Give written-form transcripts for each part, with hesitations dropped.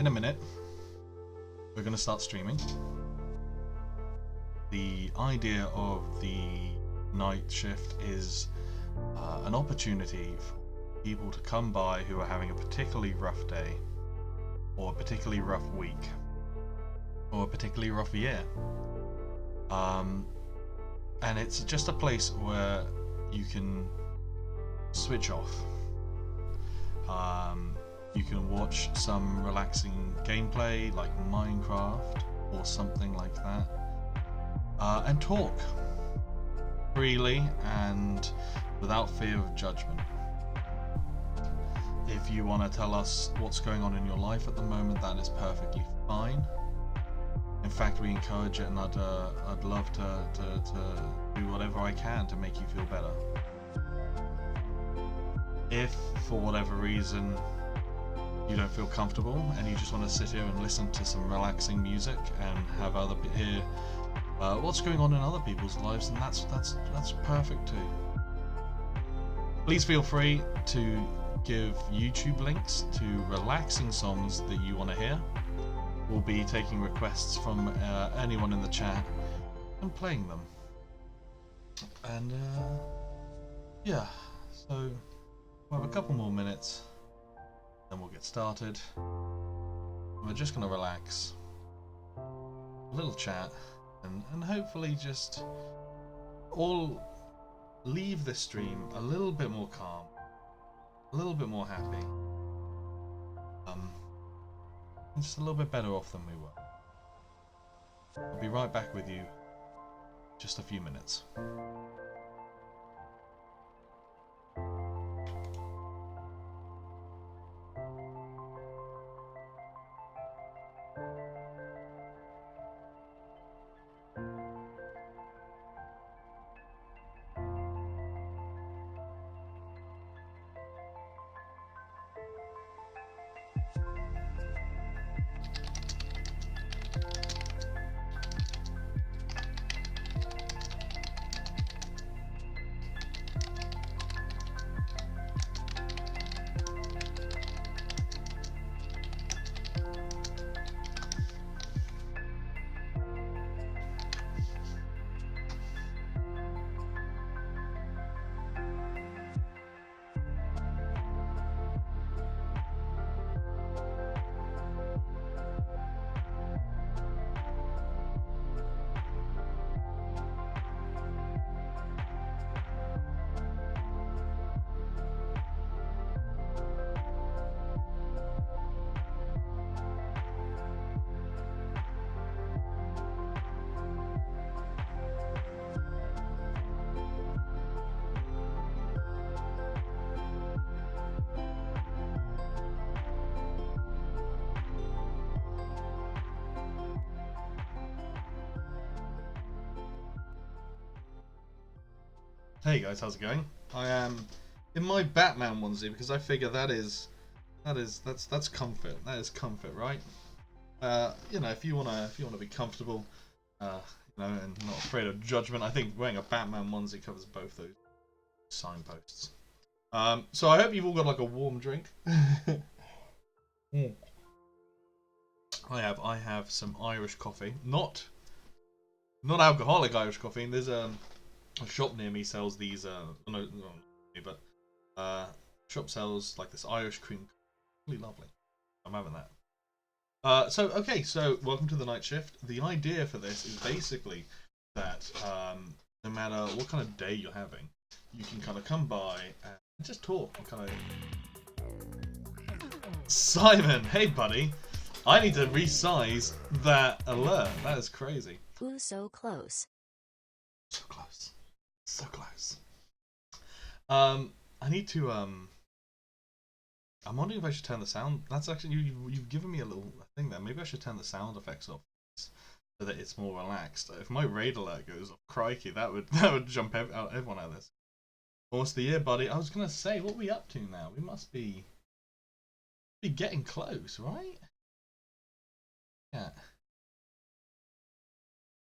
in a minute, we're going to start streaming. The idea of the night shift is an opportunity for people to come by who are having a particularly rough day, or a particularly rough week, or a particularly rough year. And it's just a place where you can switch off. You can watch some relaxing gameplay like Minecraft or something like that, and talk freely and without fear of judgment. If you want to tell us what's going on in your life at the moment, that is perfectly fine. In fact, we encourage it, and I'd love to do whatever I can to make you feel better. If, for whatever reason, you don't feel comfortable and you just want to sit here and listen to some relaxing music and have hear what's going on in other people's lives, then that's perfect too. Please feel free to give YouTube links to relaxing songs that you want to hear. We'll be taking requests from anyone in the chat and playing them. And yeah, so we'll have a couple more minutes, then we'll get started. We're just going to relax, a little chat, and hopefully just all leave this stream a little bit more calm, a little bit more happy, and just a little bit better off than we were. I'll be right back with you in just a few minutes. Hey guys, how's it going? I am in my Batman onesie because I figure that's comfort. That is comfort, right? You know, if you wanna be comfortable, you know, and not afraid of judgment, I think wearing a Batman onesie covers both those signposts. So I hope you've all got like a warm drink. I have some Irish coffee, not alcoholic Irish coffee. And there's a shop near me sells these. Shop sells like this Irish cream. Really lovely. I'm having that. So welcome to the night shift. The idea for this is basically that no matter what kind of day you're having, you can kind of come by and just talk and kind of. Simon, hey buddy, I need to resize that alert. That is crazy. Ooh, so close. So close. So close. I need to I'm wondering if I should turn the sound. That's actually you've given me a little thing there. Maybe I should turn the sound effects off so that it's more relaxed. If my raid alert goes off, crikey, that would jump everyone out of this. Almost the year, buddy. I was gonna say, what are we up to now? We must be getting close, right? Yeah.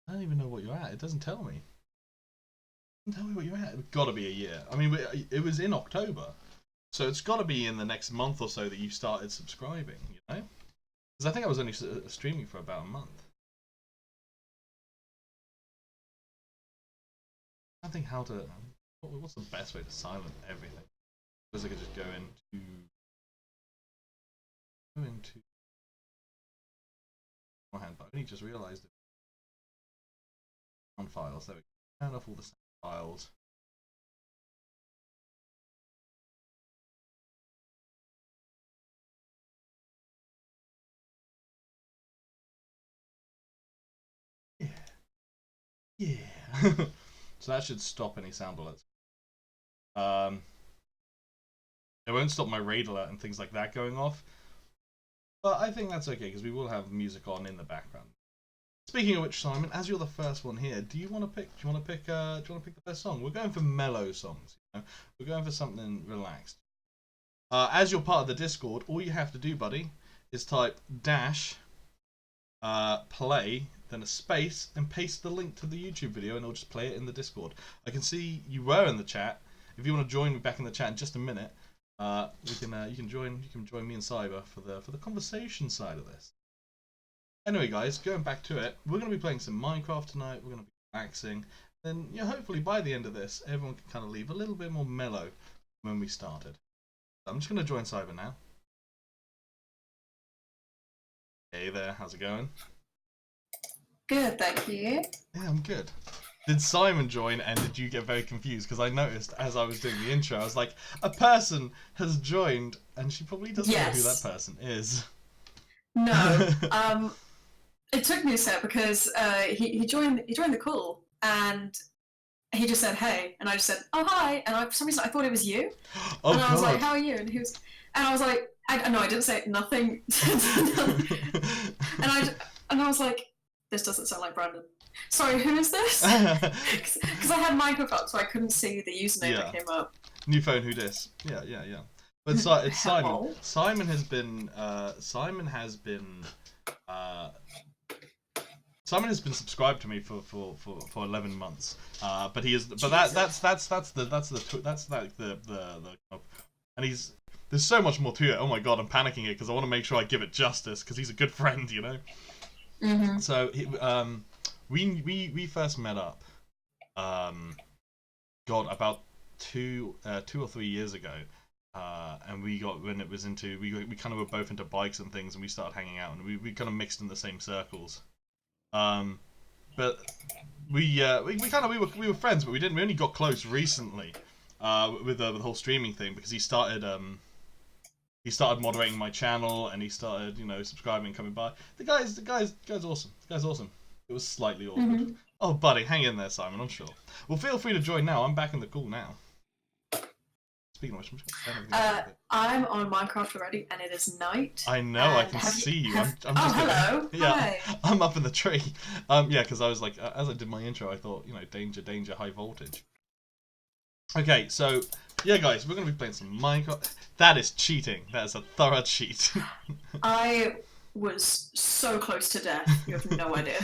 I don't even know what you're at. It doesn't tell me. Tell me what you're at. It's got to be a year. I mean, it was in October, so it's got to be in the next month or so that you started subscribing. You know. Because I think I was only streaming for about a month. I think how to. What's the best way to silence everything? Because I could just go into. My hand, but I only just realised it. On files, there we go. Turn off all the sound files. Yeah. Yeah. So that should stop any sound alerts. It won't stop my raid alert and things like that going off. But I think that's okay because we will have music on in the background. Speaking of which, Simon, as you're the first one here, do you want to pick? Do you want to pick? Do you want to pick the best song? We're going for mellow songs. You know? We're going for something relaxed. As you're part of the Discord, all you have to do, buddy, is type dash play, then a space, and paste the link to the YouTube video, and it'll just play it in the Discord. I can see you were in the chat. If you want to join me back in the chat in just a minute, you can join me and Cyber for the conversation side of this. Anyway, guys, going back to it, we're going to be playing some Minecraft tonight. We're going to be relaxing. Then, hopefully by the end of this, everyone can kind of leave a little bit more mellow when we started. So I'm just going to join Cyber now. Hey there, how's it going? Good, thank you. Yeah, I'm good. Did Simon join and did you get very confused? Because I noticed as I was doing the intro, I was like, a person has joined and she probably doesn't know who that person is. No, it took me a sec because he joined the call and he just said hey, and I just said oh hi, and for some reason I thought it was you. Oh, and I was God. like, how are you? And he was, and I was like, no, I didn't say nothing. and I was like, this doesn't sound like Brandon. Sorry, who is this? Because I had Minecraft up, so I couldn't see the username that came up. New phone, who dis? Yeah. But it's Simon. Simon has been subscribed to me for 11 months. But he is. But that's and he's. There's so much more to it. Oh my God, I'm panicking here because I want to make sure I give it justice because he's a good friend, you know. Mm-hmm. So we first met up. About 2 or 3 years ago. And we kind of were both into bikes and things, and we started hanging out, and we kind of mixed in the same circles. But we were friends, but we only got close recently, with the whole streaming thing, because he started moderating my channel, and he started, subscribing and coming by. The guy's awesome. The guy's awesome. It was slightly awkward. Mm-hmm. Oh, buddy, hang in there, Simon. I'm sure. Well, feel free to join now. I'm back in the call now. Speaking of which, I'm on Minecraft already, and it is night. I know, I can see you. I'm just hello. Yeah, hi. I'm up in the tree. Yeah, because I was like, as I did my intro, I thought, danger, high voltage. Okay, so yeah, guys, we're gonna be playing some Minecraft. That is cheating. That is a thorough cheat. I was so close to death. You have no idea.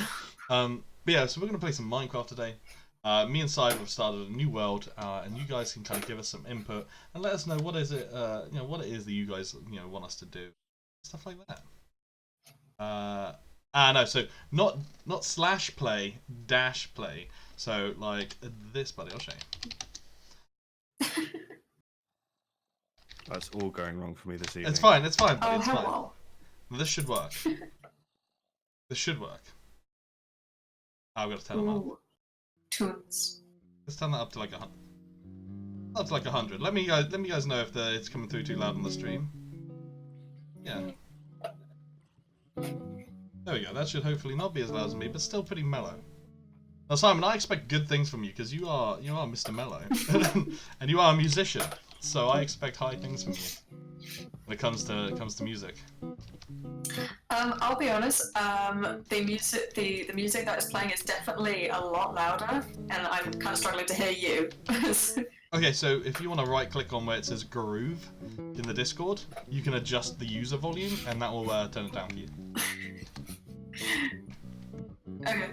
But yeah, so we're gonna play some Minecraft today. Me and Cyber have started a new world, and you guys can kind of give us some input and let us know what is it, what it is that you guys, want us to do, stuff like that. No, so not /play, -play. So like this, buddy. I'll show you. That's all going wrong for me this evening. It's fine, buddy. Oh, it's hello. Fine. This should work. This should work. I've got to turn them up. Tunes. Let's turn that up to like 100. Up to like 100. Let me guys know if it's coming through too loud on the stream. Yeah. There we go. That should hopefully not be as loud as me, but still pretty mellow. Now, Simon, I expect good things from you because you are Mr. Mellow, and you are a musician. So I expect high things from you when it comes to music. I'll be honest. The music that is playing is definitely a lot louder, and I'm kind of struggling to hear you. Okay, so if you want to right-click on where it says Groove in the Discord, you can adjust the user volume, and that will turn it down for you. Okay.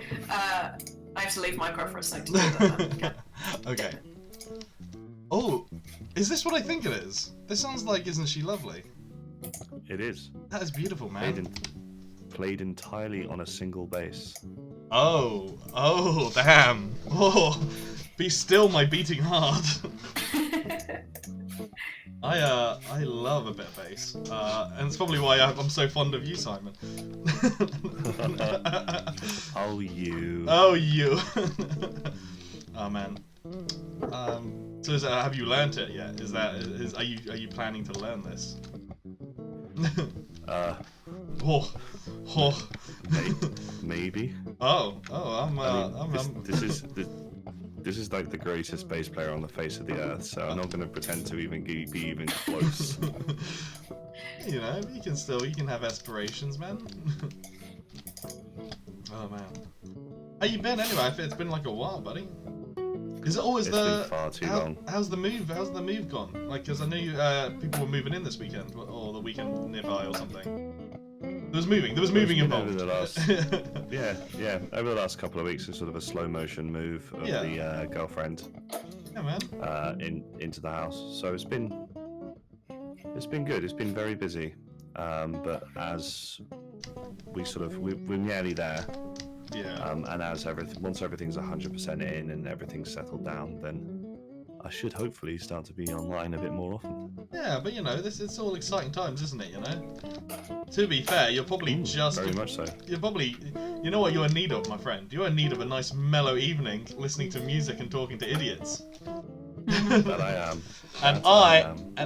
I have to leave Minecraft for a second to do that. Okay. Oh, is this what I think it is? This sounds like Isn't She Lovely? It is. That is beautiful, man. played entirely on a single bass. Oh, damn. Oh, be still my beating heart. I love a bit of bass, and it's probably why I'm so fond of you, Simon. Oh, you. Oh, you. Oh man. So have you learnt it yet? Are you planning to learn this? Oh. Maybe. This is like the greatest bass player on the face of the earth, so I'm not going to pretend to even be even close. You know, you can have aspirations, man. Oh man. How you been anyway? It's been like a while, buddy. It's been far too long. How's the move? How's the move gone? Like, because I knew people were moving in this weekend, or the weekend nearby, or something. There was moving involved. Over the last, over the last couple of weeks, it's sort of a slow motion move of the girlfriend. Yeah, man. Into the house. So it's been good. It's been very busy, but as we're nearly there. Yeah. And once everything's 100% in and everything's settled down, then I should hopefully start to be online a bit more often. Yeah, but you know, it's all exciting times, isn't it? You know. To be fair, you're probably very much so. You're probably, you know what you're in need of, my friend. You're in need of a nice mellow evening, listening to music and talking to idiots. That I am. And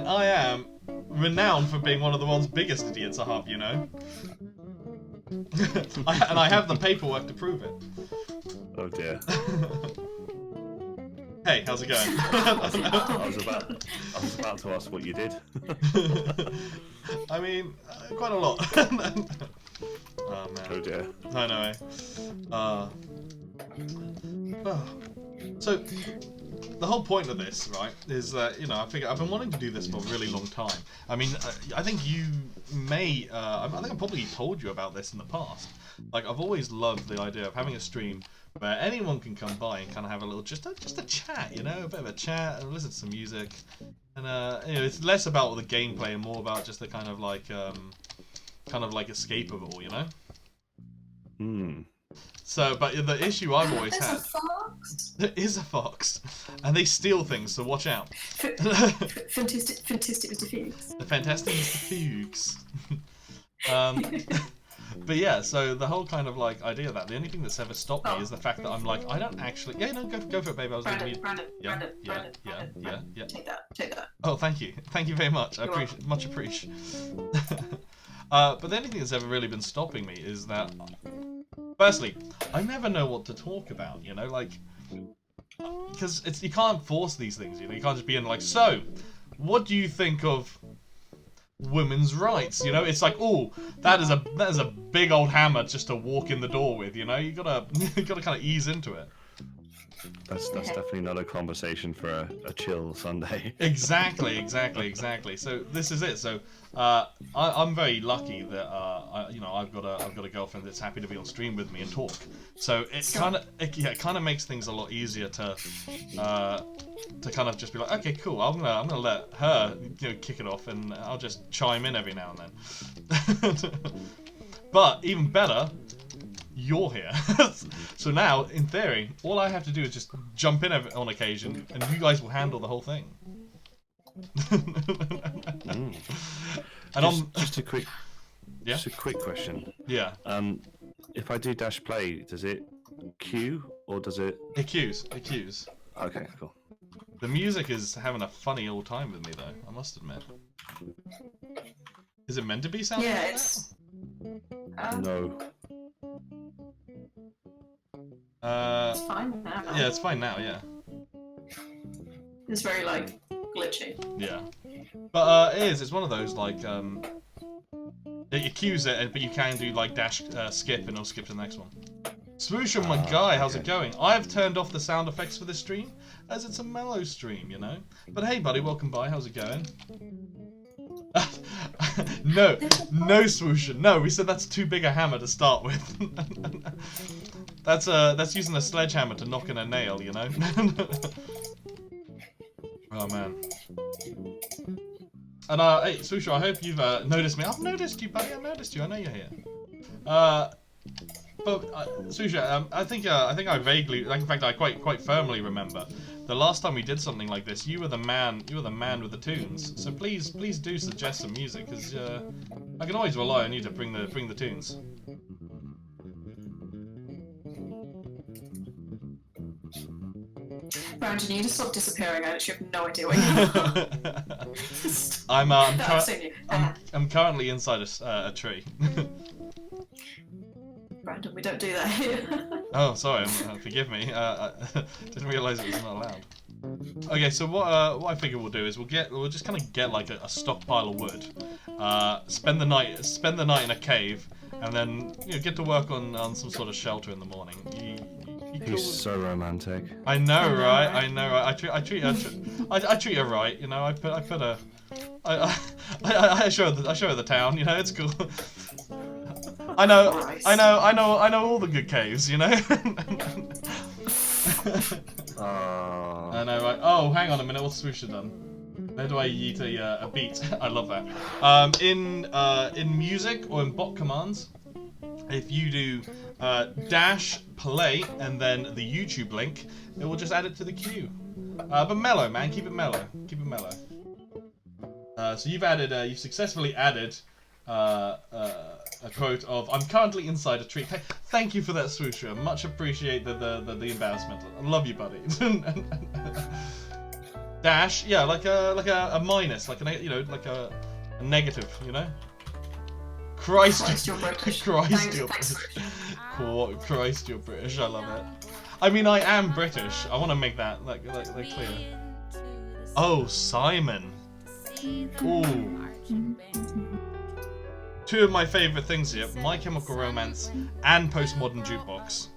I am renowned for being one of the world's biggest idiots. I hope you know. And I have the paperwork to prove it. Oh dear. Hey, how's it going? I was about to ask what you did. I mean, quite a lot. Oh man. Oh dear. I know, eh? So, the whole point of this, right, is that, you know, I figure I've been wanting to do this for a really long time. I mean, I think you may, I think I probably told you about this in the past. Like, I've always loved the idea of having a stream where anyone can come by and kind of have a little, just a chat, you know, a bit of a chat and listen to some music. And, you know, it's less about the gameplay and more about just the kind of like escape of it all, you know? Hmm. So, but the issue I've always There's had... a fox. There is a fox. And they steal things, so watch out. Fantastic Mr. Fuchs. The fantastic Mr. Fuchs. But yeah, so the whole kind of like idea of that, the only thing that's ever stopped me is the fact that I'm like, I don't actually... Yeah, no, go for it, babe. I was Brandon. Yeah. Take that. Oh, thank you. Thank you very much. Much appreciate. But the only thing that's ever really been stopping me is that, firstly, I never know what to talk about, you know, like, because you can't force these things, you know, you can't just be in like, so, what do you think of women's rights? You know, it's like, oh, that is a big old hammer just to walk in the door with, you know, you gotta kind of ease into it. That's definitely not a conversation for a chill Sunday. Exactly. So this is it. So I'm very lucky that I've got a girlfriend that's happy to be on stream with me and talk. So it kind of makes things a lot easier to kind of just be like, okay, cool. I'm gonna let her, you know, kick it off, and I'll just chime in every now and then. But even better, you're here. So now, in theory, all I have to do is just jump in on occasion, and you guys will handle the whole thing. And just a quick question. Yeah. If I do dash play, does it queue or does it? It queues. Okay, cool. The music is having a funny old time with me, though. I must admit. Is it meant to be sounding like it's... No. It's fine now. Yeah, it's fine now, yeah. It's very, like, glitchy. Yeah. But it's one of those, like, it queues it, but you can do, like, dash skip, and it'll skip to the next one. Swoosher, my guy, how's it going? I've turned off the sound effects for this stream, as it's a mellow stream, you know? But hey, buddy, welcome by, how's it going? No, Swoosher, no, we said that's too big a hammer to start with. That's using a sledgehammer to knock in a nail, you know? Oh, man. And, hey, Swoosher, I hope you've noticed me. I've noticed you, buddy, I've noticed you, I know you're here. But Susha, I think I vaguely, like, in fact, I quite firmly remember the last time we did something like this. You were the man with the tunes. So please do suggest some music, because I can always rely on you to bring the tunes. Brandon, you just stop disappearing. I actually have no idea where you are. I'm currently inside a tree. Brandon, we don't do that here. Oh, sorry. Forgive me. I didn't realise it was not allowed. Okay, so what I figure we'll do is we'll just kind of get like a stockpile of wood, spend the night in a cave, and then get to work on some sort of shelter in the morning. He's so romantic. I know, right? I know, right? I treat her right. I show her the town. It's cool. I know all the good caves. I know, right? Oh, hang on a minute. What's Swoosha done? Where do I eat a beat? I love that. In music or in bot commands, if you do dash play and then the YouTube link, it will just add it to the queue. But mellow, man. Keep it mellow. Keep it mellow. So you've successfully added a quote of "I'm currently inside a tree." Thank you for that, Swoosha. Much appreciate the embarrassment. I love you, buddy. Dash, yeah, like a minus, like a negative, Christ, you're British. Christ, you're British. Christ, you're British. I love it. I mean, I am British. I want to make that clear. Oh, Simon. Ooh. Two of my favourite things here: My Chemical Romance and Postmodern Jukebox.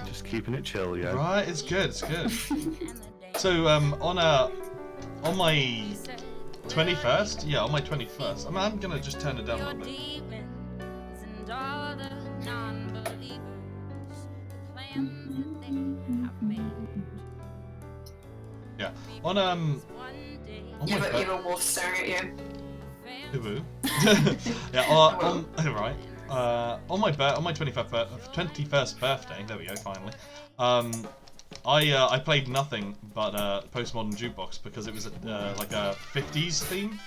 Just keeping it chill, yeah. Right, it's good. It's good. So on my 21st, yeah, on my 21st. I'm gonna just turn it down a little bit. Yeah, on You have a wolf staring at you. Yeah, right. On my 21st birthday, there we go, finally. I played nothing but Postmodern Jukebox because it was like a 50s theme.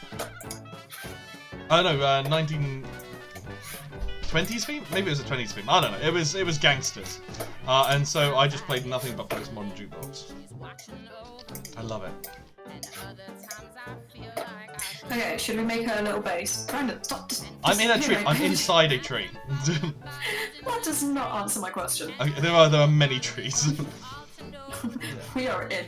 Oh no, 1920s theme? Maybe it was a 20s theme. I don't know. It was gangsters, and so I just played nothing but Postmodern Jukebox. I love it. Okay, should we make her a little base? Brandon, stop. I'm in a tree. I'm inside a tree. That does not answer my question. Okay, there are many trees. We are in.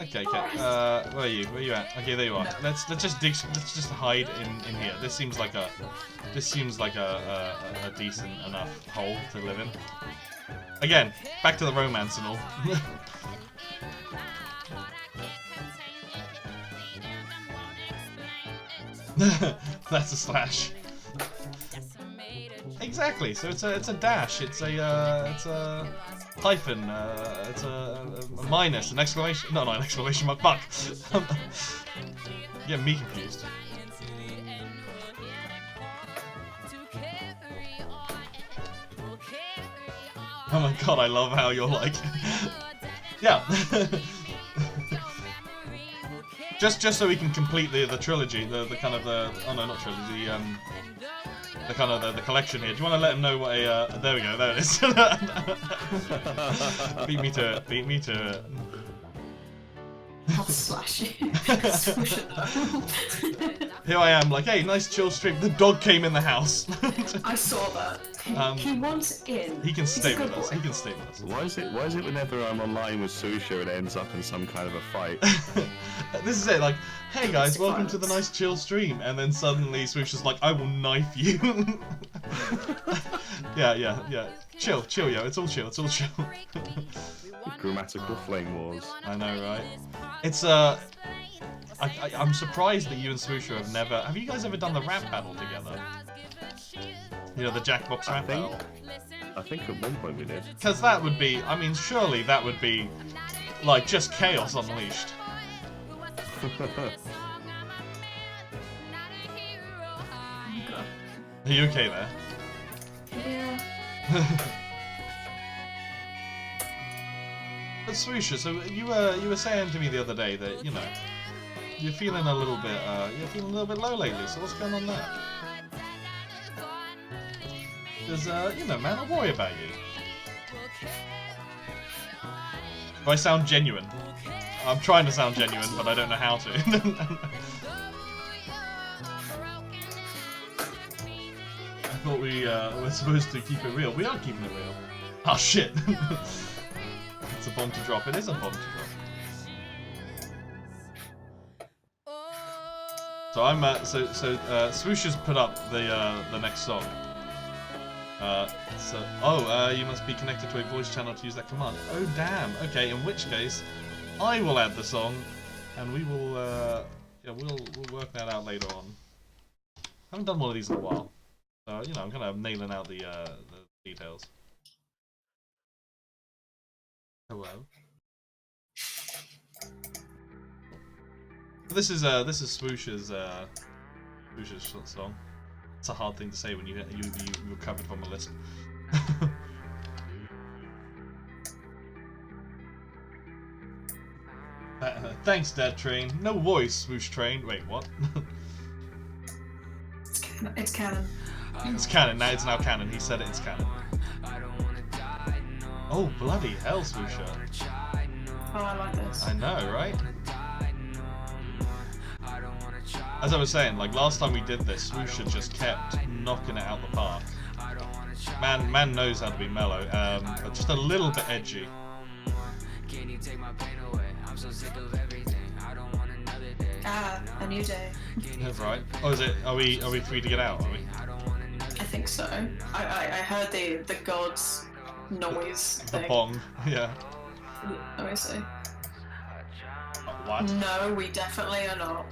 Okay. Where are you? Where are you at? Okay, there you are. No. Let's just hide in here. This seems like a decent enough hole to live in. Again, back to the romance and all. That's a slash. Exactly. So it's a dash. It's a hyphen. It's a minus. An exclamation. No, not an exclamation mark. Fuck. You get me confused. Oh my god, I love how you're like. Yeah. Just so we can complete the trilogy, the kind of the not trilogy, the kind of the collection here. Do you want to let him know what a there we go, there it is. Beat me to it. I'll slash you. Here I am, like, hey, nice chill stream. The dog came in the house. I saw that. He wants in. He can stay with boy. us. He can stay with us. Why is it whenever I'm online with Susha it ends up in some kind of a fight? This is it, like, hey guys, welcome to the nice chill stream, and then suddenly Swoosha's like, I will knife you. Yeah. Chill, yo, it's all chill. Grammatical flame wars. I know, right? It's I'm surprised that you and Swoosha have you guys ever done the rap battle together? You know, the Jackbox rap battle? I think at one point we did. Because that would be, I mean, surely that would be, like, just chaos unleashed. Are you okay there? Yeah. But Swoosher, so you were saying to me the other day that, you know, you're feeling a little bit low lately, so what's going on there? Because, you know, man, I worry about you. Do I sound genuine? I'm trying to sound genuine, but I don't know how to. I thought we were supposed to keep it real. We are keeping it real. Oh shit! It's a bomb to drop. It is a bomb to drop. So I'm Swoosh has put up the next song. You must be connected to a voice channel to use that command. Oh damn. Okay, in which case, I will add the song, and we will we'll work that out later on. I haven't done one of these in a while, so you know I'm kind of nailing out the details. Hello. This is Swoosh's song. It's a hard thing to say when you're covered from a lisp. Thanks, Dad Train. No voice, Swoosh Train. Wait, what? It's canon. It's canon. Now it's now canon. He said it's canon. Oh bloody hell, Swoosher! Oh, I like this. I know, right? As I was saying, like last time we did this, Swoosher just kept knocking it out the park. Man knows how to be mellow, but just a little bit edgy. Ah, a new day. That's right. Oh, is it? Are we free to get out? Are we? I think so. I heard the gods noise The thing. bong. Yeah. Let me see. What? No, we definitely are not.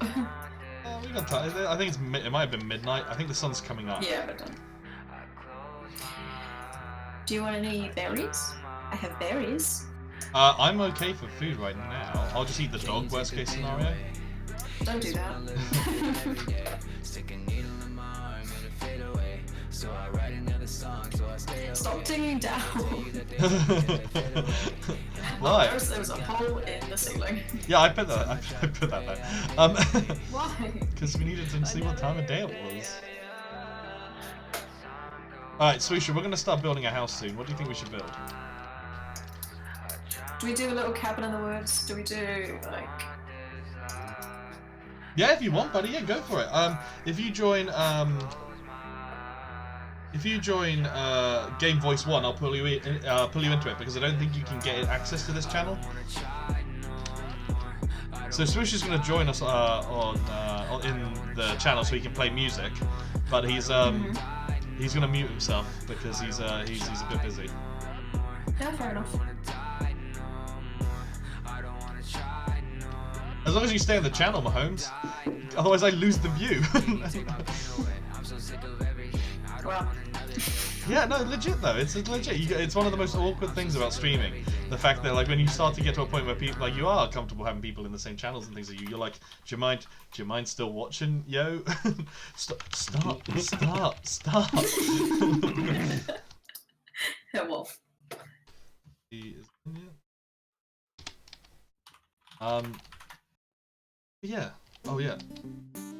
We got time. I think it might have been midnight. I think the sun's coming up. Yeah, we're done. Do you want any berries? I have berries. I'm okay for food right now. I'll just eat the dog. Worst case scenario. Don't do that. Stop digging down. Why? There was a hole in the ceiling. Yeah, I put that. I put that there. Why? Because we needed to see what time of day it was. Alright, Swoosher, we're going to start building a house soon. What do you think we should build? Do we do a little cabin in the woods? Do we do, like... Yeah, if you want, buddy, yeah, go for it. If you join Game Voice 1, I'll pull you into it, because I don't think you can get access to this channel. So Swoosh is going to join us in the channel so he can play music, but he's going to mute himself because he's a bit busy. Yeah, fair enough. As long as you stay on the channel, Mahomes. Otherwise, I lose the view. Well. Yeah, no, legit though. It's legit. It's one of the most awkward things about streaming. The fact that like when you start to get to a point where people like you are comfortable having people in the same channels and things like you're like, do you mind still watching, yo? Stop. Yeah, Wolf. Yeah. Oh yeah.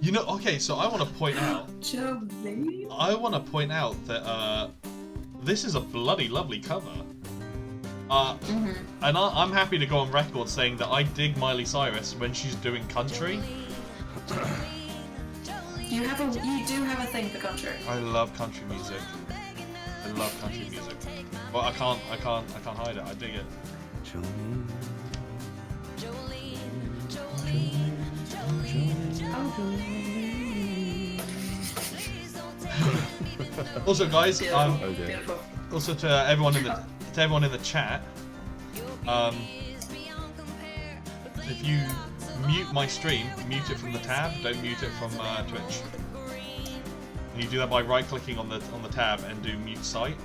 You know, okay, so I want to point out. Jolene? I want to point out that this is a bloody lovely cover. And I'm happy to go on record saying that I dig Miley Cyrus when she's doing country. You do have a thing for country. I love country music. I love country music. Well, I can't hide it. I dig it. Also, guys, also to everyone in the chat, if you mute my stream, mute it from the tab. Don't mute it from Twitch. And you do that by right-clicking on the tab and do mute site,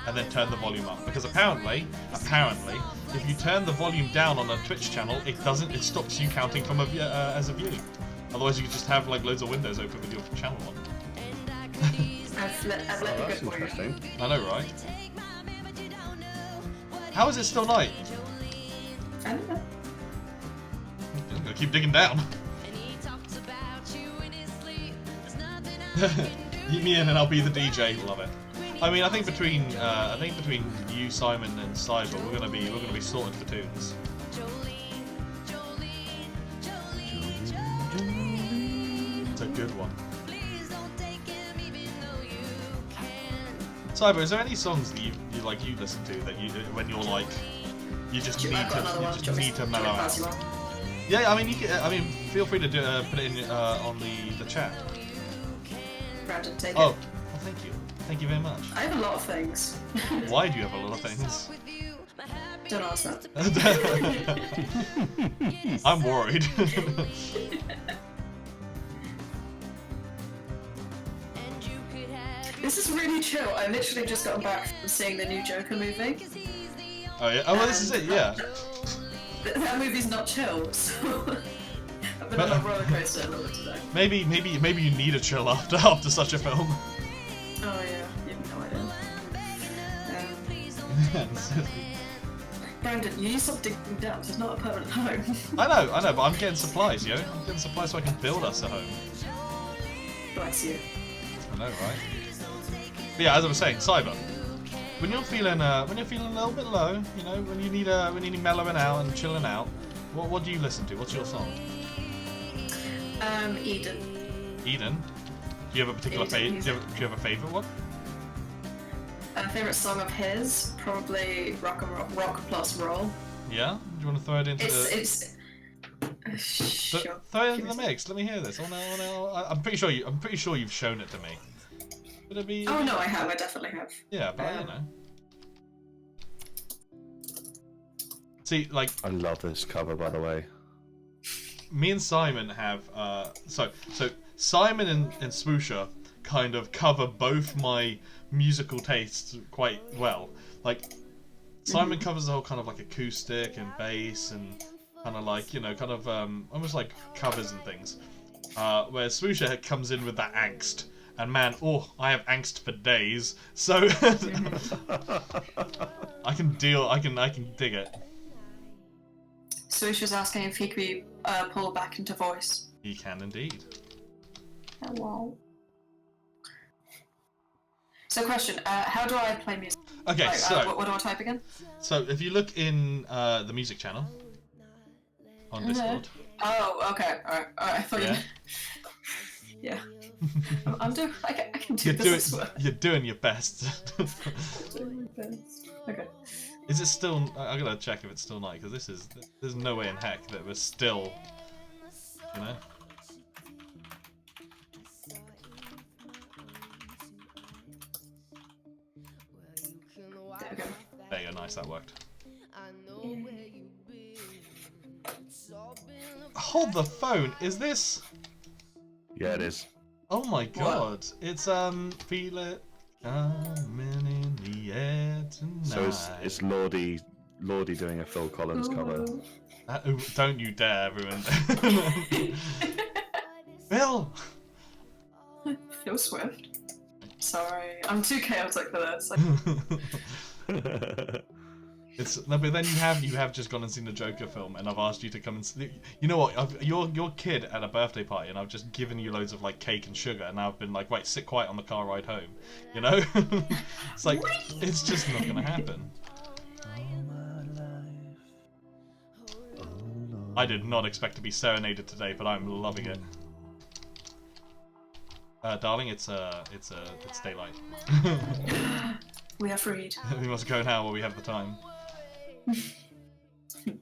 and then turn the volume up. Because apparently, if you turn the volume down on a Twitch channel, it stops you counting from as a view. Otherwise, you could just have like loads of windows open with your channel on. I've let Oh, the that's good boy. interesting. I know, right? How is it still night? I don't know. I'm gonna keep digging down. Keep me in and I'll be the DJ. Love it. I mean, I think between you, Simon, and Cyber, we're gonna be sorted for tunes. It's a good one. Cyber, is there any songs that you listen to that you when you're like you just need to mellow out? Yeah, I mean feel free to put it in on the chat. Brandon, take Oh, it. well, thank you very much. I have a lot of things. Why do you have a lot of things? Don't ask that. I'm worried. This is really chill. I literally just got back from seeing the new Joker movie. Oh yeah. Oh well, this is it. Yeah. That movie's not chill, so I've been on a roller coaster a little bit today. Maybe you need a chill after such a film. Oh yeah, you have no idea. Brandon, you need to stop digging down. This is not a permanent home. I know, but I'm getting supplies, yo. I'm getting supplies so I can build us a home. Bless you. I know, right? But yeah, as I was saying, Cyber. When you're feeling a little bit low, you know, when you need mellowing out and chilling out, what do you listen to? What's your song? Eden. Eden. Do you have a particular Eden, do you have a favorite one? Favorite song of his, probably Rock plus Roll. Yeah. Do you want to throw it into Sure. throw it into the mix? Let me hear this. Oh no. I'm pretty sure you've shown it to me. Would it be? Oh no, I have. I definitely have. Yeah, but you know. See, like I love this cover, by the way. me and Simon have so Simon and Swoosher kind of cover both my musical tastes quite well. Like Simon covers the whole kind of like acoustic and bass and kind of like, you know, kind of almost like covers and things. Whereas Swoosher comes in with that angst. And man, I have angst for days. So I can dig it. Swoosher's asking if he could be pulled back into voice. He can indeed. Hello. So question, how do I play music? Okay, Like, so what do I type again? so if you look in the music channel on Discord. Oh, okay. Alright. I thought Yeah. you... Yeah. I'm doing... I can do this as well. You're doing your best. I'm doing my best. Okay. Is it still? I gotta check if it's still night because there's no way in heck that we're still, you know. There we go. There you go, nice, that worked. Hold the phone. Is this? Yeah, it is. Oh my god! It's feel it coming in the air tonight. So it's Lordy doing a Phil Collins cover. Don't you dare ruin Bill! Phil Swift. Sorry, I'm too chaotic for this. No, but then you have just gone and seen the Joker film, and I've asked you to come and see. You know what? You're kid at a birthday party, and I've just given you loads of like cake and sugar, and now I've been like, wait, sit quiet on the car ride home. You know? It's like it's just not gonna happen. I did not expect to be serenaded today, but I'm loving it. Darling, it's daylight. We are freed. We must go now while we have the time.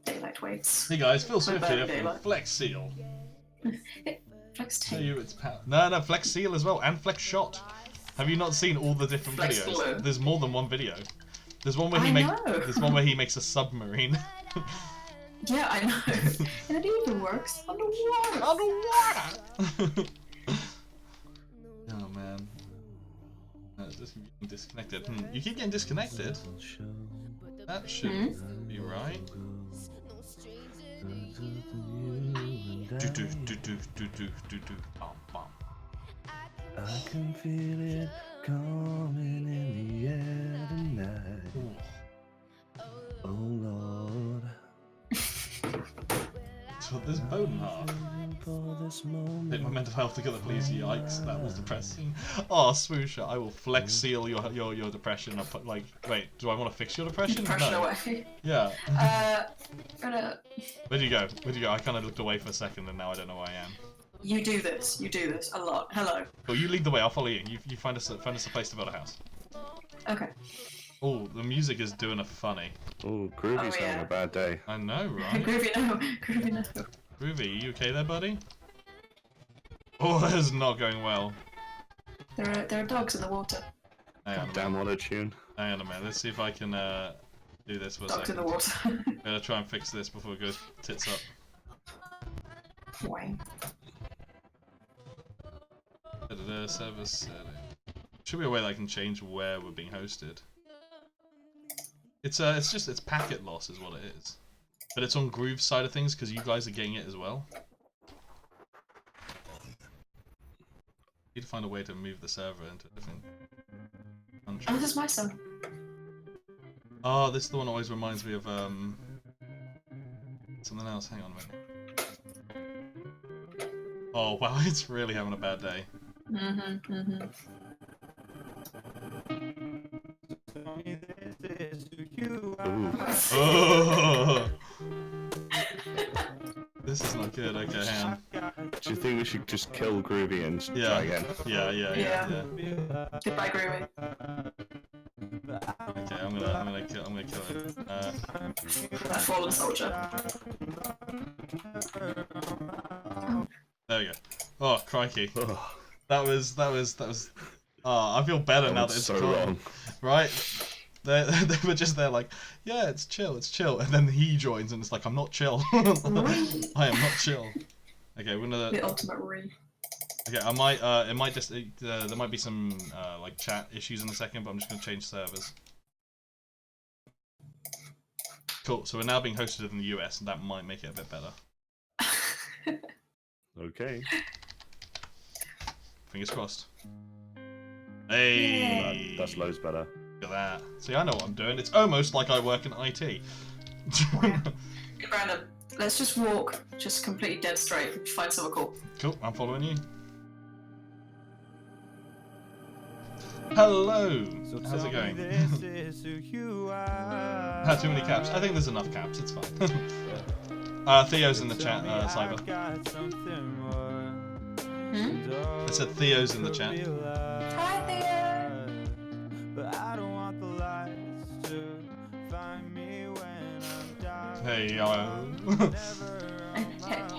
Daylight waits. Hey guys, Phil Swift here from Daylight. Flex Seal. Flex Show tape. you its power. No, Flex Seal as well, and Flex Shot. Have you not seen all the different Flex videos? Blue. There's more than one video. There's one where there's one where he makes a submarine. Yeah, I know. And it even works underwater. Underwater! Oh man. Just getting disconnected. You keep getting disconnected. That should be right. I can feel it coming in the air tonight. Oh Lord. So this bone in half. Hit my mental health together, please. Yikes, that was depressing. Oh, Swoosher, I will flex seal your depression. I put like, wait, do I want to fix your depression? Depression No. away. Yeah. Gonna... Where'd you go? Where'd you go? I kind of looked away for a second, and now I don't know where I am. You do this. You do this a lot. Hello. Well, you lead the way. I'll follow you. You find us a place to build a house. Okay. Oh, the music is doing a funny. Oh, Groovy's having a bad day. I know, right? Groovy no. Groovy no. Groovy, you okay there, buddy? Oh, that is not going well. There are dogs in the water. Hang on a Damn minute. auto tune. Hang on a minute. Let's see if I can do this for a Dogs in second. the water. I'm gonna try and fix this before it goes tits up. Wang. Server setting. Should be a way that I can change where we're being hosted. It's packet loss is what it is, but it's on Groove's side of things because you guys are getting it as well. Need to find a way to move the server into a different country. Oh, this is my son. Oh, this is the one that always reminds me of something else. Hang on a minute. Oh wow, it's really having a bad day. Oh. This is not good. Okay, hang on. Do you think we should just kill Groovy and try again? Yeah. Goodbye, Groovy. Okay, I'm gonna kill him. That fallen soldier. There we go. Oh, crikey. That was. Oh, I feel better now that it's so gone. wrong. Right? They were just there like, yeah, it's chill, and then he joins and it's like, I'm not chill. I am not chill. Okay, we're gonna. The ultimate re. Okay, I might. It might just. There might be some like chat issues in a second, but I'm just gonna change servers. Cool. So we're now being hosted in the US, and that might make it a bit better. Okay. Fingers crossed. Hey. That's loads better. Look at that. See, I know what I'm doing. It's almost like I work in IT. Brandon, let's just walk, just completely dead straight, and find somewhere cool. Cool, I'm following you. Hello! How's it going? Had too many caps. I think there's enough caps, it's fine. Theo's in the chat, Cyber. I said Theo's in the chat. Hi, Theo! Hey, hello.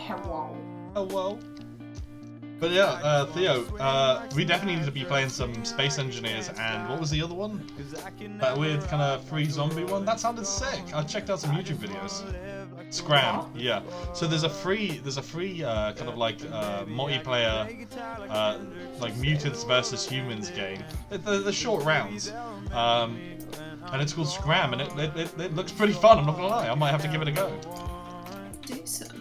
Hello. Hello. But yeah, Theo, we definitely need to be playing some Space Engineers and what was the other one? That weird kind of free zombie one? That sounded sick. I checked out some YouTube videos. Scram, yeah. So there's a free kind of like multiplayer like mutants versus humans game. They're short rounds. And it's called Scram, and it looks pretty fun, I'm not gonna lie. I might have to give it a go. Decent.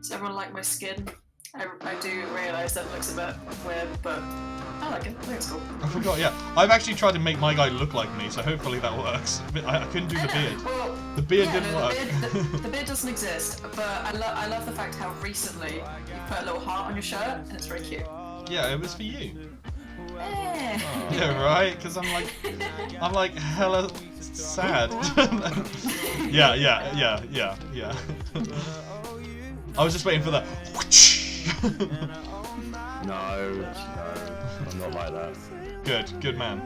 Does everyone like my skin? I do realise that it looks a bit weird, but I like it. I think it's cool. I forgot, yeah. I've actually tried to make my guy look like me, so hopefully that works. I couldn't do the beard. Well, The beard yeah, didn't no, work. The beard doesn't exist, but I love the fact how recently you put a little heart on your shirt, and it's very cute. Yeah, it was for you. Eh. Yeah, right? Because I'm like hella sad. yeah. I was just waiting for the. No, I'm not like that. Good man.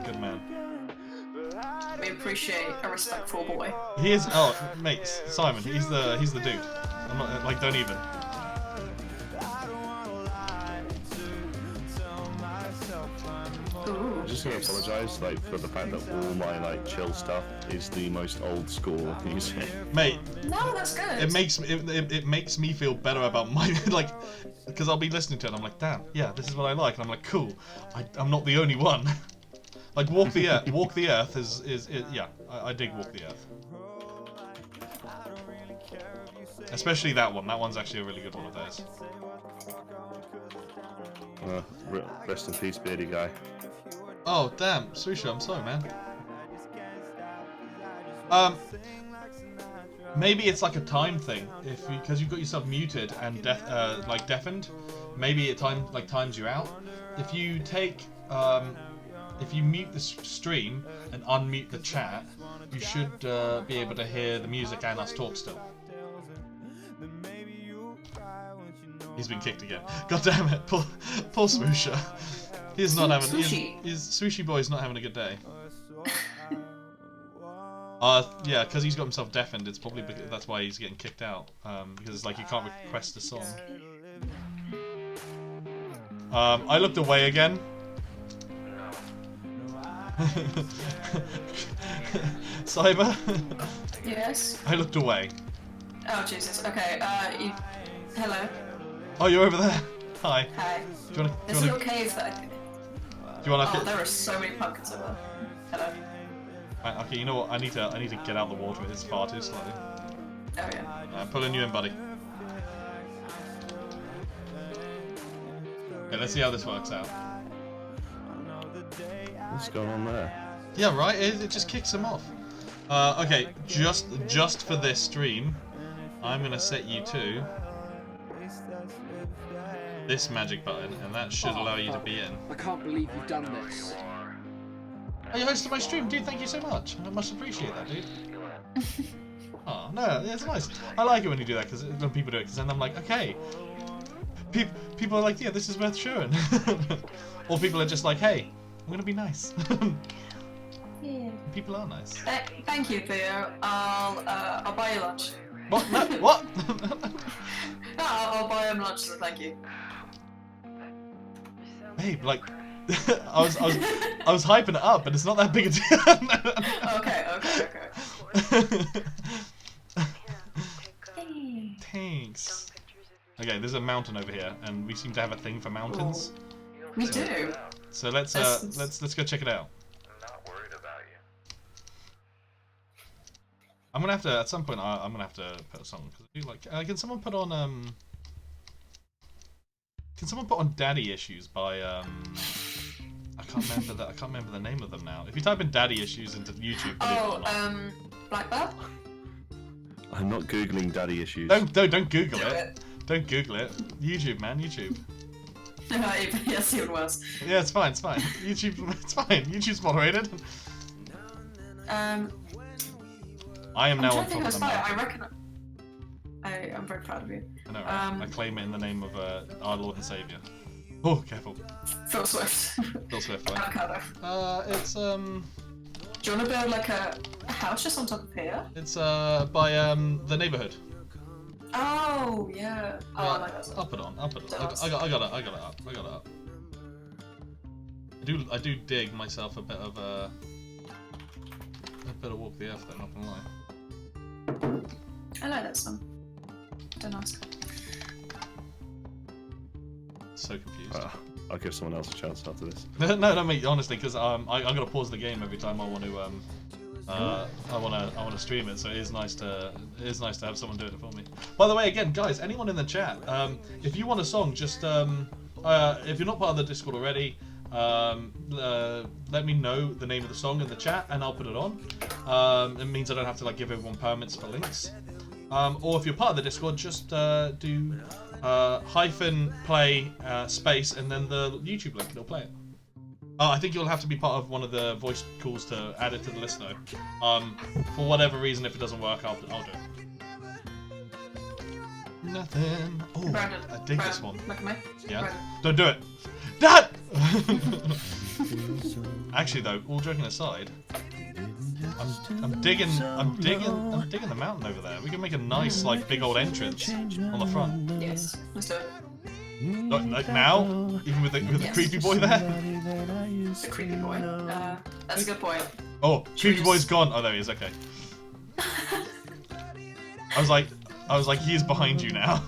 We appreciate a respectful boy. He is. Oh, mate, Simon. He's the dude. I'm not like. Don't even. Ooh. I'm just gonna apologise, like, for the fact that all my like chill stuff is the most old school music. Mate, No, that's good. it makes me feel better about my like, because I'll be listening to it and I'm like, damn, yeah, this is what I like, and I'm like, cool, I'm not the only one. Like Walk the Earth is yeah, I dig Walk the Earth. Especially that one. That one's actually a really good one of theirs. Rest in peace, beardy guy. Oh damn, Sushi, I'm sorry, man. Maybe it's like a time thing. If because you've got yourself muted and like deafened, maybe it times you out. If you take if you mute the stream and unmute the chat, you should be able to hear the music and us talk still. He's been kicked again. God damn it, poor Swoosher. He's not having. His Sushi Boy's not having a good day. Yeah, because he's got himself deafened. It's probably that's why he's getting kicked out. Because it's like you can't request a song. I looked away again. Cyber. Yes. I looked away. Oh Jesus. Okay. Hello. Oh, you're over there. Hi. Hi. Do you wanna? There's a little cave that I think. Do you wanna? Oh, there are so many pumpkins over there. Hello. Right, okay, you know what? I need to get out the water. It's far too slowly. Oh yeah. I'm pulling you in, buddy. Okay, let's see how this works out. What's going on there? Yeah, right. It just kicks him off. Okay, just for this stream, I'm gonna set you to this magic button, and that should allow you to be in. I can't believe you've done this. Oh, you hosted my stream, dude. Thank you so much. I must appreciate that, dude. Oh no, it's nice. I like it when you do that because when people do it, because then I'm like, okay. People are like, yeah, this is worth showing. Or people are just like, hey, I'm gonna be nice. Yeah. People are nice. Thank you, Theo. I'll buy you lunch. What? No, what? No, I'll buy him lunch. So thank you. Babe, like, I was hyping it up, but it's not that big a deal. Okay. Thanks. Okay, there's a mountain over here, and we seem to have a thing for mountains. We do. So let's go check it out. I'm gonna have to at some point. I'm gonna have to put a song because I do like. Can someone put on Can someone put on "Daddy Issues" by I can't remember the name of them now. If you type in "Daddy Issues" into YouTube, Blackbird. I'm not googling daddy issues. Don't Google it. Don't Google it. YouTube, man, YouTube. Yes, even worse. Yeah, it's fine. YouTube, it's fine. YouTube's moderated. I am now on top of the mountain. I reckon. I'm very proud of you. I know, right? I claim it in the name of our Lord and Savior. Oh, careful. Phil Swift. Phil Swift, right? Avocado. It's Do you want to build like a house just on top of here? It's by the neighborhood. Oh yeah. Oh, I like that song. I'll put it on. I got it up. I do dig myself a bit of Walk the Earth though, not gonna lie. I like that song. Don't ask. So confused. I'll give someone else a chance after this. no, mate. Honestly, because I gotta pause the game every time I want to I want to stream it. So it is nice to have someone do it for me. By the way, again, guys, anyone in the chat, if you want a song, just if you're not part of the Discord already, let me know the name of the song in the chat, and I'll put it on. It means I don't have to like give everyone permits for links. Or if you're part of the Discord, just do -play space and then the YouTube link, and it'll play it. I think you'll have to be part of one of the voice calls to add it to the list though. For whatever reason, if it doesn't work, I'll do it. Nothing. Oh, Brandon, I dig this one. Look at me. Yeah. Brandon. Don't do it. Dad! Actually though, all joking aside, I'm digging the mountain over there. We can make a nice like big old entrance on the front. Yes, let's do it. Like now, even with the Yes. creepy boy there. The creepy boy. That's a good point. Oh, creepy boy's gone. Oh, there he is. Okay. I was like, he's behind you now.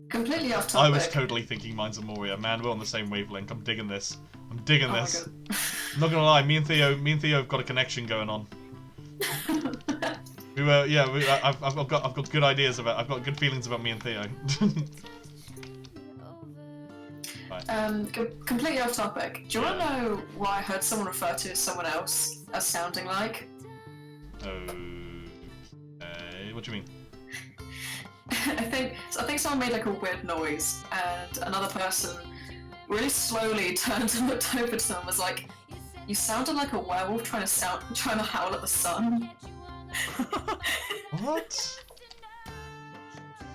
Completely off topic. I was totally thinking Mines of Moria. Man, we're on the same wavelength. I'm digging this. I'm digging Oh my this. God. I'm not gonna lie, me and Theo have got a connection going on. We were, yeah. I've got good ideas about. I've got good feelings about me and Theo. Completely off topic. Do you want to know what I heard someone refer to someone else as sounding like? What do you mean? I think someone made like a weird noise, and another person really slowly turned and looked over to them and was like, "You sounded like a werewolf trying to howl at the sun." What?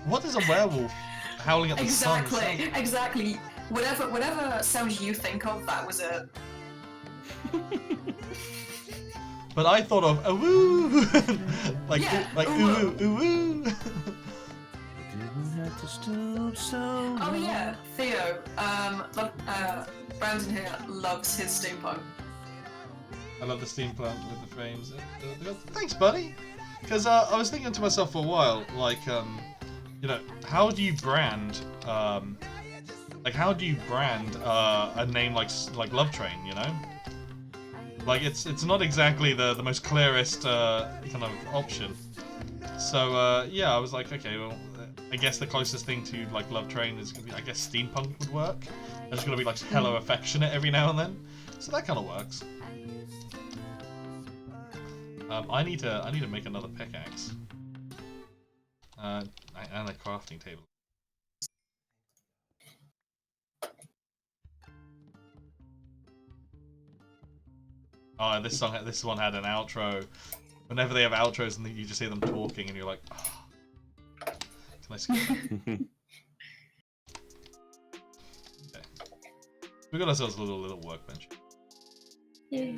What is a werewolf howling at the sun? Exactly. Whatever sound you think of, that was it. But I thought of a woo, like ooh woo. Oh yeah, Theo. Brandon here loves his steampunk. I love the steampunk with the frames. Thanks, buddy. Because I was thinking to myself for a while, like, you know, how do you brand, a name like Love Train? You know, like it's not exactly the most clearest kind of option. So yeah, I was like, okay, well, I guess the closest thing to like Love Train is gonna be, I guess steampunk would work. I'm just gonna be like hello affectionate every now and then, so that kind of works. I need to make another pickaxe. And a crafting table. Oh, this one had an outro. Whenever they have outros and you just hear them talking and you're like, oh. Can I skip that? Okay. We got ourselves a little workbench. Yeah.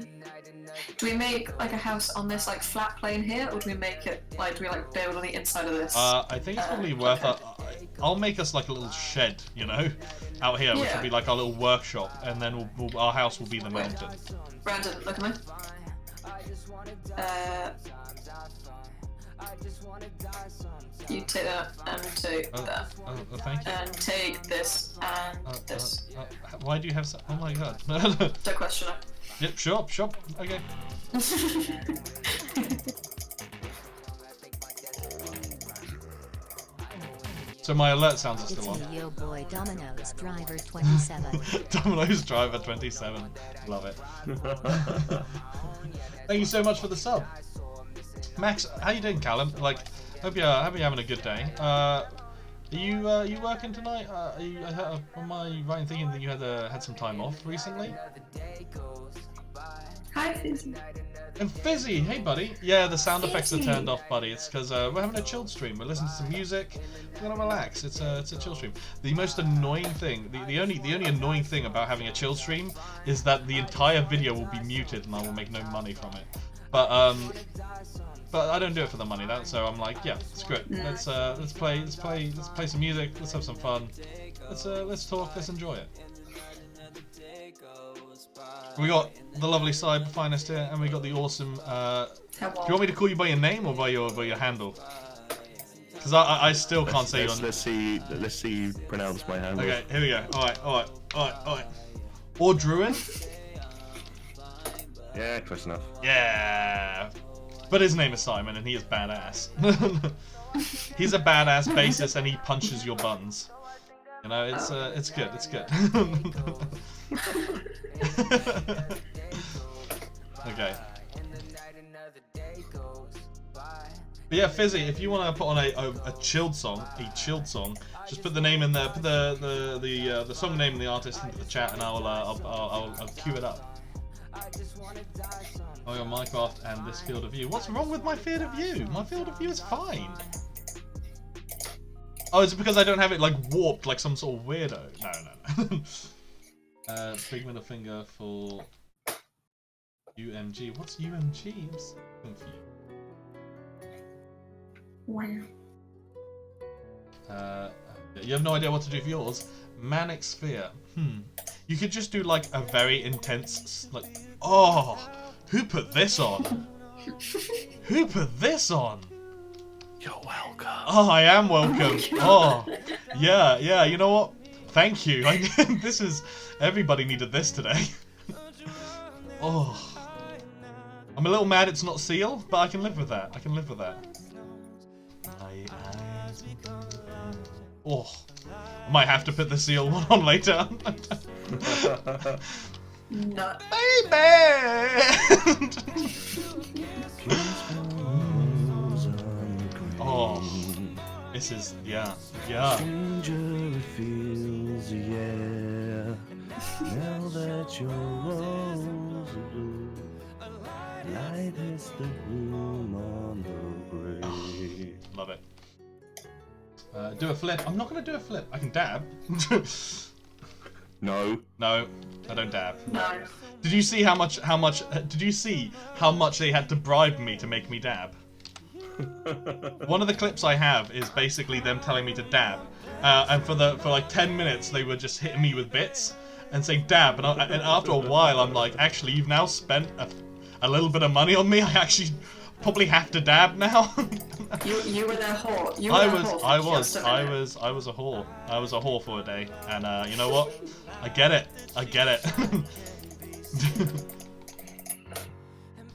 Do we make like a house on this like flat plane here, or do we make it like build on the inside of this? I think it's probably worth it. I'll make us like a little shed, you know, out here, which will be like our little workshop, and then our house will be the mountain. Brandon, look at me. You take that and take that. Oh, thank you. And take this and this. Why do you have so? Oh my god. Don't question it. Yep, shop. Okay. So my alert sounds are still on. It's me, yo boy, Domino's Driver 27. Domino's Driver 27. Love it. Thank you so much for the sub. Max, how you doing, Callum? Like, hope you're having a good day. Are you working tonight? Am I right in thinking that you had some time off recently? Hi, Fizzy. And Fizzy, hey buddy. Yeah, the sound effects are turned off, buddy. It's because we're having a chilled stream. We're listening to some music. We're gonna relax. It's a chill stream. The most annoying thing, the only annoying thing about having a chill stream is that the entire video will be muted and I will make no money from it. But I don't do it for the money. So I'm like, yeah, screw it. Let's play some music. Let's have some fun. Let's talk. Let's enjoy it. We got the lovely Cyber Finest here, and we got the awesome. Do you want me to call you by your name or by your handle? Because I still can't say your. Let's see you pronounce my handle. Okay, here we go. All right. Or Druid. Yeah, close enough. Yeah. But his name is Simon, and he is badass. He's a badass bassist, and he punches your buttons. You know, it's good. It's good. Okay. But yeah, Fizzy, if you want to put on a chilled song, just put the name in there, put the song name and the artist into the chat, and I'll cue it up. Oh, yeah, Minecraft and this field of view. What's wrong with my field of view? My field of view is fine. Oh, is it because I don't have it like warped like some sort of weirdo? No. Big middle finger for UMG. What's UMG? I'm so confused. Wow. You have no idea what to do for yours. Manic Sphere. You could just do like a very intense, like, oh, who put this on? Who put this on? You're welcome. Oh, I am welcome. Oh, yeah. You know what? Thank you. Everybody needed this today. Oh. I'm a little mad it's not Seal, but I can live with that. I can live with that. Oh, I might have to put the Seal one on later. No. Baby! Oh, this is, yeah. Stranger it feels, yeah. Now that your rose are blue, light is the bloom on the grave. Love it. Do a flip. I'm not gonna do a flip. I can dab. No. No, I don't dab. No. Did you see how much? Did you see how much they had to bribe me to make me dab? One of the clips I have is basically them telling me to dab, and for like 10 minutes they were just hitting me with bits and saying dab, and after a while I'm like, actually, you've now spent a little bit of money on me. I actually probably have to dab now. You were their whore. You were I their was whore for just a minute. I was a whore. I was a whore for a day, and you know what? I get it. I get it.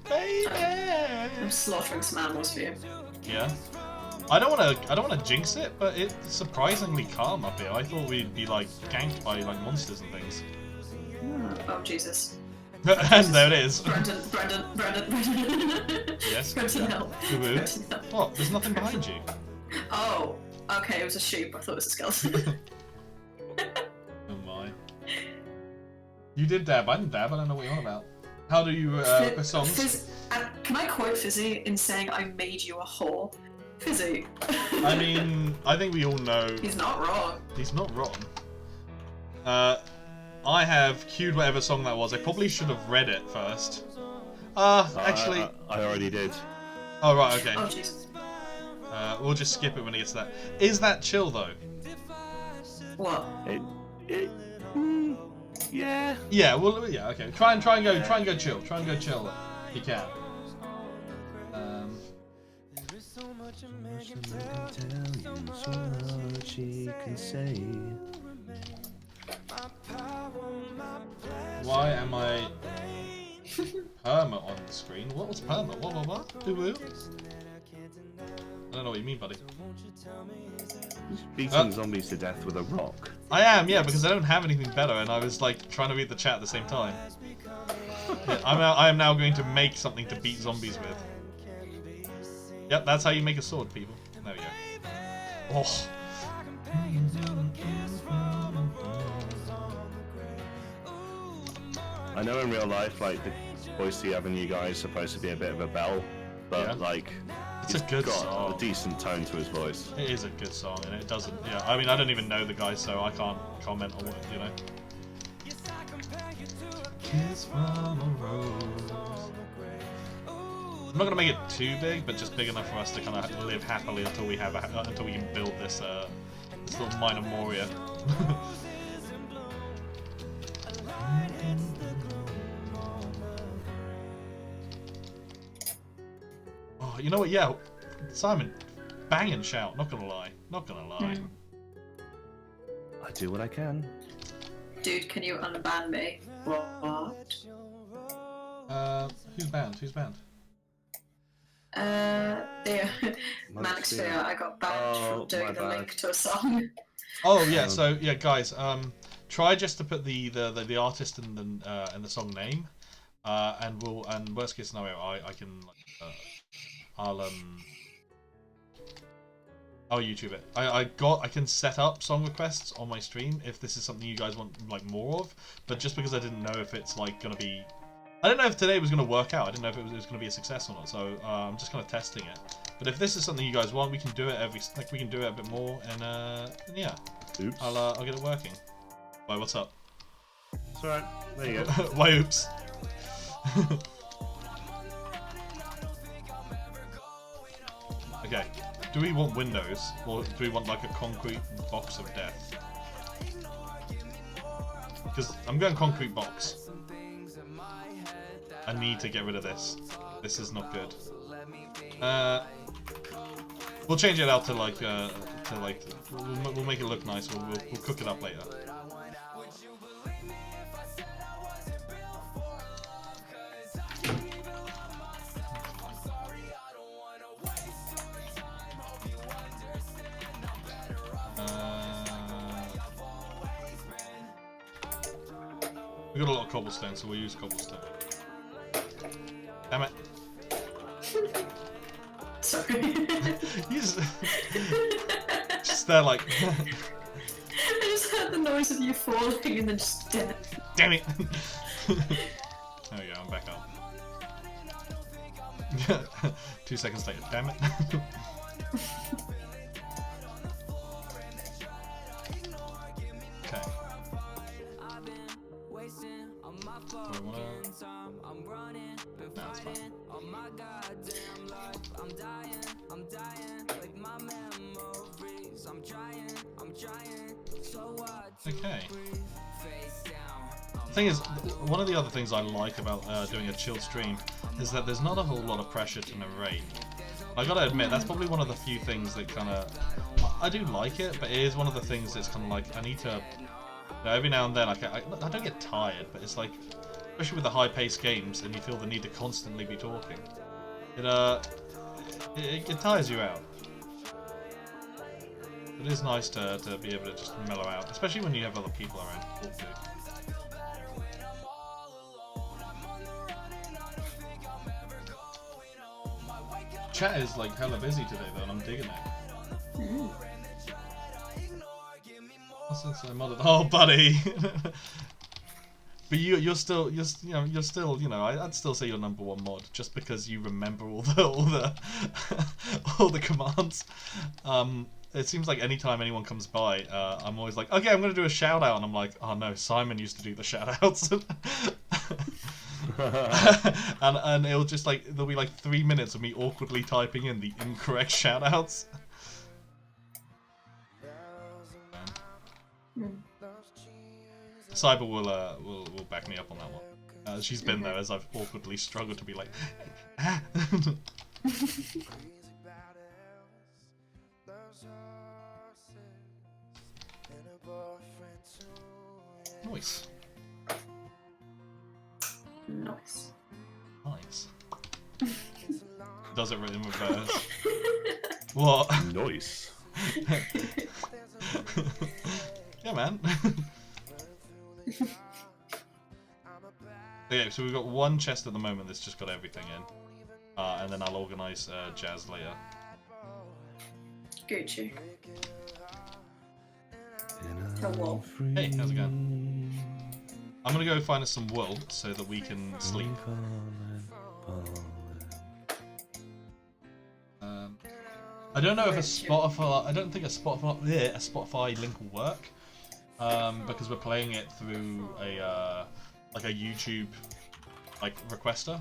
Baby. I'm slaughtering some animals for you. Yeah. I don't wanna jinx it, but it's surprisingly calm up here. I thought we'd be like ganked by like monsters and things. Oh Jesus. And there it is. Brendan. Yes. Brendan, help. Woo-woo. Brendan, help. What? There's nothing behind you. Oh, okay, it was a sheep. I thought it was a skeleton. Oh my. You did dab. I didn't dab. I don't know what you're on about. How do you request songs? Can I quote Fizzy in saying I made you a whore? Fizzy. I mean, I think we all know He's not wrong. he's not wrong. I have queued whatever song that was. I probably should have read it first. Actually... I already did. Oh, right, okay. Oh Jesus. We'll just skip it when it gets to that. Is that chill, though? What? Yeah. Yeah, well, yeah, okay. Try and go chill. Try and go chill. You can. Why am I perma on the screen? What was perma? What? Who? I don't know what you mean, buddy. Beating zombies to death with a rock. I am, yeah, because I don't have anything better, and I was like trying to read the chat at the same time. Yeah, I am now going to make something to beat zombies with. Yep, that's how you make a sword, people. There we go. Oh. I know in real life, like, the Boise Avenue guy is supposed to be a bit of a bell, but Yeah. like, It's he's a good got song. a decent tone to his voice. It is a good song, and it doesn't. Yeah, I mean, I don't even know the guy, so I can't comment on what you know. Kiss from a rose. I'm not gonna make it too big, but just big enough for us to kind of live happily until we have until we can build this this little minor Moria. Oh, you know what? Yeah, Simon, bang and shout. Not gonna lie. Not gonna lie. I do what I can. Dude, can you unban me? What? Who's banned? Who's banned? Yeah. Manic Sphere, I got banned from doing the link to a song. Oh yeah, so yeah, guys, try just to put the artist in the song name, and worst case scenario, I can I'll YouTube it. I can set up song requests on my stream if this is something you guys want like more of, but just because I didn't know if it's like gonna be, I don't know if today was gonna work out. I didn't know if it was gonna be a success or not, so I'm just kind of testing it. But if this is something you guys want, we can do it we can do it a bit more, and yeah. Oops. I'll get it working. Why, what's up? It's alright. There you go. Why, oops. Okay. Do we want windows, or do we want like a concrete box of death? Because I'm going concrete box. I need to get rid of this. This is not good. We'll change it out to like we'll make it look nice. We'll cook it up later. We got a lot of cobblestone, so we'll use cobblestone. Damn it. Sorry. You just there like, I just heard the noise of you falling and then just dead. damn it. There we go, I'm back up. 2 seconds later, damn it. Okay. Do I wanna... No, it's fine. Okay. The thing is, one of the other things I like about doing a chilled stream is that there's not a whole lot of pressure to narrate. I gotta admit, that's probably one of the few things that kind of... I do like it, but it is one of the things that's kind of like, I need to... You know, every now and then, I don't get tired, but it's like, especially with the high-paced games, and you feel the need to constantly be talking. It tires you out. It is nice to be able to just mellow out, especially when you have other people around to talk to. Chat is like hella busy today though, and I'm digging it. Since I modded, oh buddy. But you're still, you know, I'd still say you're #1 mod just because you remember all the all the commands. It seems like anytime anyone comes by, I'm always like, okay, I'm gonna do a shout out, and I'm like, oh no, Simon used to do the shout outs. and it'll just like, there'll be like 3 minutes of me awkwardly typing in the incorrect shout outs. Cyber will back me up on that one. She's been there as I've awkwardly struggled to be like, ah. Nice. Nice. Nice. Does it in reverse? What? Nice. Yeah, man. Okay, so we've got one chest at the moment that's just got everything in. And then I'll organise Jazz later. Gucci. Hello. Hey, how's it going? I'm gonna go find us some wool so that we can sleep. I don't know if a Spotify. I don't think a Spotify link will work because we're playing it through a like a YouTube like requester.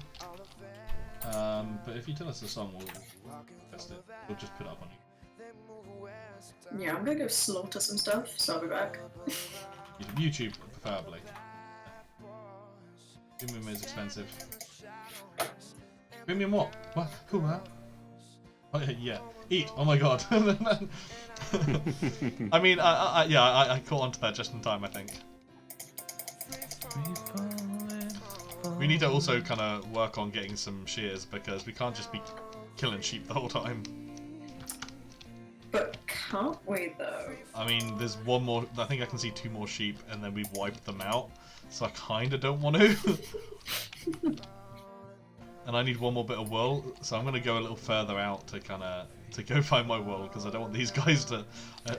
But if you tell us the song, we'll test it. We'll just put it up on you. Yeah, I'm gonna go slaughter some stuff, so I'll be back. YouTube, preferably. Premium is expensive. Premium what? What? Who, huh? Oh, yeah. Eat! Oh my god. I mean, I caught onto that just in time, I think. We need to also kind of work on getting some shears because we can't just be killing sheep the whole time. But can't we though? I mean, there's one more. I think I can see 2 more sheep, and then we've wiped them out. So I kind of don't want to. And I need one more bit of wool, so I'm gonna go a little further out to go find my wool because I don't want these guys to.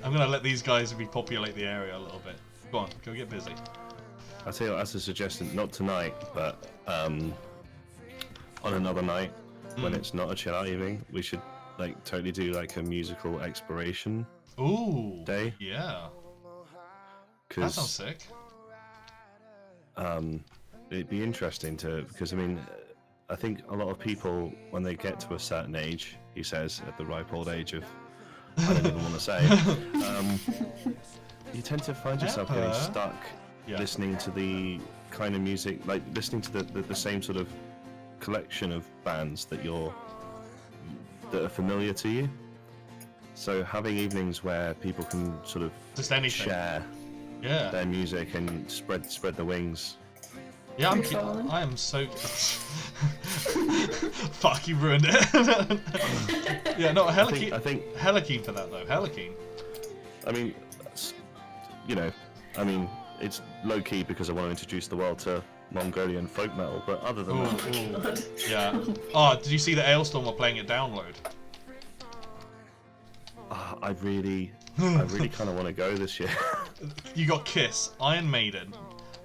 I'm gonna let these guys repopulate the area a little bit. Go on, go get busy. I'll tell you what, as a suggestion, not tonight, but on another night when it's not a chill out evening, we should like totally do like a musical exploration day. Yeah. That sounds sick. It'd be interesting because I mean, I think a lot of people when they get to a certain age, he says at the ripe old age of, I don't even want to say, you tend to find yourself getting stuck listening to the kind of music, like listening to the same sort of collection of bands that are familiar to you. So having evenings where people can sort of just anything. Share their music and spread the wings. Yeah, I am so. Fuck, you ruined it. Yeah, no, hella keen. I think hella keen for that though. Hella keen. I mean, you know, I mean, it's low key because I want to introduce the world to Mongolian folk metal. But other than that, yeah. Oh, did you see that Ailstorm were playing it download? I really kind of want to go this year. You got Kiss, Iron Maiden.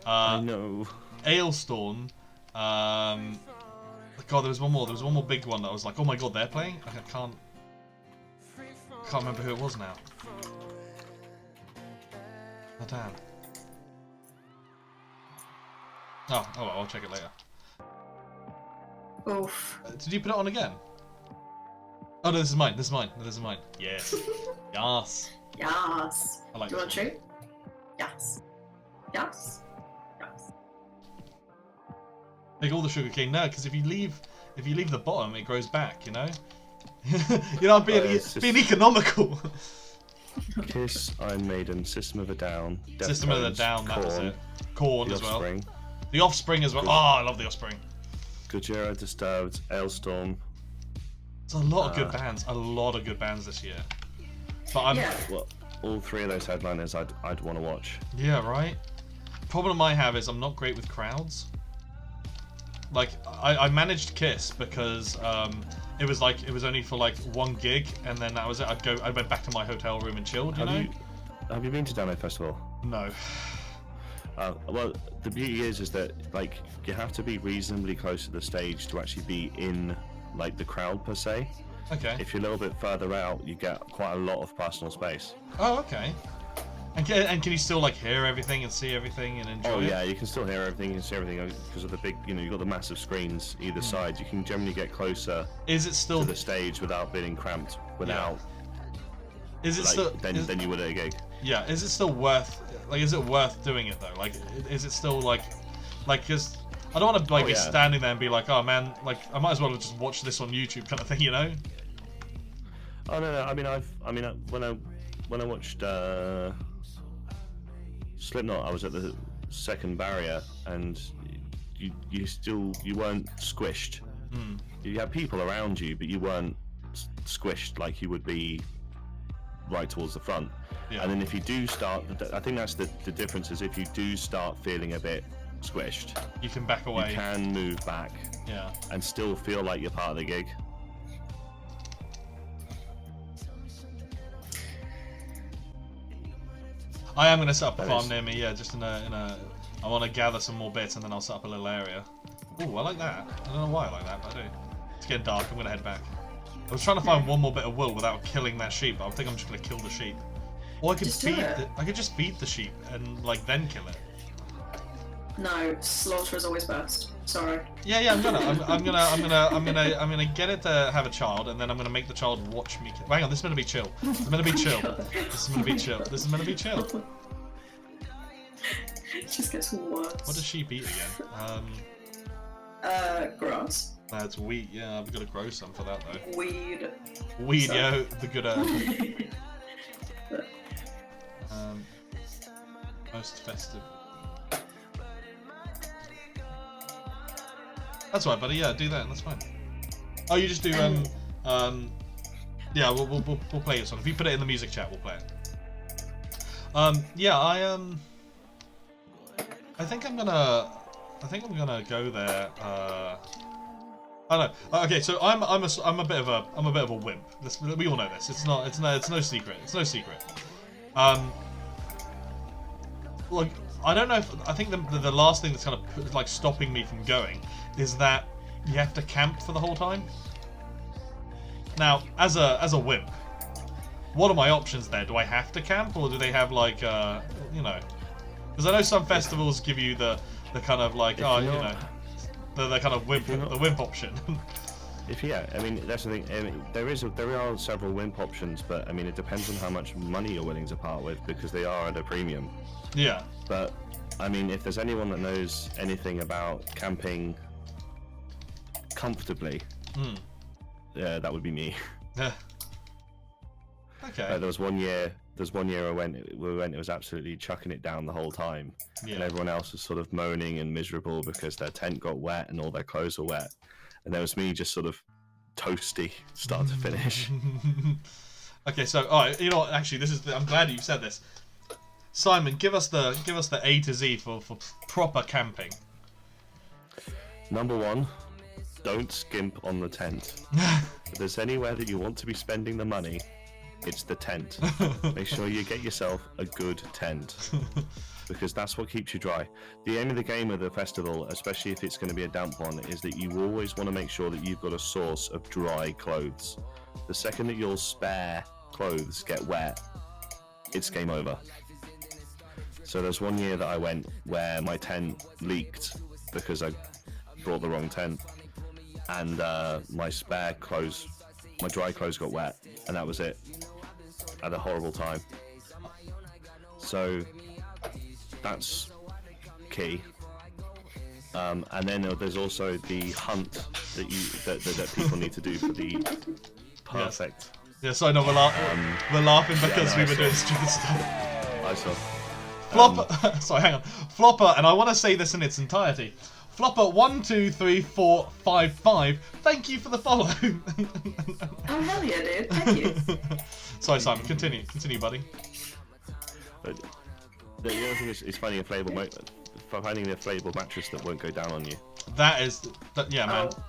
I know. Ailstorm. God, there was one more. There was one more big one that I was like, oh my god, they're playing. I can't remember who it was now. Oh damn. Oh well, I'll check it later. Oof. Did you put it on again? Oh no, this is mine. This is mine. This is mine. Yes. Yes. Yes. I like Do you want this to treat? Yes. Yes. Yes. Take all the sugarcane. No, because if you leave the bottom, it grows back. You know. You know, I'm being economical. Kiss, Iron Maiden, System of a Down, System of a Down. That was it. Korn as well. The Offspring as well. Oh, I love the Offspring. Gojira, Disturbed, Ailstorm. There's a lot of good bands. A lot of good bands this year. But I'm. Yeah. Well, all three of those headliners I'd want to watch. Yeah, right. Problem I have is I'm not great with crowds. Like I managed Kiss because it was only for like one gig and then that was it. I went back to my hotel room and chilled. Have you been to Download Festival? No. Well, the beauty is that like you have to be reasonably close to the stage to actually be in like the crowd per se. Okay. If you're a little bit further out, you get quite a lot of personal space. Oh, okay. And can you still like hear everything and see everything and enjoy it? Oh yeah, you can still hear everything. You can see everything because of the big, you've got the massive screens either side. You can generally get closer. Is it still to the stage without being cramped? Without. Yeah. Is it like, still than you would at a gig? Yeah. Is it still worth? Like, is it worth doing it though? Like, is it still like, because I don't want to be standing there and be like, oh man, like I might as well just watch this on YouTube kind of thing, you know? Oh no. When I watched Slipknot, I was at the second barrier, and you weren't squished. You had people around you, but you weren't squished like you would be right towards the front. Yeah. And then if you do start, I think that's the difference is if you do start feeling a bit squished, you can back away. You can move back. Yeah. And still feel like you're part of the gig. I am going to set up a farm near me, yeah, just in a... I want to gather some more bits and then I'll set up a little area. Ooh, I like that. I don't know why I like that, but I do. It's getting dark, I'm going to head back. I was trying to find one more bit of wool without killing that sheep, but I think I'm just going to kill the sheep. Or I could I could just feed the sheep and, like, then kill it. No, slaughter is always best. Sorry. Yeah, I'm gonna get it to have a child, and then I'm gonna make the child watch me. Hang on, this is gonna be chill. This is gonna be chill. This is gonna be chill. This is gonna be chill. It just gets worse. What does sheep eat again? Grass. That's wheat. Yeah, I've got to grow some for that though. Weed. Weed, yo, the good herb. Most festive. That's right, buddy. Yeah, do that. That's fine. Oh, you just do yeah, we'll play your song. If you put it in the music chat, we'll play it. Yeah, I think I'm gonna go there. I don't know. Okay, so I'm a bit of a wimp. We all know this. It's no secret. It's no secret. Like, I don't know if I think the last thing that's kind of like stopping me from going is that you have to camp for the whole time. Now, as a wimp, what are my options there? Do I have to camp, or do they have like you know? Because I know some festivals give you the kind of like the kind of wimp option. I mean that's the thing. I mean, there are several wimp options, but I mean it depends on how much money you're willing to part with because they are at a premium. Yeah. But I mean, if there's anyone that knows anything about camping comfortably, that would be me. Yeah. Okay. There was one year we went. It was absolutely chucking it down the whole time, and everyone else was sort of moaning and miserable because their tent got wet and all their clothes were wet, and there was me just sort of toasty, start to finish. Okay, so alright, you know what? Actually, I'm glad you said this. Simon, give us the A to Z for proper camping. Number 1, don't skimp on the tent. If there's anywhere that you want to be spending the money, it's the tent. Make sure you get yourself a good tent, because that's what keeps you dry. The aim of the game of the festival, especially if it's going to be a damp one, is that you always want to make sure that you've got a source of dry clothes. The second that your spare clothes get wet, it's game over. So there's one year that I went where my tent leaked because I brought the wrong tent, and my spare clothes, my dry clothes got wet, and that was it. I had a horrible time. So that's key. And then there's also the hunt that people need to do for the perfect. Yeah, so no, we're laughing because we were doing stupid stuff. I saw. Flopper, sorry, hang on. Flopper, and I want to say this in its entirety. Flopper 1, 2, 3, 4, 5, 5. Thank you for the follow. Oh hell yeah, dude! Thank you. Sorry, Simon. Continue, buddy. But the other thing is finding a inflatable mattress that won't go down on you. Yeah, man. Oh.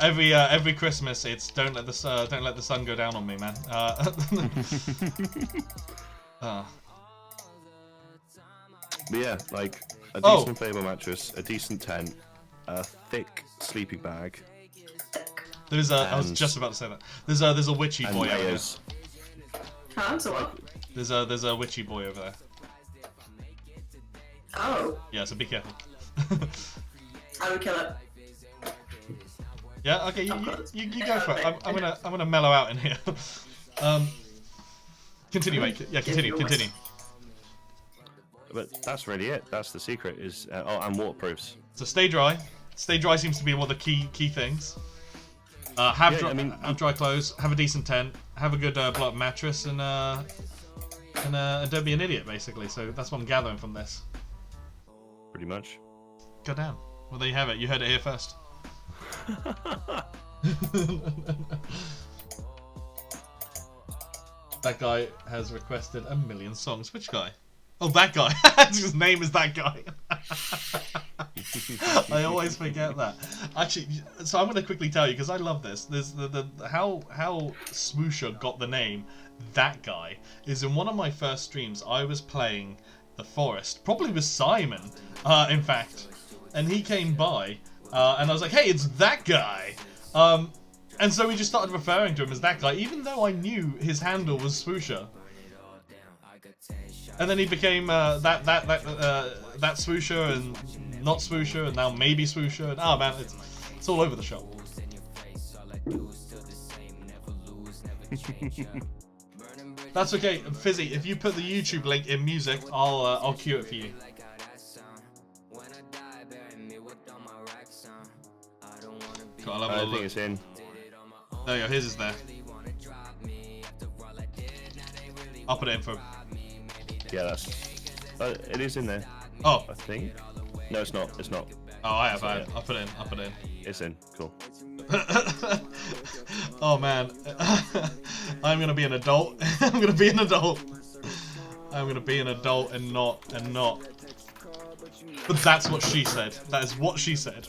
Every Christmas, it's don't let the sun go down on me, man. But yeah, like a decent inflatable mattress, a decent tent, a thick sleeping bag. I was just about to say that. There's a witchy boy over there. Huh? So what? There's a witchy boy over there. Oh. Yeah, so be careful. I would kill it. Yeah. Okay. You go for it. I'm gonna mellow out in here. Continue, mate. Yeah. Continue. But that's really it. That's the secret. Is and waterproofs. So stay dry. Stay dry seems to be one of the key things. Have dry clothes. Have a decent tent. Have a good blow-up mattress, and don't be an idiot, basically. So that's what I'm gathering from this. Pretty much. Go down. Well, there you have it. You heard it here first. That guy has requested 1,000,000 songs. Which guy? Oh, that guy. His name is that guy. I always forget that. Actually, so I'm going to quickly tell you because I love this. There's how Swoosher got the name that guy is in one of my first streams. I was playing The Forest, probably with Simon, in fact, and he came by, and I was like, "Hey, it's that guy." And so we just started referring to him as that guy, even though I knew his handle was Swoosher. And then he became that Swoosher and not Swoosher and now maybe Swoosher. And, oh man, it's all over the shop. That's okay, Fizzy. If you put the YouTube link in music, I'll cue it for you. Cool, I think it's in. There you go. His is there. I'll put it in for him. Yeah, that's. It is in there. Oh. I think. No, it's not. It's not. Oh, I have. I'll put it in. I'll put it in. It's in. Cool. Oh man, I'm gonna be an adult. I'm gonna be an adult. I'm gonna be an adult and not. But that's what she said. That is what she said.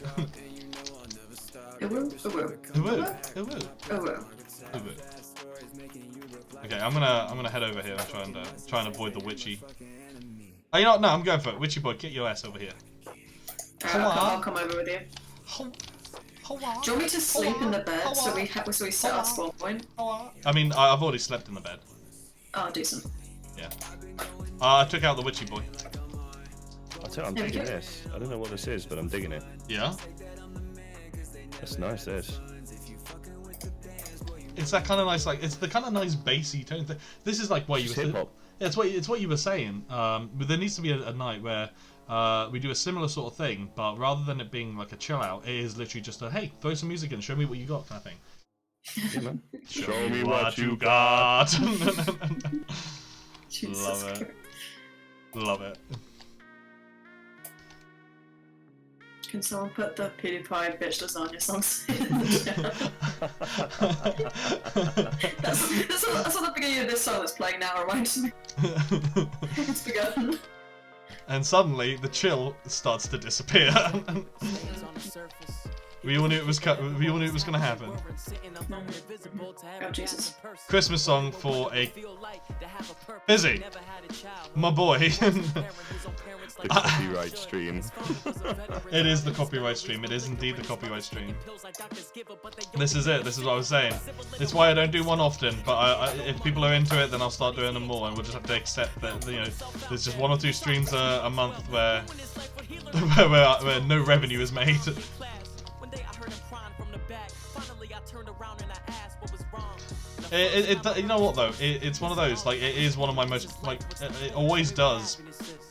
Okay, I'm gonna head over here and try and avoid the witchy. Oh, you know what? No, I'm going for it. Witchy boy, get your ass over here. I'll come over with you. Do you want me to sleep in the bed so we set our spawn point? I mean, I've already slept in the bed. Oh, decent. Yeah. I took out the witchy boy. I'm digging this. I don't know what this is, but I'm digging it. Yeah. That's nice. This. It's that kind of nice, like it's the kind of nice bassy tone. This is like what you were. Yeah, it's what you were saying. But there needs to be a night where we do a similar sort of thing, but rather than it being like a chill out, it is literally just a hey, throw some music in, show me what you got kind of thing. Yeah, man. Show me what you got. Jesus Love it. Can someone put the PewDiePie bitch lasagna songs in the chat? that's what the beginning of this song that's playing now reminds me. It's begun. And suddenly the chill starts to disappear. We all knew it was we all knew it was gonna happen. Oh Jesus. Christmas song for a busy, my boy. The copyright stream. It is the copyright stream. It is indeed the copyright stream. This is it. This is what I was saying. It's why I don't do one often. But if people are into it, then I'll start doing them more, and we'll just have to accept that there's just 1 or 2 streams a month where where no revenue is made. You know what though? It's one of those, like, it is one of my most, like, it always does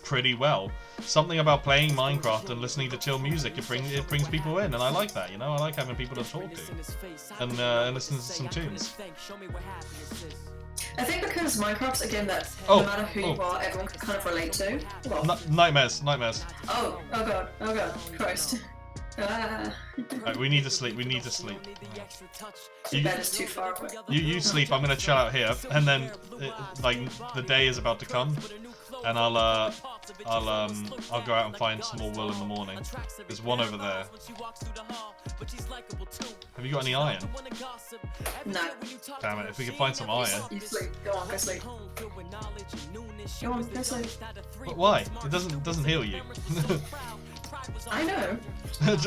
pretty well. Something about playing Minecraft and listening to chill music, it brings people in, and I like that, you know? I like having people to talk to and listen to some tunes. I think because Minecraft's, again, that no matter who you are, everyone can kind of relate to. Well, nightmares. Oh god, Christ. Right, we need to sleep. The bed is too far away. You sleep. I'm gonna chill out here, and then like the day is about to come, and I'll go out and find some more wool in the morning. There's one over there. Have you got any iron? No. Damn it! If we can find some iron. You sleep. Go on, go sleep. Go on, go sleep. But why? It doesn't heal you. I know.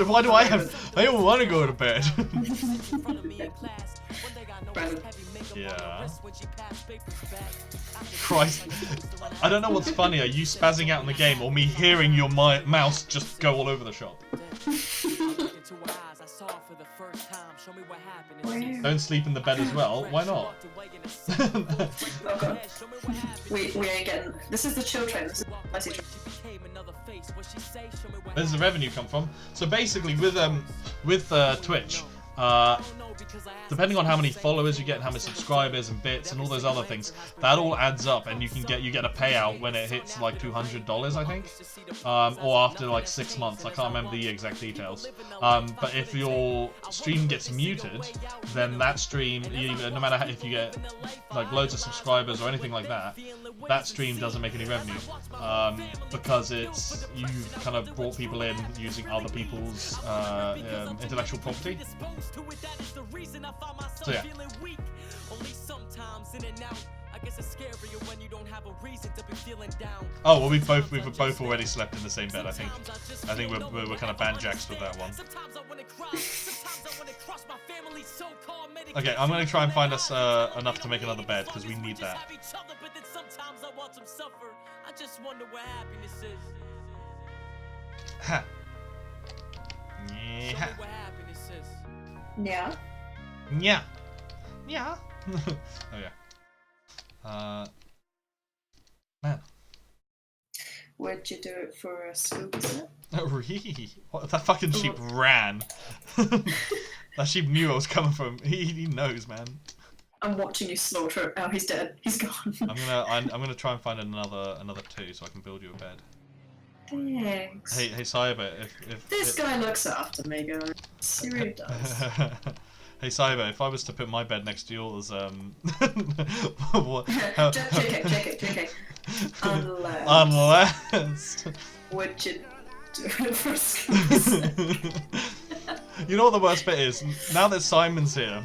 Why do I have? I don't want to go to bed. Yeah. Christ. I don't know what's funnier, you spazzing out in the game or me hearing your mouse just go all over the shop. Don't sleep in the bed as well. Why not? Oh god. We ain't getting. This is the chill train. This is the spicy train. Where does the revenue come from? So basically, with Twitch, depending on how many followers you get, and how many subscribers and bits and all those other things, that all adds up, and you get a payout when it hits like $200, I think, or after like 6 months. I can't remember the exact details. But if your stream gets muted, then that stream, no matter if you get like loads of subscribers or anything like that, that stream doesn't make any revenue, because you kind of brought people in using other people's intellectual property. So yeah. Oh well, we've both already slept in the same bed. I think we're kind of bandjacks with that one. Okay, I'm gonna try and find us enough to make another bed because we need that. Ha. Yeah. Yeah. Yeah. Yeah. Oh yeah. Man. Would you do it for a scoop, is it? Oh really? What, that fucking sheep ran. That sheep knew I was coming from. He knows, man. I'm watching you slaughter. Oh, he's dead. He's gone. I'm gonna try and find another 2 so I can build you a bed. Thanks. Hey Cyber, if this guy looks after me, guys. He really does. Hey Cyber, if I was to put my bed next to yours, what? JK. Unless. Would you do it for scoop? You know what the worst bit is? Now that Simon's here,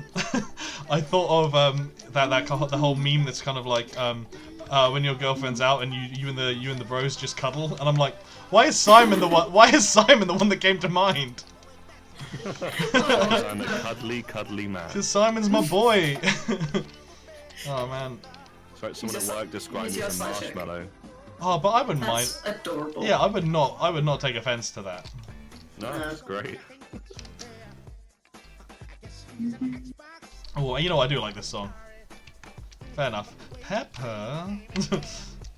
I thought of the whole meme that's kind of like when your girlfriend's out and you and the bros just cuddle, and I'm like, why is Simon the one that came to mind? I'm a cuddly man. Because Simon's my boy. Oh man. So someone at work described me as a marshmallow. Oh, but I wouldn't mind. That's adorable. Yeah, I would not take offense to that. No, that's great. Oh, you know, I do like this song. Fair enough. Pepper.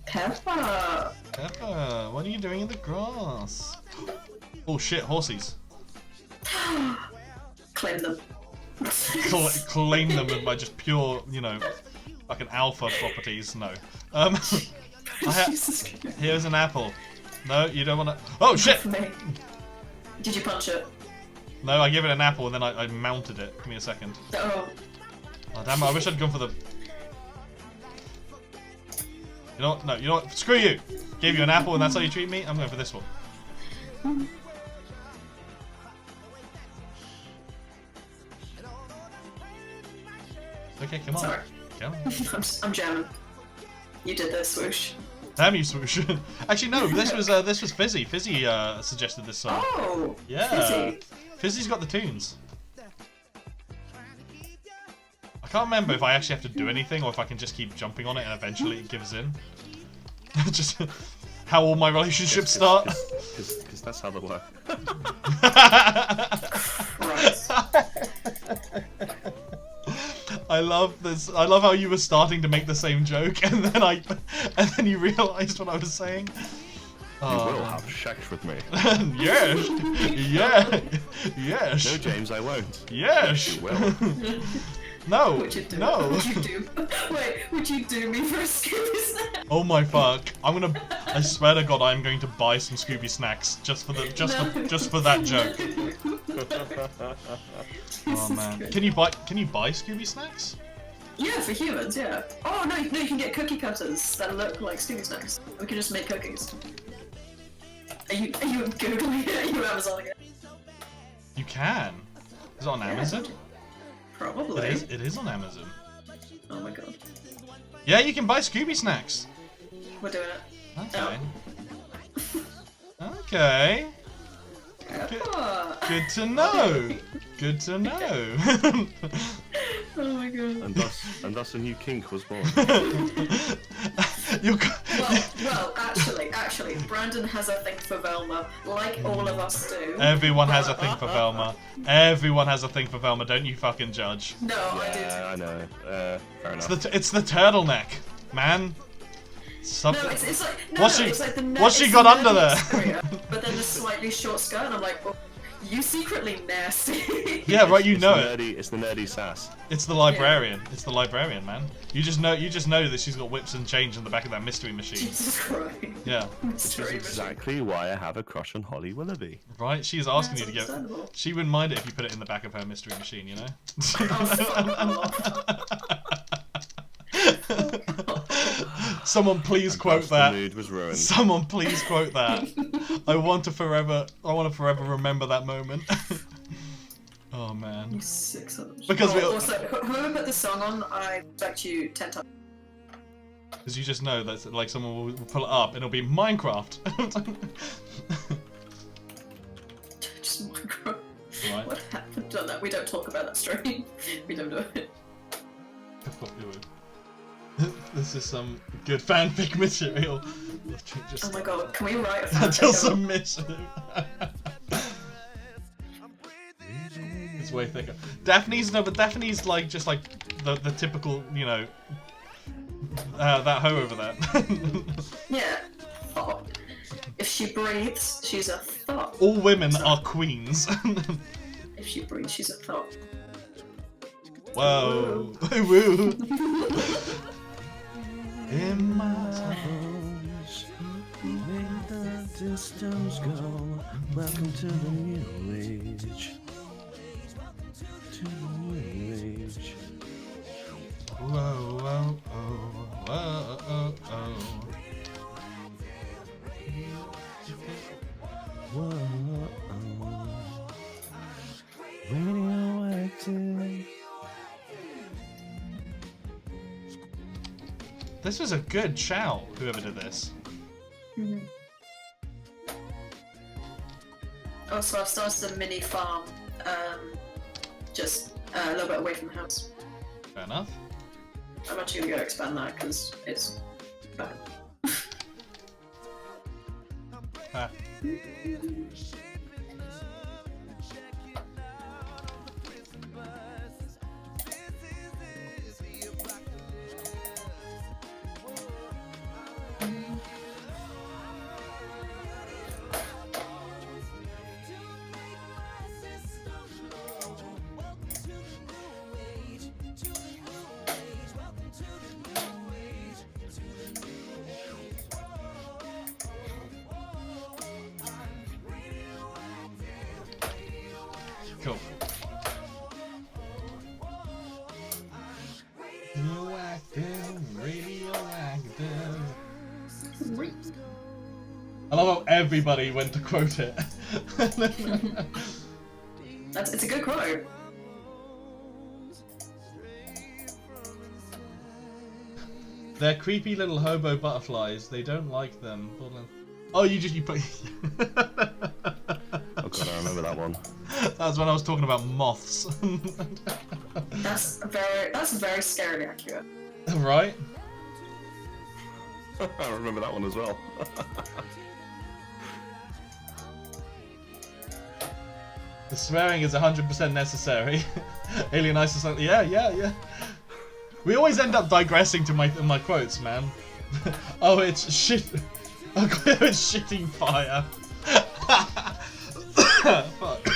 Pepper. Pepper, what are you doing in the grass? Oh shit, horsies. Claim them. Claim them by just pure, fucking alpha properties. No. Jesus Christ. Here's an apple. No, you don't want to. Oh shit! Did you punch it? No, I gave it an apple and then I mounted it. Give me a second. Oh. Oh damn it! I wish I'd gone for the. You know what? No, you know what? Screw you! Gave you an apple and that's how you treat me? I'm going for this one. Okay, come on. Sorry. Come on. I'm jamming. You did this, swoosh. Damn you, swoosh. Actually, no. This was Fizzy. Fizzy suggested this song. Oh. Yeah. Fizzy. Fizzy's got the tunes. I can't remember if I actually have to do anything or if I can just keep jumping on it and eventually it gives in. Just how all my relationships start. Because that's how they work. I love this. I love how you were starting to make the same joke and then you realised what I was saying. You will have sex with me. Yes. Yeah. Yes. No, James, I won't. Yes. You will. No. Would you do? No. Would you do? Wait, would you do me for a Scooby snack? Oh my fuck! I swear to God, I'm going to buy some Scooby snacks just for that joke. Oh man, can you buy Scooby snacks? Yeah, for humans, yeah. Oh no, you can get cookie cutters that look like Scooby snacks. We can just make cookies. Are you googling it? Are you Amazon again? You can. Is it on Amazon? Probably. It is on Amazon. Oh my god. Yeah, you can buy Scooby snacks. We're doing it. Okay. Okay. Oh. Good to know. Good to know. Oh my god. And thus a new kink was born. Well, actually, Brandon has a thing for Velma, like all of us do. Everyone has a thing for Velma. Everyone has a thing for Velma. Don't you fucking judge. No, I do. Yeah, I know. Fair enough. It's the turtleneck, man. No, it's like it's like the what's she got under there? Area, but then the slightly short skirt, and I'm like, well, you secretly nasty. Yeah, right. You know it. It's the nerdy sass. It's the librarian. It's the librarian, man. You just know that she's got whips and change in the back of that mystery machine. Jesus Christ. Yeah. Which is exactly why I have a crush on Holly Willoughby. Right. She's asking you to That's get. understandable. She wouldn't mind it if you put it in the back of her mystery machine. You know. Someone please quote that. The mood was ruined. Someone please quote that. I want to forever remember that moment. Oh man. You sick son of a Because we also, whoever put this song on, I respect you 10 times. Because you just know that like someone will pull it up and it'll be Minecraft. Just Minecraft. Right. What happened on that? We don't talk about that stream. We don't do it. I thought you would. This is some good fanfic material. Oh my god, can we write a Until fanfic? submission. It's way thicker. Daphne's like just like the typical, you know, that hoe over there. Yeah. Thought. If she breathes, she's a thought. All women are queens. If she breathes, she's a thought. Whoa. Woo. In my Bones, make the distance go. Welcome to the new age. To the new age. Whoa, whoa, oh, whoa, oh, oh. Whoa, radioactive. This was a good shout, whoever did this. Mm-hmm. Oh, so I've started a mini farm, just a little bit away from the house. Fair enough. I'm actually gonna go expand that because it's bad. Ah. cool. Radioactive. I love how everybody went to quote it. It's a good quote. They're creepy little hobo butterflies. They don't like them. Oh, you put. Oh god, I remember that one. That's when I was talking about moths. That's very scarily accurate. Right? I remember that one as well. The swearing is 100% necessary. Alien Isis, yeah. We always end up digressing to my quotes, man. Oh, it's shit. Oh, it's shitting fire. Fuck.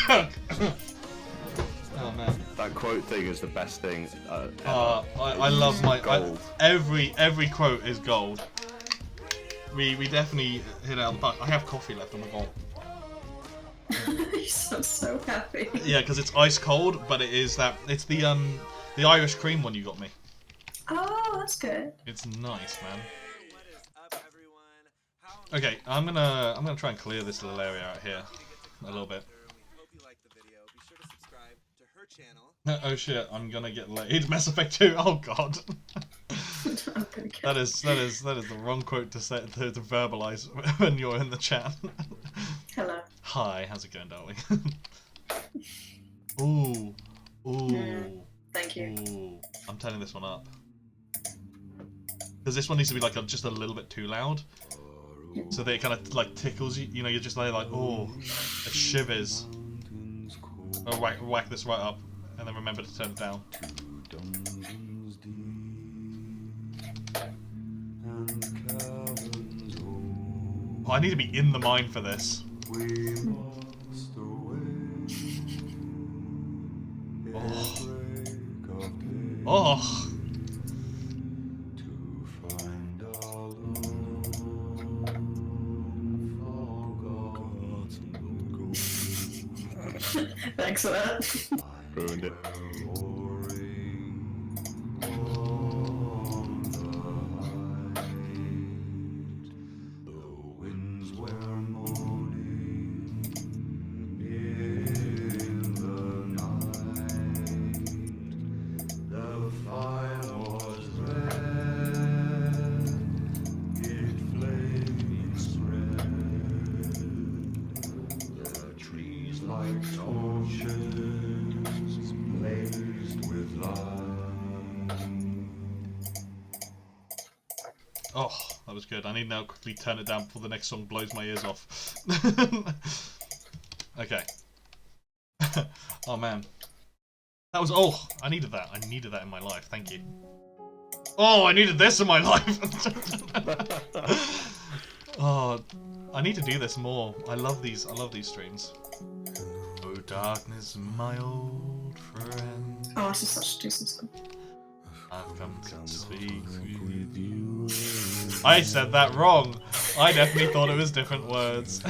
Oh man. That quote thing is the best thing. I love my gold. Every quote is gold. We definitely hit it out of the park. I have coffee left on the bowl. You sound so happy. Yeah, because it's ice cold, but it's the Irish cream one you got me. Oh, that's good. It's nice, man. Okay, I'm gonna try and clear this little area out here a little bit. Oh shit, I'm gonna get laid. Mass Effect 2. Oh god. That is the wrong quote to say to verbalize when you're in the chat. Hello. Hi, how's it going, darling? Ooh. Thank you. Ooh. I'm turning this one up. Because this one needs to be like just a little bit too loud. So that it kind of like tickles you. You know, you're just like, oh, it shivers. Oh, whack this right up. And then remember to turn it down. Oh, I need to be in the mine for this. Oh. Thanks for that. Ruined it. Oh, that was good. I need to now quickly turn it down before the next song blows my ears off. Okay. Oh man. That was, oh, I needed that. I needed that in my life. Thank you. Oh, I needed this in my life. Oh, I need to do this more. I love these streams. Oh, darkness, my old friend. Oh, this is such a decent song. I've come to speak with you. I said that wrong. I definitely thought it was different words.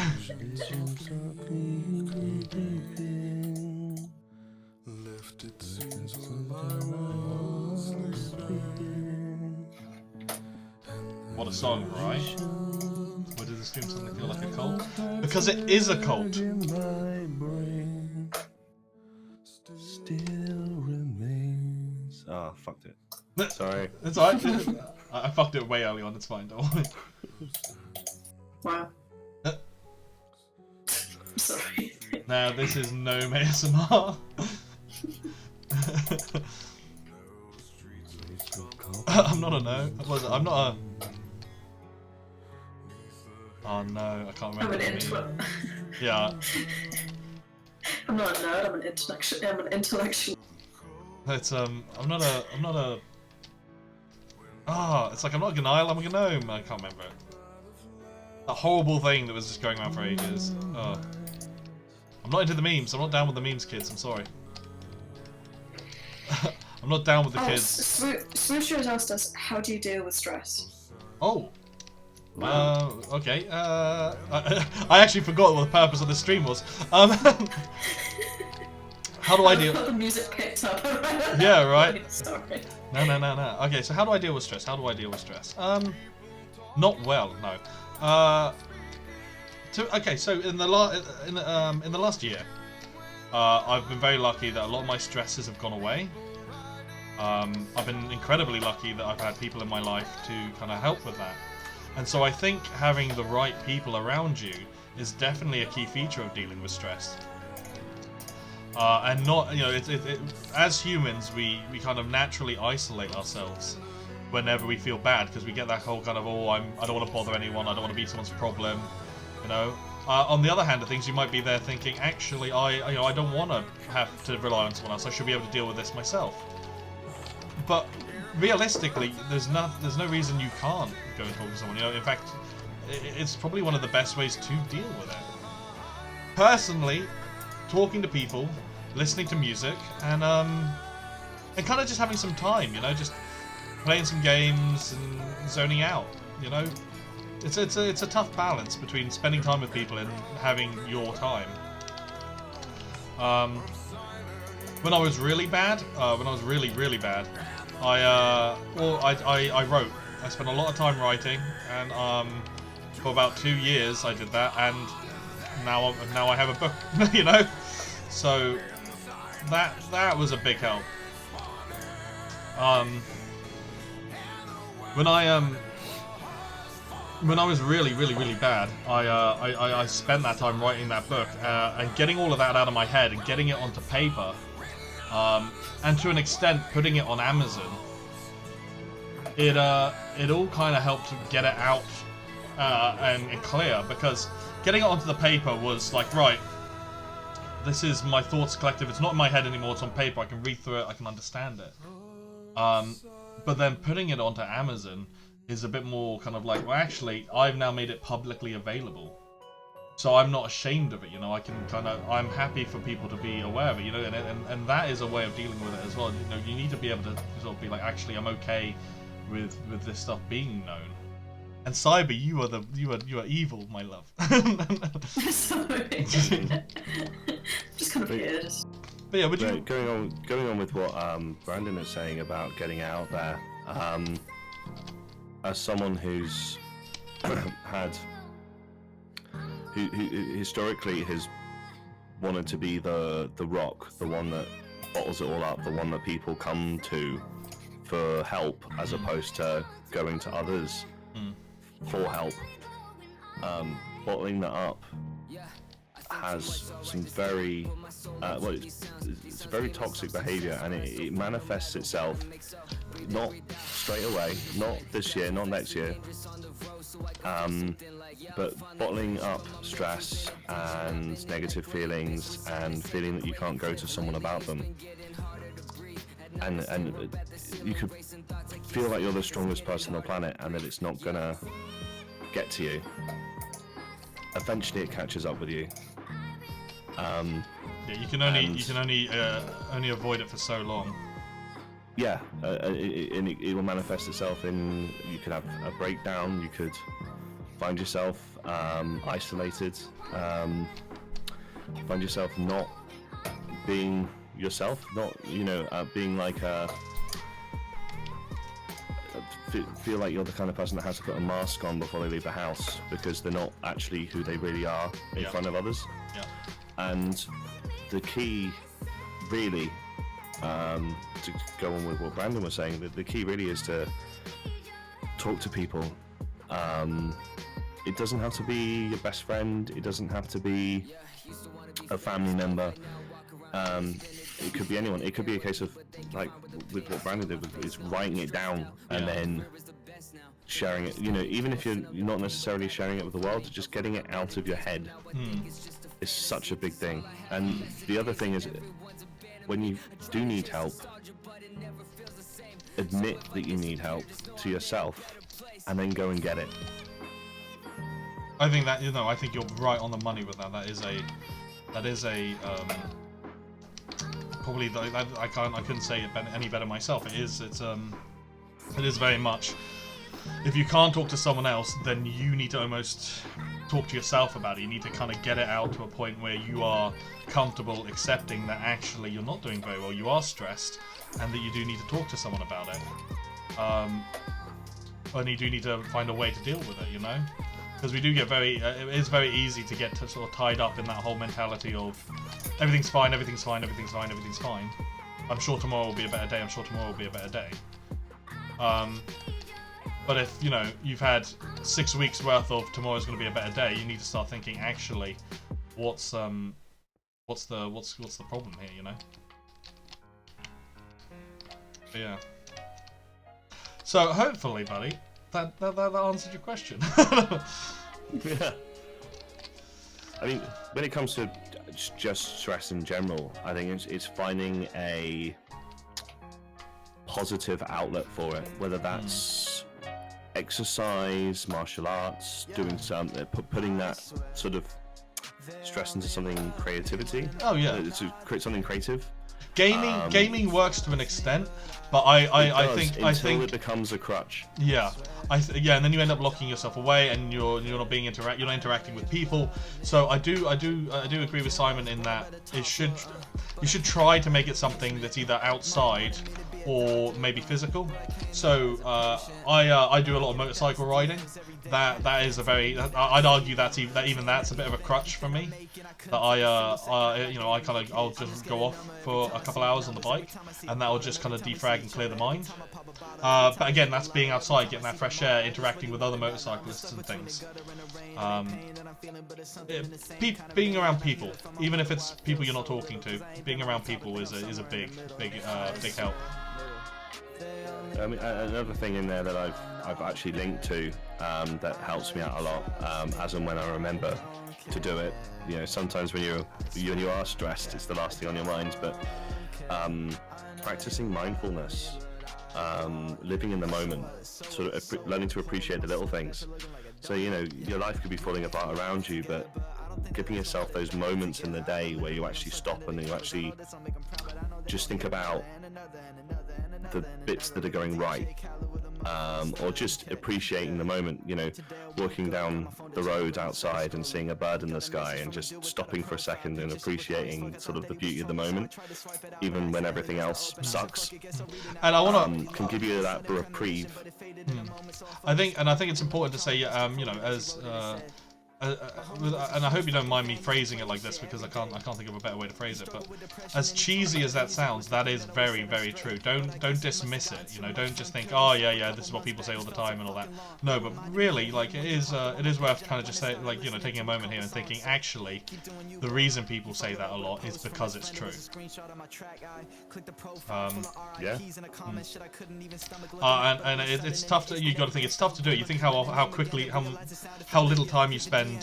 What a song, right? Why does the stream suddenly feel like a cult? Because it is a cult. Ah, fucked it. Sorry. It's alright. I fucked it way early on, it's fine, don't worry. Wow. Sorry. Now, this is no ASMR. I'm not a no. I'm not a... Oh no, I can't remember. I'm an intellect. Yeah. I'm not a nerd, I'm an intellectual. It's I'm not a it's like I'm not a Gnile, I'm a Gnome. I can't remember it. That horrible thing that was just going around for ages. Oh. I'm not into the memes, I'm not down with the memes, kids, I'm sorry. I'm not down with the kids. Swoosher has asked us, how do you deal with stress? Oh. Okay. I actually forgot what the purpose of the stream was. How do I deal? The music picked up. Yeah, right. Sorry. No. Okay, so how do I deal with stress? Not well, no. Okay, so in the last year, I've been very lucky that a lot of my stresses have gone away. I've been incredibly lucky that I've had people in my life to kind of help with that. And so I think having the right people around you is definitely a key feature of dealing with stress. And not, as humans, we kind of naturally isolate ourselves whenever we feel bad, because we get that whole kind of, I don't want to bother anyone, I don't want to be someone's problem, On the other hand of things, you might be there thinking, actually, I don't want to have to rely on someone else. I should be able to deal with this myself. But realistically, there's no reason you can't go and talk to someone. In fact, it's probably one of the best ways to deal with it. Personally, talking to people, listening to music, and kind of just having some time, just playing some games and zoning out, It's a tough balance between spending time with people and having your time. When I was really bad, really bad, I wrote. I spent a lot of time writing, and for about 2 years I did that, and now I have a book, So that was a big help. When I was really bad, I spent that time writing that book and getting all of that out of my head and getting it onto paper, and to an extent putting it on Amazon. It all kind of helped to get it out and clear, because getting it onto the paper was like, right, this is my thoughts collective. It's not in my head anymore. It's on paper. I can read through it. I can understand it. But then putting it onto Amazon is a bit more kind of like, well, actually, I've now made it publicly available, so I'm not ashamed of it. I'm happy for people to be aware of it. And that is a way of dealing with it as well. You need to be able to sort of be like, actually, I'm okay with this stuff being known. And Cyber, you are evil, my love. Sorry. Just kind of weird. But yeah, would you... Going on with what Brandon is saying about getting out there, as someone who's who historically has wanted to be the rock, the one that bottles it all up, the one that people come to for help, as opposed to going to others for help. Bottling that up has some very it's a very toxic behaviour, and it manifests itself not straight away, not this year, not next year, but bottling up stress and negative feelings and feeling that you can't go to someone about them, and you could feel like you're the strongest person on the planet and that it's not gonna get to you. Eventually it catches up with you. Yeah, you can only avoid it for so long. Yeah, and it will manifest itself in, you could have a breakdown, you could find yourself isolated, find yourself not being yourself, not, being like feel like you're the kind of person that has to put a mask on before they leave the house, because they're not actually who they really are in front of others. Yeah. And the key, really, to go on with what Brandon was saying, the key really is to talk to people. It doesn't have to be your best friend, it doesn't have to be a family member. It could be anyone. It could be a case of, like with what Brandon did, is writing it down and then sharing it. Even if you're not necessarily sharing it with the world, just getting it out of your head is such a big thing. And the other thing is, when you do need help, admit that you need help to yourself, and then go and get it. I think that I think you're right on the money with that. That is a probably I couldn't say it any better myself. It is very much if you can't talk to someone else, then you need to almost talk to yourself about it. You need to kind of get it out to a point where you are comfortable accepting that actually you're not doing very well, you are stressed, and that you do need to talk to someone about it. And you do need to find a way to deal with it, you know? Because we do get it is very easy to get sort of tied up in that whole mentality of everything's fine, everything's fine, everything's fine, everything's fine. I'm sure tomorrow will be a better day, I'm sure tomorrow will be a better day. But if, you know, you've had 6 weeks worth of tomorrow's going to be a better day, you need to start thinking, actually, what's the problem here, you know? But yeah. So hopefully, buddy, that answered your question. Yeah. I mean, when it comes to just stress in general, I think it's finding a positive outlet for it, whether that's exercise, martial arts, doing something, putting that sort of stress into something creativity. Oh yeah, to create something creative. Gaming works to an extent, but I think it becomes a crutch. Yeah, yeah, and then you end up locking yourself away, and you're not interacting with people. So I do agree with Simon in that you should try to make it something that's either outside or maybe physical. So I do a lot of motorcycle riding. That is a very, I'd argue that's that's a bit of a crutch for me. That I'll just go off for a couple hours on the bike, and that will just kind of defrag and clear the mind. But again, that's being outside, getting that fresh air, interacting with other motorcyclists and things. Being around people, even if it's people you're not talking to, being around people is a big help. I mean, another thing in there that I've actually linked to that helps me out a lot, as and when I remember to do it. You know, sometimes when you are stressed, it's the last thing on your mind. But practicing mindfulness, living in the moment, sort of learning to appreciate the little things. So, you know, your life could be falling apart around you, but giving yourself those moments in the day where you actually stop and you actually just think about the bits that are going right, or just appreciating the moment, you know, walking down the road outside and seeing a bird in the sky and just stopping for a second and appreciating sort of the beauty of the moment, even when everything else sucks. And I want to can give you that reprieve. I think it's important to say, you know, as and I hope you don't mind me phrasing it like this, because I can't think of a better way to phrase it. But as cheesy as that sounds, that is very, very true. Don't dismiss it. You know, don't just think, oh yeah, this is what people say all the time and all that. No, but really, like, it is worth kind of just say, like, you know, taking a moment here and thinking, actually, the reason people say that a lot is because it's true. Yeah. And it's tough to, you got to think it's tough to do it. You think how quickly, how little time you spend, you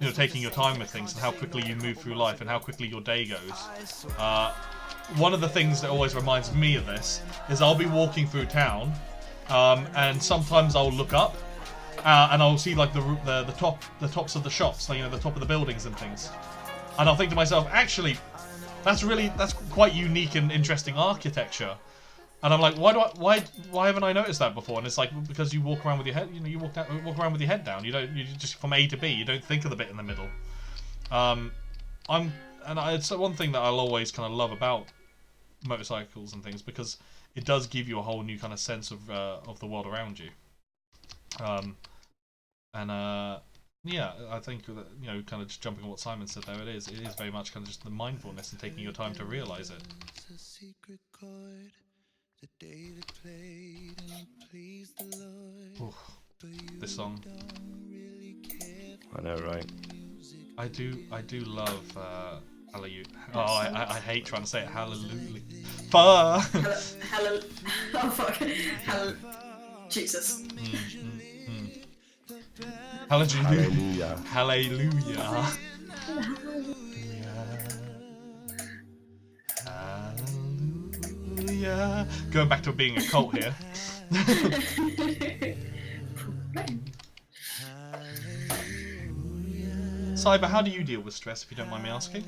know, taking your time with things, and how quickly you move through life, and how quickly your day goes. One of the things that always reminds me of this is I'll be walking through town, and sometimes I'll look up, and I'll see like the tops of the shops, like, you know, the top of the buildings and things, and I'll think to myself, actually, that's quite unique and interesting architecture. And I'm like, why haven't I noticed that before? And it's like, because you walk around with your head, you know, you walk around with your head down. You just from A to B. You don't think of the bit in the middle. It's one thing that I'll always kind of love about motorcycles and things, because it does give you a whole new kind of sense of the world around you. Yeah, I think that, you know, kind of just jumping on what Simon said there, it is very much kind of just the mindfulness and taking your time to realise it. Ooh, this song. I know, right? I do love Hallelujah. Oh, I hate trying to say it. Hallelujah. Fuck. Hello. Oh fuck. Hello. Jesus. Hallelujah. Hallelujah. Hallelujah. Going back to being a cult here. Cyber, how do you deal with stress, if you don't mind me asking?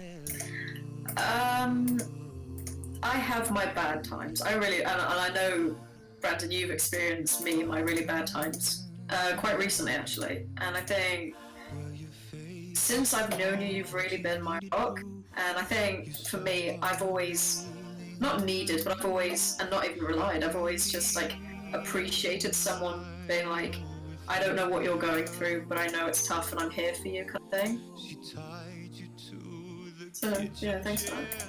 I have my bad times. I really, and I know Brandon, you've experienced me in my really bad times quite recently, actually, and I think since I've known you, you've really been my rock. And I think for me, I've always not needed, but I've always, and not even relied, I've always just like appreciated someone being like, I don't know what you're going through, but I know it's tough and I'm here for you, kind of thing. So yeah, thanks for that.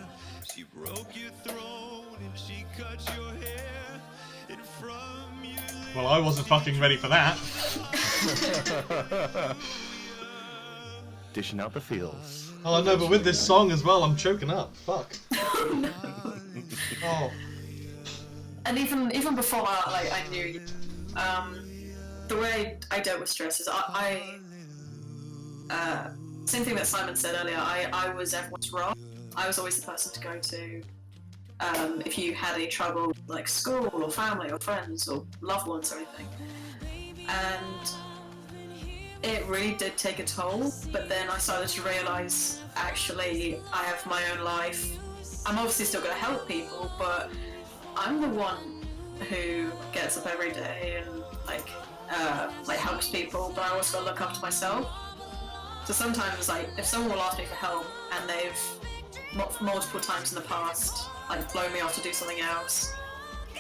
Well, I wasn't fucking ready for that. Dishing out the feels. Oh no, but with this song as well, I'm choking up. Fuck. Oh. And even before that, like I knew you. The way I dealt with stress is same thing that Simon said earlier. I was everyone's rock. I was always the person to go to if you had any trouble, like school or family or friends or loved ones or anything. And it really did take a toll. But then I started to realise, actually, I have my own life. I'm obviously still going to help people, but I'm the one who gets up every day and like helps people, but I also got to look after myself. So sometimes, like, if someone will ask me for help and they've multiple times in the past like blown me off to do something else,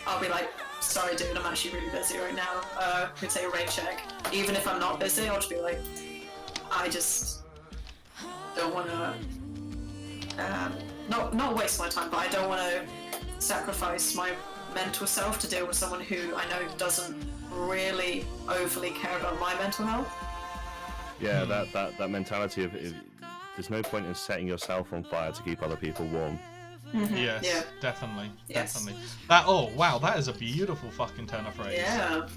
I'll be like, sorry dude, I'm actually really busy right now, could take a rain check. Even if I'm not busy, I'll just be like, I just don't want to not waste my time, but I don't want to sacrifice my mental self to deal with someone who I know doesn't really overly care about my mental health. Yeah, that mentality of there's no point in setting yourself on fire to keep other people warm. Mm-hmm. Yes, yeah. definitely, Yes. definitely. That, oh wow, that is a beautiful fucking turn of phrase. Yeah.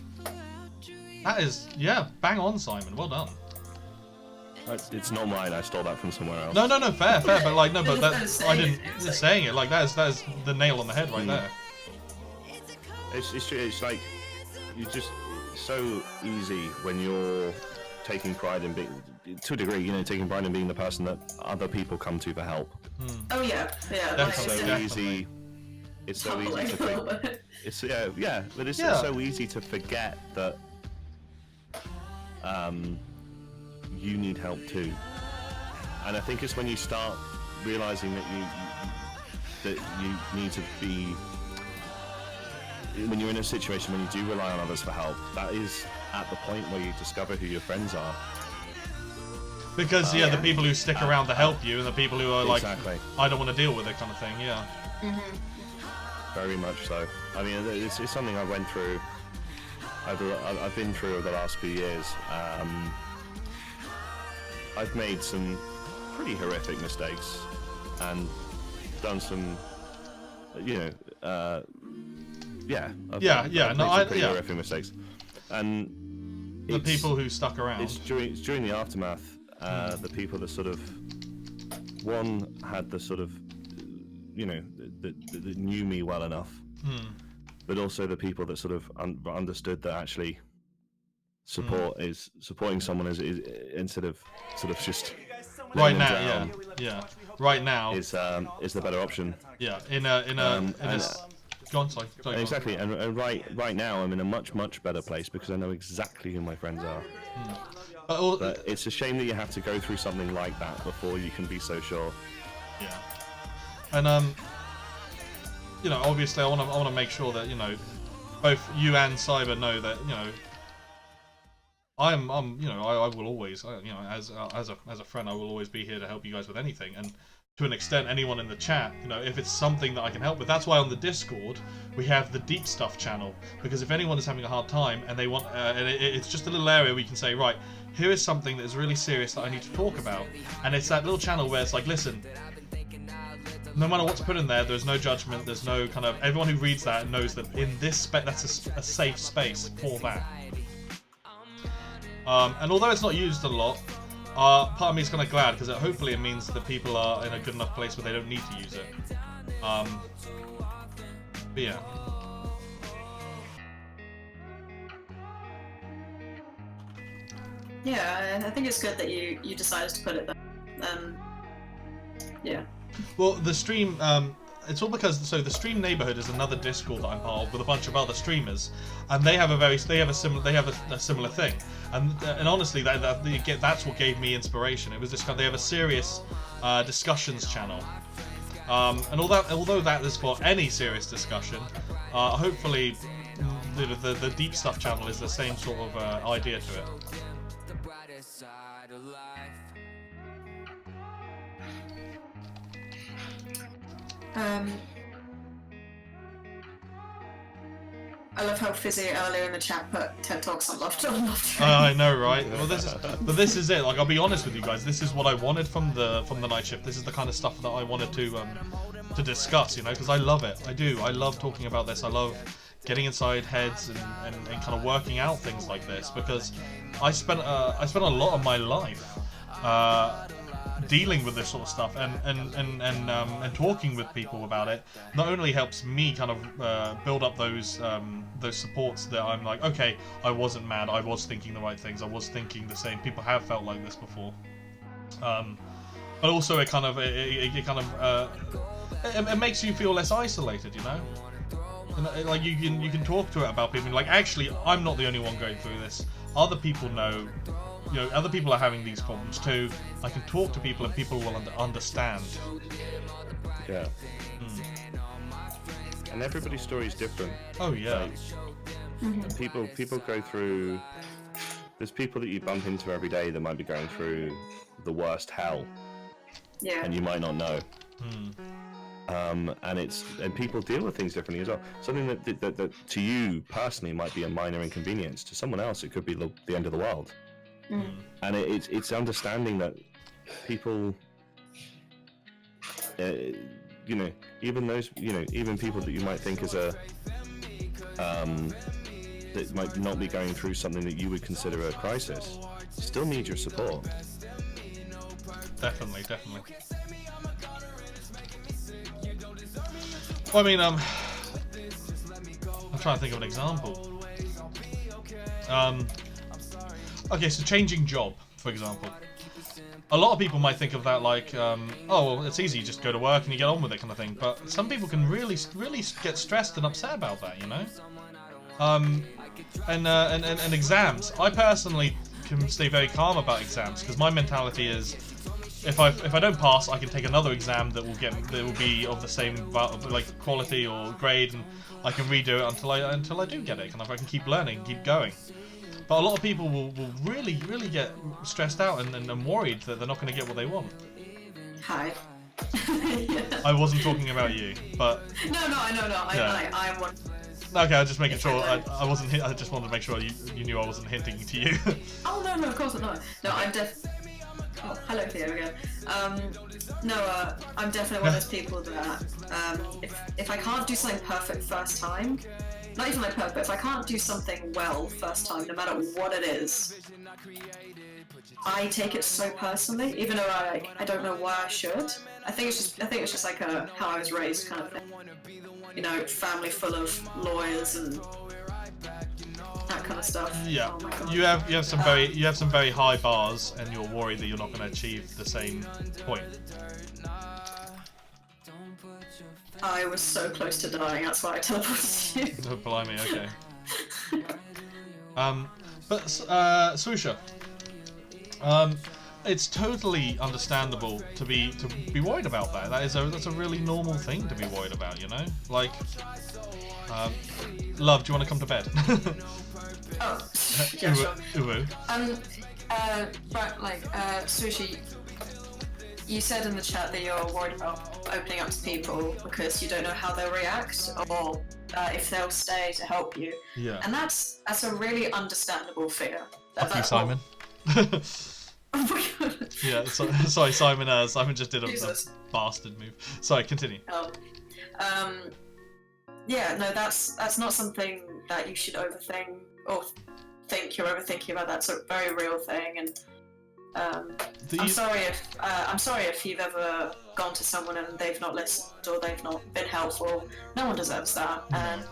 That is, yeah, bang on, Simon. Well done. It's not mine. I stole that from somewhere else. No, fair, but like, no, but that I didn't It's saying it like that is the nail on the head right there. It's true. It's like you just so easy when you're taking pride in being, to a degree, taking pride in being the person that other people come to for help. Oh yeah. Definitely. It's so Definitely. easy. It's so easy to forget. It's but it's Yeah. so easy to forget that you need help too. And I think it's when you start realizing that you need to be, when you're in a situation when you do rely on others for help, that is at the point where you discover who your friends are. Because the people who stick around to help you and the people who are like, exactly. I don't want to deal with it kind of thing. Yeah. Very much so. I mean, it's something I went through. I've been through over the last few years. I've made some pretty horrific mistakes and done some, I've made some pretty horrific mistakes. And The people who stuck around. it's during the aftermath, the people that sort of, one had the sort of, that knew me well enough, but also the people that sort of understood that actually supporting someone is instead of sort of just Right now, yeah. Right now is the better option. Yeah, in this. Go on, sorry. Go on. Exactly, and right now I'm in a much better place because I know exactly who my friends are. But it's a shame that you have to go through something like that before you can be so sure. Yeah, and obviously I want to make sure that both you and Cyber know that I will always as a friend I will always be here to help you guys with anything, and to an extent anyone in the chat, if it's something that I can help with. That's why on the Discord we have the deep stuff channel, because if anyone is having a hard time and they want and it's just a little area where you can say, right, here is something that is really serious that I need to talk about, and it's that little channel where it's like, listen, no matter what to put in there, there's no judgment, there's no kind of, everyone who reads that knows that in this that's a safe space for that. And although it's not used a lot, part of me is kind of glad, because hopefully it means that people are in a good enough place where they don't need to use it. But yeah. Yeah, I think it's good that you decided to put it there. Yeah. Well, the stream, it's all because the Stream Neighborhood is another Discord that I'm part of with a bunch of other streamers, and they have a similar thing, and honestly that's what gave me inspiration. It was this they have a serious discussions channel, and although that is for any serious discussion, hopefully the deep stuff channel is the same sort of idea to it. I love how Fizzy earlier in the chat put TED Talks on Love. I know, right? Well, this is it. Like, I'll be honest with you guys. This is what I wanted from the Nightshift. This is the kind of stuff that I wanted to discuss. You know, because I love it. I do. I love talking about this. I love getting inside heads and kind of working out things like this, because I spent a lot of my life dealing with this sort of stuff, and talking with people about it not only helps me kind of build up those supports that I'm like, okay, I wasn't mad, I was thinking the right things, I was thinking the same, people have felt like this before, but also it makes you feel less isolated, you know. And, like, you can talk to it about people like, actually, I'm not the only one going through this, other people know. You know, other people are having these problems too. I can talk to people and people will understand. Yeah. And everybody's story is different. Oh yeah. Like, people go through. There's people that you bump into every day that might be going through the worst hell. Yeah. And you might not know. And people deal with things differently as well. Something that to you personally might be a minor inconvenience, to someone else it could be the end of the world. And it's understanding that people, you know, even those, you know, even people that you might think as that might not be going through something that you would consider a crisis, still need your support. Definitely. Well, I mean, I'm trying to think of an example. Okay, so changing job, for example. A lot of people might think of that like, oh, well, it's easy, you just go to work and you get on with it kind of thing. But some people can really get stressed and upset about that, you know? And exams. I personally can stay very calm about exams, because my mentality is, if I don't pass, I can take another exam that will be of the same like quality or grade, and I can redo it until I do get it. I can keep learning, keep going. But a lot of people will really get stressed out and worried that they're not going to get what they want. Hi. I wasn't talking about you, but No. I'm one. Okay, I was just making sure. I wasn't. I just wanted to make sure you knew I wasn't hinting to you. Oh no, of course not. No, I'm Oh, hello Theo again. I'm definitely one of those people that if I can't do something perfect first time, not even like perfect, but if I can't do something well first time, no matter what it is, I take it so personally, even though I don't know why I should. I think it's just like how I was raised kind of thing. You know, family full of lawyers and that kind of stuff. Yeah, oh my God. you have some very high bars, and you're worried that you're not going to achieve the same point. I was so close to dying. That's why I teleported you. Oh, blimey, okay. But Swoosha, it's totally understandable to be worried about that. That's a really normal thing to be worried about, you know. Like, love, do you want to come to bed? Oh, yeah, sure. Uwu. Right, like, Sushi, you said in the chat that you're worried about opening up to people because you don't know how they'll react or if they'll stay to help you. Yeah. And that's a really understandable fear. Fuck you, Simon. Oh my God. Yeah, sorry, Simon. Simon just did a bastard move. Sorry, continue. Yeah, no, that's not something that you should overthink or think you're overthinking about. That's a very real thing, and I'm sorry if you've ever gone to someone and they've not listened or they've not been helpful. No one deserves that, and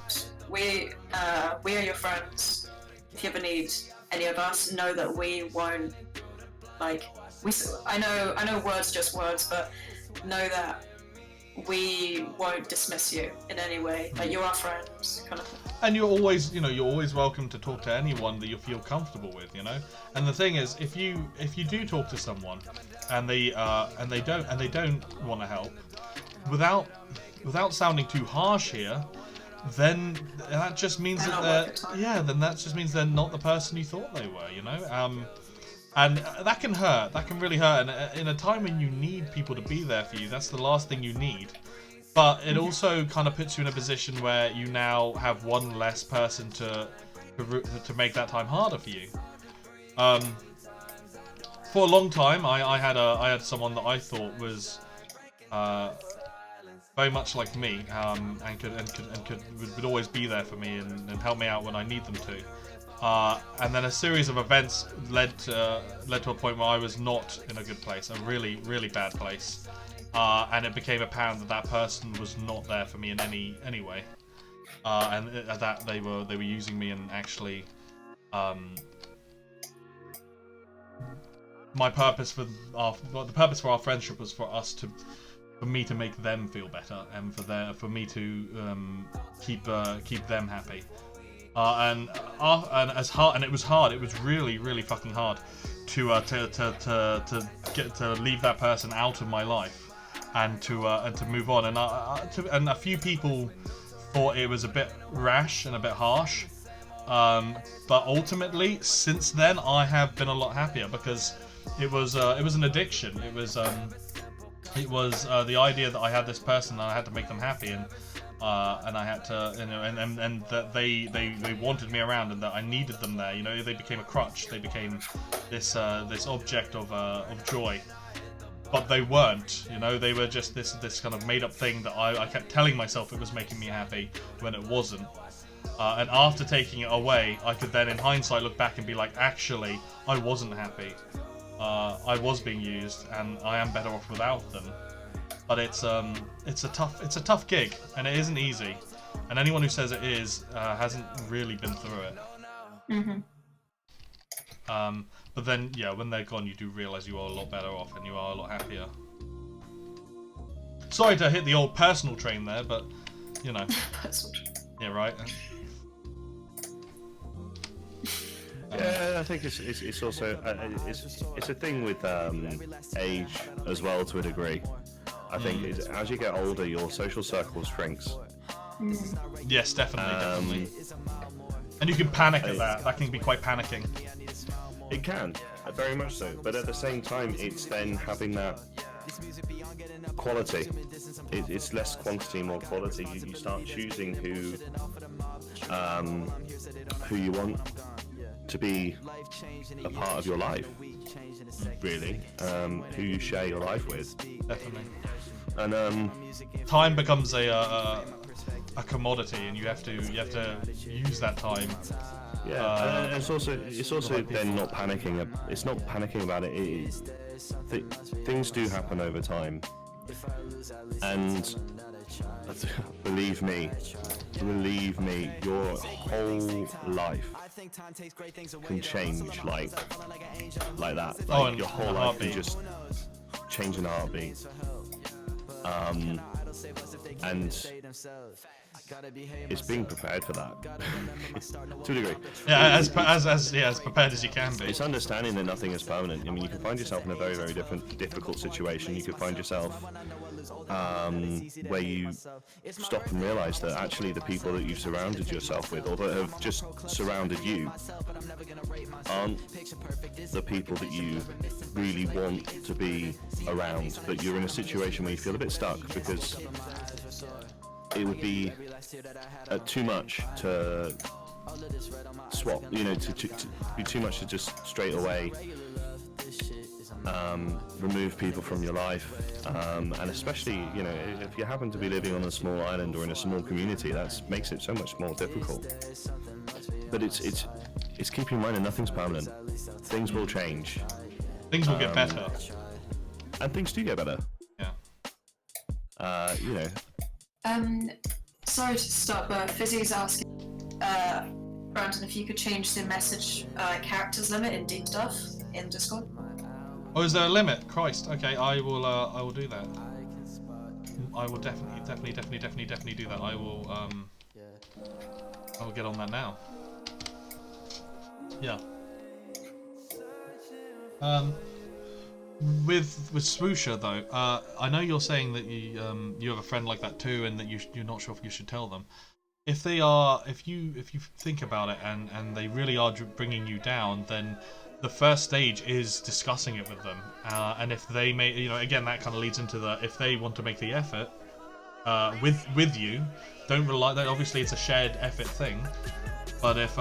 we are your friends. If you ever need any of us, know that we won't I know words just words, but know that we won't dismiss you in any way. Like, you're our friends, kind of thing. And you're always, you're always welcome to talk to anyone that you feel comfortable with, And the thing is, if you do talk to someone, and they don't want to help, without sounding too harsh here, then that just means that just means they're not the person you thought they were, And that can hurt. That can really hurt. And in a time when you need people to be there for you, that's the last thing you need. But it also kind of puts you in a position where you now have one less person to make that time harder for you. For a long time, I had someone that I thought was very much like me, and would always be there for me and help me out when I need them to. And then a series of events led to a point where I was not in a good place, a really, really bad place. And it became apparent that person was not there for me in any way, and that they were using me, and actually, the purpose for our friendship was for me to make them feel better, and for me to keep them happy. And it was hard. It was really, really fucking hard to leave that person out of my life, and to move on. And a few people thought it was a bit rash and a bit harsh. But ultimately, since then, I have been a lot happier, because it was an addiction. It was the idea that I had this person and I had to make them happy, and I had to, and that they wanted me around, and that I needed them there. They became a crutch. They became this object of joy. But they weren't. They were just this kind of made up thing that I kept telling myself it was making me happy when it wasn't. And after taking it away, I could then, in hindsight, look back and be like, actually, I wasn't happy. I was being used, and I am better off without them. But it's a tough gig, and it isn't easy. And anyone who says it is hasn't really been through it. Mm-hmm. But then, yeah, when they're gone, you do realise you are a lot better off, and you are a lot happier. Sorry to hit the old personal train there, but yeah, right. Yeah, I think it's also it's a thing with age as well, to a degree. I think as you get older, your social circle shrinks. Yes, definitely. And you can panic at that. That can be quite panicking. It can, very much so. But at the same time, it's then having that quality. It's less quantity, more quality. You start choosing who you want to be a part of your life, really, who you share your life with. Definitely. And time becomes a commodity, and you have to use that time. Yeah, and it's also then not panicking. It's not panicking about it. Things do happen over time, and believe me, your whole life can change like that. Like your whole life can just change in a heartbeat. And it's being prepared for that to a degree. Yeah, as prepared as you can be. It's understanding that nothing is permanent. I mean, you can find yourself in a very, very difficult situation. You could find yourself where you stop and realise that actually the people that you've surrounded yourself with, or that have just surrounded you, aren't the people that you really want to be around. But you're in a situation where you feel a bit stuck, because it would be too much to swap, to be too much to just straight away remove people from your life, and especially, if you happen to be living on a small island or in a small community, that makes it so much more difficult. But it's keeping in mind that nothing's permanent. Things will change. Things will get better. And things do get better. Yeah. Sorry to stop, but Fizzy's asking, Brandon, if you could change the message characters limit in Deep Stuff in Discord. Oh, is there a limit? Christ. Okay, I will do that. will definitely do that. I will get on that now. Yeah. With Swoosher though, I know you're saying that you have a friend like that too, and that you're not sure if you should tell them. If you think about it, and they really are bringing you down, then the first stage is discussing it with them, and if they may, again, that kind of leads into if they want to make the effort with you, don't rely. Obviously, it's a shared effort thing, but if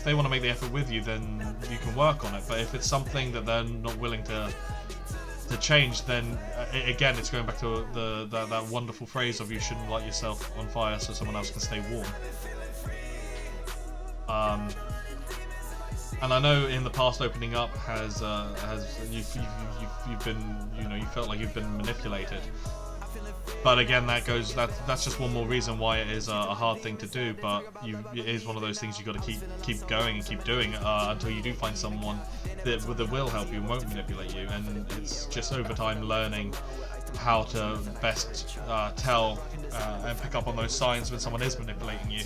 they want to make the effort with you, then you can work on it. But if it's something that they're not willing to change, then again, it's going back to that wonderful phrase of you shouldn't light yourself on fire so someone else can stay warm. And I know in the past, opening up has you've been, you felt like you've been manipulated. But again, that's just one more reason why it is a hard thing to do. But it is one of those things you got to keep going and keep doing until you do find someone that will help you and won't manipulate you. And it's just over time learning how to best tell and pick up on those signs when someone is manipulating you.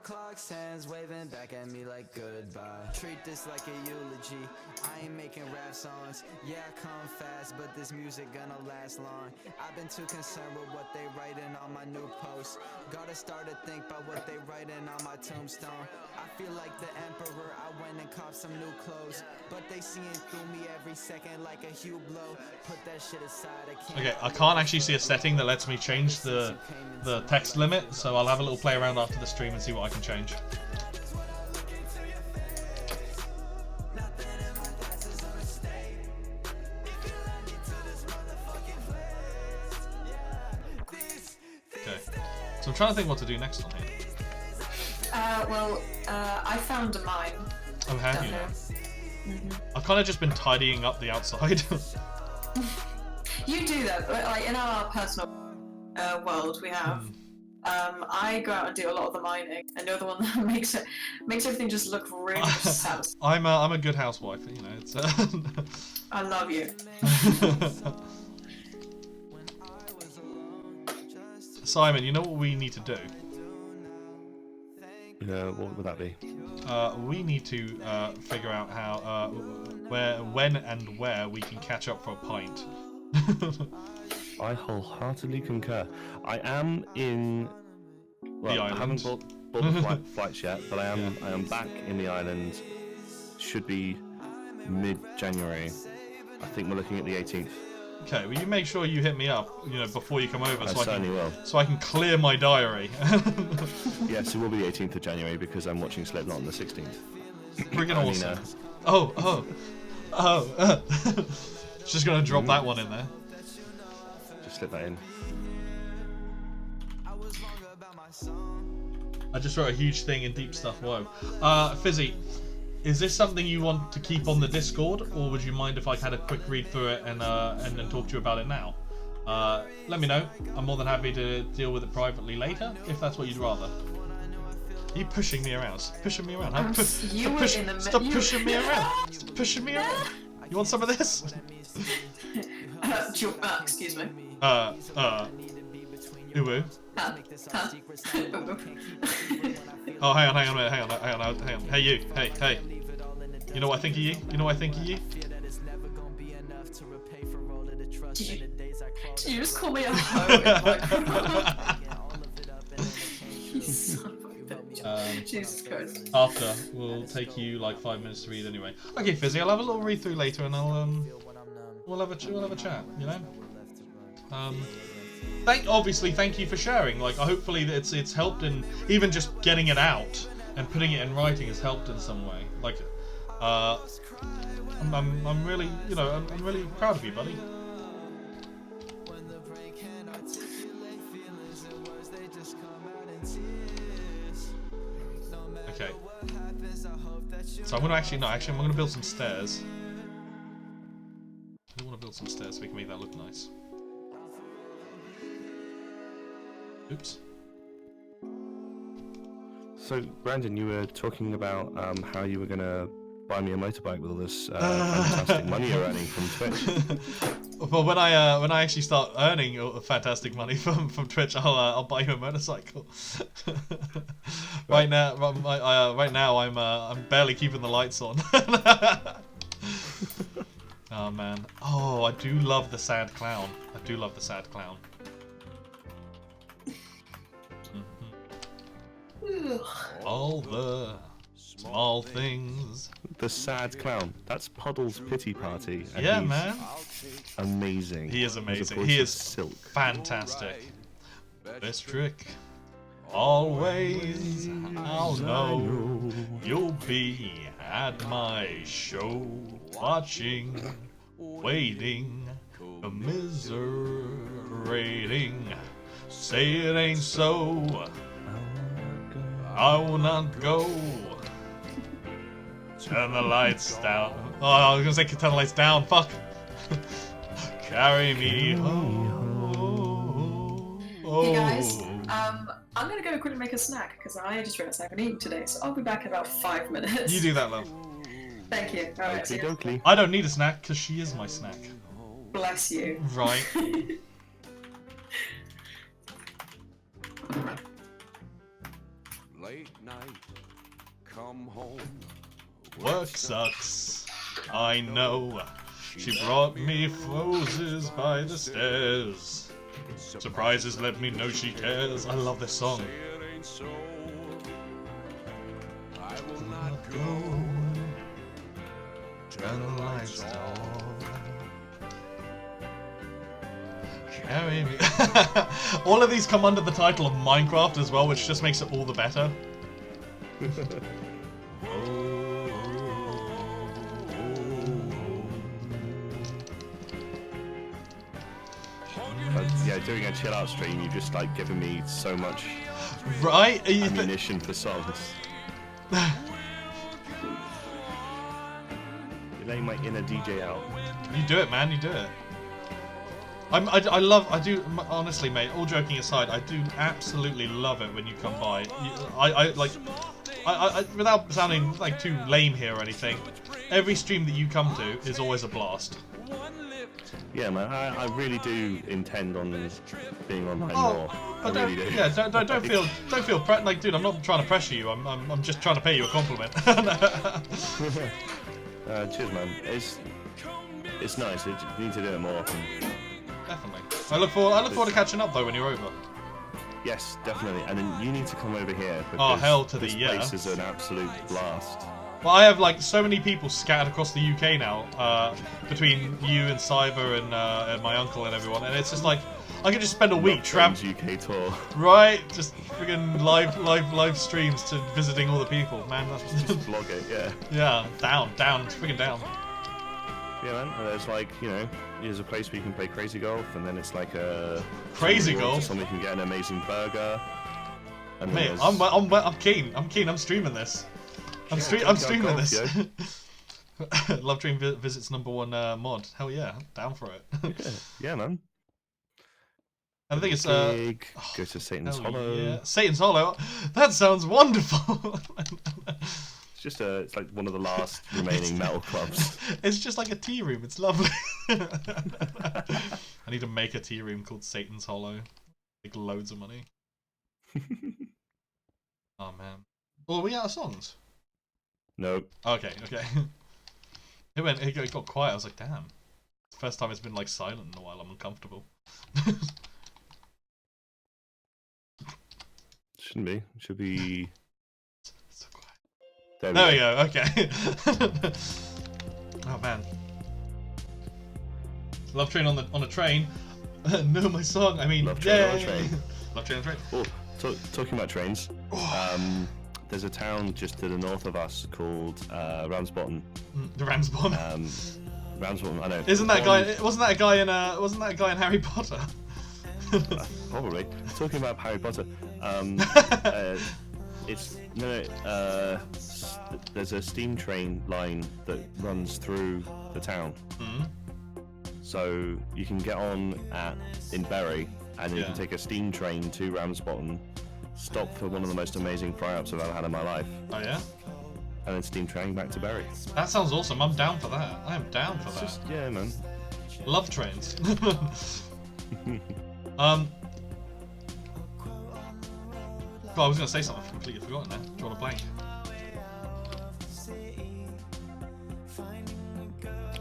Clock's hands waving back at me like goodbye. Treat this like a eulogy. I ain't making rap songs. Yeah, I come fast, but this music gonna last long. I've been too concerned with what they writing on my new post. Gotta start to think about what they writing on my tombstone. I feel like the emperor. I went and copped some new clothes, but they seeing through me every second like a Hugh blow. Put that shit aside. Okay, I can't actually see a setting that lets me change the text limit, so I'll have a little play around after the stream and see what I can change. Okay, so I'm trying to think what to do next on here. I found mine. Oh, have you? Mm-hmm. I've kind of just been tidying up the outside. You do that, but like in our personal world, we have. I go out and do a lot of the mining, and you're the one that makes everything just look really sad. I'm a good housewife, It's. I love you. Simon, you know what we need to do? What would that be? We need to figure out how, when and where we can catch up for a pint. I wholeheartedly concur. I am in. Well, I haven't bought the flights yet, but I am back in the island. Should be mid-January. I think we're looking at the 18th. Okay, well, you make sure you hit me up, before you come over, so I can clear my diary. Yes, it will be the 18th of January because I'm watching Slipknot on the 16th. Friggin' awesome. Just gonna drop that one in there. Just slip that in. I just wrote a huge thing in Deep Stuff. Whoa. Fizzy, is this something you want to keep on the Discord, or would you mind if I had a quick read through it and talk to you about it now? Let me know. I'm more than happy to deal with it privately later, if that's what you'd rather. Are you pushing me around? Stop pushing me around. Stop pushing me around. Stop pushing me around. You want some of this? Excuse me. Uwu. Oh, hang on a minute, hang on. Hey, you. Hey. You know what I think of you? Did you just call me a hoe? You son of a bitch. Jesus Christ. After, we'll take you like 5 minutes to read anyway. Okay, Fizzy, I'll have a little read through later and we'll have a chat, Obviously, thank you for sharing. Like, hopefully it's helped, and even just getting it out and putting it in writing has helped in some way. Like, I'm really, I'm really proud of you, buddy. Okay. So I'm gonna build some stairs. I want to build some stairs so we can make that look nice. Oops. So, Brandon, you were talking about how you were going to buy me a motorbike with all this fantastic money you're earning from Twitch. Well, when I actually start earning fantastic money from Twitch, I'll buy you a motorcycle. Right now, I'm barely keeping the lights on. Oh man. Oh, I do love the sad clown. I do love the sad clown. All the small things. The sad clown. That's Puddle's pity party. And Yeah, he's man. Amazing. He is He's a amazing. voice He of is silk. fantastic. Best trick. Always I'll know you'll be at my show, watching, waiting, commiserating. Say it ain't so. I will not go. Turn the lights down. Oh, I was gonna say turn the lights down. Fuck. Carry me home. Hey guys, I'm gonna go quickly make a snack because I just realized I haven't eaten today, so I'll be back in about 5 minutes. You do that, love. Thank you. Alright, see you. Oakley. I don't need a snack because she is my snack. Bless you. Right. Late night, come home. Work sucks. I know. She brought me roses by the stairs. Surprises let me know she cares. I love this song. Say it ain't so. I will not go. Turn the lights off. Carry me. All of these come under the title of Minecraft as well, which just makes it all the better. Yeah, doing a chill out stream, you've just like given me so much Right? Are you ammunition for songs. You're letting my inner DJ out. You do it, man. You do it. I do, honestly, mate, all joking aside, I do absolutely love it when you come by. Without sounding like too lame here or anything, every stream that you come to is always a blast. Yeah, man, I really do intend on being online more. I don't, really do. yeah, don't feel like, dude, I'm not trying to pressure you. I'm just trying to pay you a compliment. Cheers, man. It's nice. You need to do it more often. Definitely. I look forward to catching up though when you're over. Yes, definitely. And then you need to come over here. Oh, hell to the this yeah. place is an absolute blast. Well, I have like so many people scattered across the UK now, between you and Cyber and my uncle and everyone, and it's just like I could just spend a week traveling. UK tour. Right, just friggin' live streams to visiting all the people, man. That's Just vlog it, yeah. yeah, down, it's friggin' down. Yeah, man. And there's like, you know, there's a place where you can play crazy golf, and then it's like a Crazy golf? Somewhere you can get an amazing burger. And then Mate, there's- I'm keen. I'm streaming this. I'm streaming golf, this. yo. Love Dream visits #1 mod. Hell yeah, down for it. Yeah, man. I think it's Gig, go to Satan's hell Hollow. yeah. Satan's Hollow. That sounds wonderful. It's like one of the last remaining metal clubs. It's just like a tea room. It's lovely. I need to make a tea room called Satan's Hollow. Make loads of money. Oh man. Well, are we out of songs? Nope. Okay. It got quiet. I was like, damn. It's the first time it's been like silent in a while. I'm uncomfortable. Shouldn't be. It should be. So quiet. There we go. Okay. Oh man. Love Train on a train. No, my song. I mean, Love Train on a yay! train. Love Train on a train. Oh, talking about trains. There's a town just to the north of us called Ramsbottom. The Ramsbottom. Ramsbottom. I know. Isn't that guy? Wasn't that a guy in Harry Potter? Probably. Talking about Harry Potter. There's a steam train line that runs through the town. So you can get on in Bury, and then you can take a steam train to Ramsbottom. Stop for one of the most amazing fry-ups I've ever had in my life. Oh yeah. and then steam train back to Bury. That sounds awesome. I'm down for that. I am down for It's that. just, yeah, man. Love trains. God, I was going to say something. I've completely forgotten now. Drawn a blank.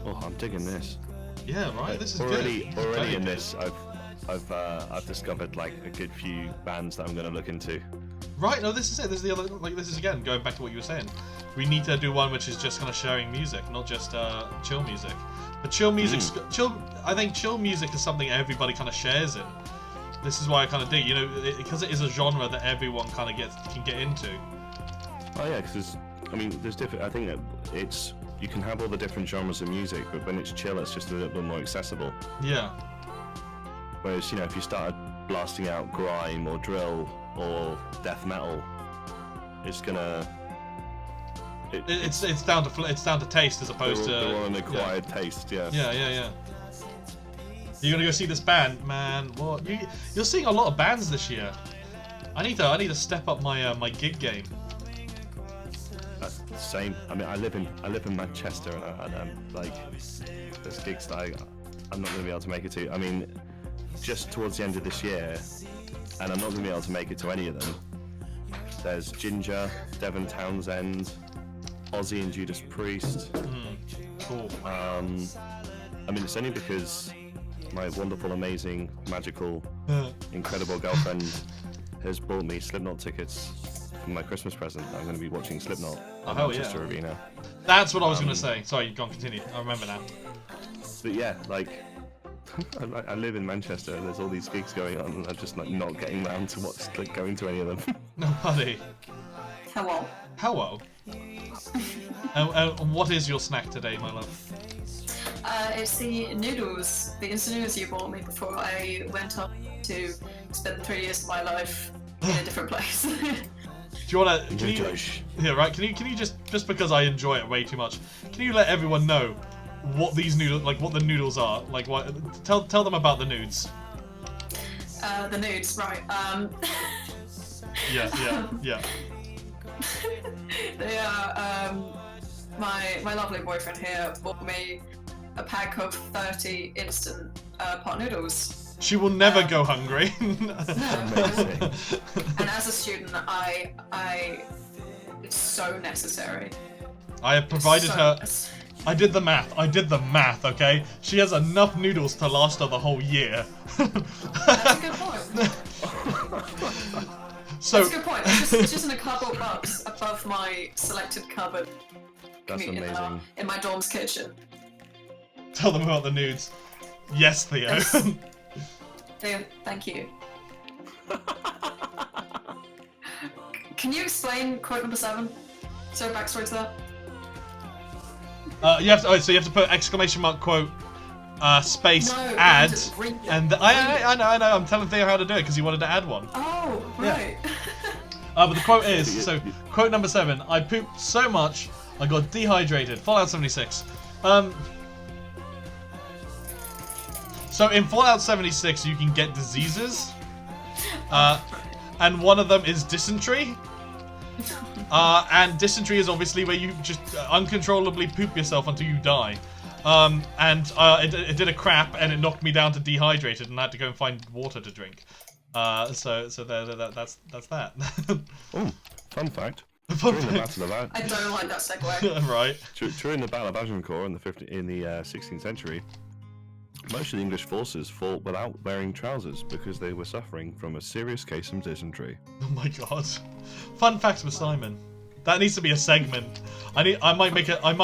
Oh, I'm digging this. Yeah, right. This is already good. already in this. I've discovered like a good few bands that I'm going to look into. Right. No, this is it. This is the other. Like, this is again going back to what you were saying. We need to do one which is just kind of sharing music, not just chill music. But chill music, I think chill music is something everybody kind of shares in. This is why I kind of dig, you know, because it is a genre that everyone kind of can get into. Oh yeah, because I mean, there's different. I think that it's you can have all the different genres of music, but when it's chill, it's just a little bit more accessible. Yeah. Whereas, you know, if you started blasting out grime or drill or death metal, it's gonna. It's down to taste as opposed they're all an to acquired taste. Yeah. Yeah. You're gonna go see this band, man. What? You're seeing a lot of bands this year. I need to step up my my gig game. Same. I mean, I live in Manchester, and like, there's gigs that I'm not going to be able to make it to. I mean, just towards the end of this year, and I'm not going to be able to make it to any of them. There's Ginger, Devon Townsend, Ozzy and Judas Priest. Cool. I mean, it's only because my wonderful, amazing, magical, incredible girlfriend has bought me Slipknot tickets for my Christmas present. I'm going to be watching Slipknot at Manchester Arena. That's what I was going to say. Sorry, go on, continue. I remember now. But yeah, like, I live in Manchester and there's all these gigs going on, and I'm just like not getting around to going to any of them. No, buddy. Hello. Hello. And what is your snack today, my love? It's the noodles, the instant noodles you bought me before I went up to spend 3 years of my life in a different place. Do you want to? Yeah, right. Can you just because I enjoy it way too much? Can you let everyone know what these noodles, like what the noodles are? Like what? Tell them about the nudes. The nudes, right? Yeah. They are. My lovely boyfriend here bought me a pack of 30 instant pot noodles. She will never go hungry. Amazing. And as a student, it's so necessary. I have provided her. I did the math, okay? She has enough noodles to last her the whole year. That's a good point. So, That's a good point. It's just in a cardboard box above my selected cupboard. That's amazing. In my dorm's kitchen. Tell them about the nudes. Yes, Theo. Theo, thank you. Can you explain quote number 7? Is there a backstory to that? You have to. Oh, so you have to put exclamation mark quote space add, and I know. I'm telling Theo how to do it because he wanted to add one. Oh, right. But the quote is so. Quote number 7. I pooped so much I got dehydrated. Fallout 76. So in Fallout 76 you can get diseases, and one of them is dysentery. And dysentery is obviously where you just uncontrollably poop yourself until you die. It did a crap and it knocked me down to dehydrated and I had to go and find water to drink. That's that. Oh, fun fact. Fun During the fact. Battle of I don't like that segue. Right. During the Battle of Agincourt in the 16th century, most of the English forces fought without wearing trousers because they were suffering from a serious case of dysentery. Oh my god. Fun facts with Simon. That needs to be a segment. I might make it like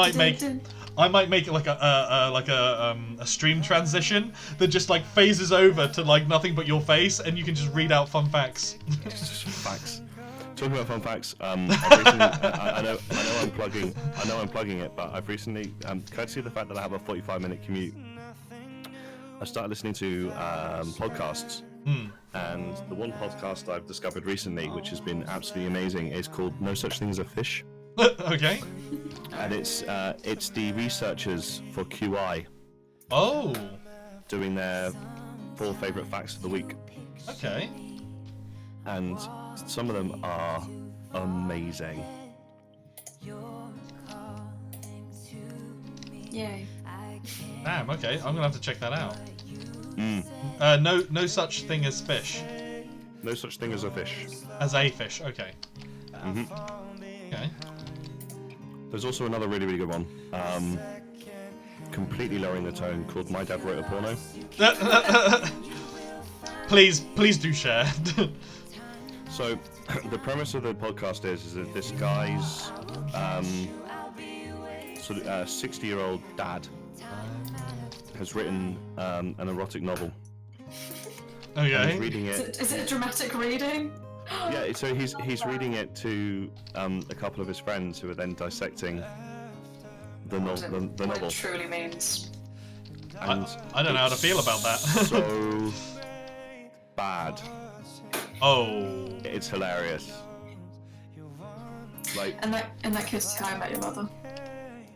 a stream transition that just like phases over to like nothing but your face and you can just read out fun facts. Just facts. Talking about fun facts, I know I'm plugging it, but I've recently, courtesy of the fact that I have a 45-minute commute, I started listening to podcasts, and the one podcast I've discovered recently, which has been absolutely amazing, is called No Such Thing as a Fish. Okay. And it's the researchers for QI. Oh. Doing their 4 favourite facts of the week. Okay. And some of them are amazing. Yay. Damn. Okay, I'm gonna have to check that out. No such thing as fish. No such thing as a fish. As a fish. Okay. Okay. There's also another really, really good one. Completely lowering the tone, called My Dad Wrote a Porno. Please do share. So, the premise of the podcast is that this guy's sort of 60-year-old dad has written an erotic novel. Okay. And he's reading it. Is it a dramatic reading? Yeah, so he's reading it to a couple of his friends who are then dissecting the What novel. it truly means. And I don't know how to feel about that. So bad. Oh. It's hilarious. Like, And that kid's How I Met Your Mother.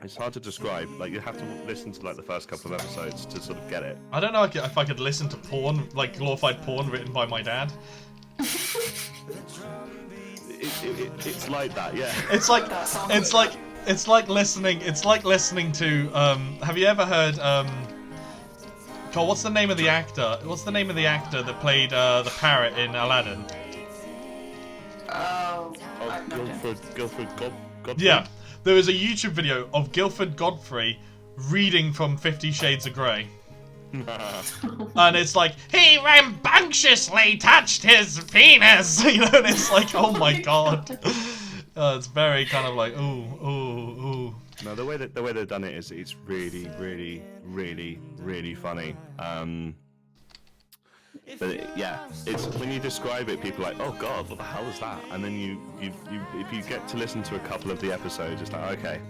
it's hard to describe. Like, you have to listen to like the first couple of episodes to sort of get it. I don't know if I could listen to porn, like glorified porn written by my dad. It's like that, yeah. It's like listening to have you ever heard God, what's the name of the actor? What's the name of the actor that played the parrot in Aladdin? Oh, I've no idea. Guilford Godfrey. Yeah, there was a YouTube video of Guilford Godfrey reading from 50 Shades of Grey. And it's like, he rambunctiously touched his penis, you know, and it's like, oh my god. It's very kind of like, ooh. No, the way they've done it is it's really, really, really, really funny. But yeah, it's when you describe it, people are like, oh god, what the hell is that? And then you if you get to listen to a couple of the episodes, it's like, okay,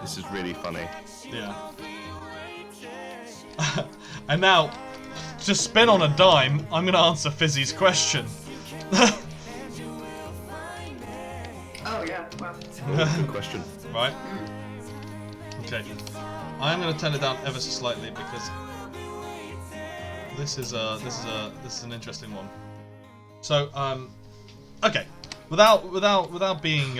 this is really funny. Yeah. And now, to spin on a dime, I'm gonna answer Fizzy's question. Oh yeah, well. Good question. Right? Okay. I'm gonna turn it down ever so slightly because this is an interesting one. So, okay. Without being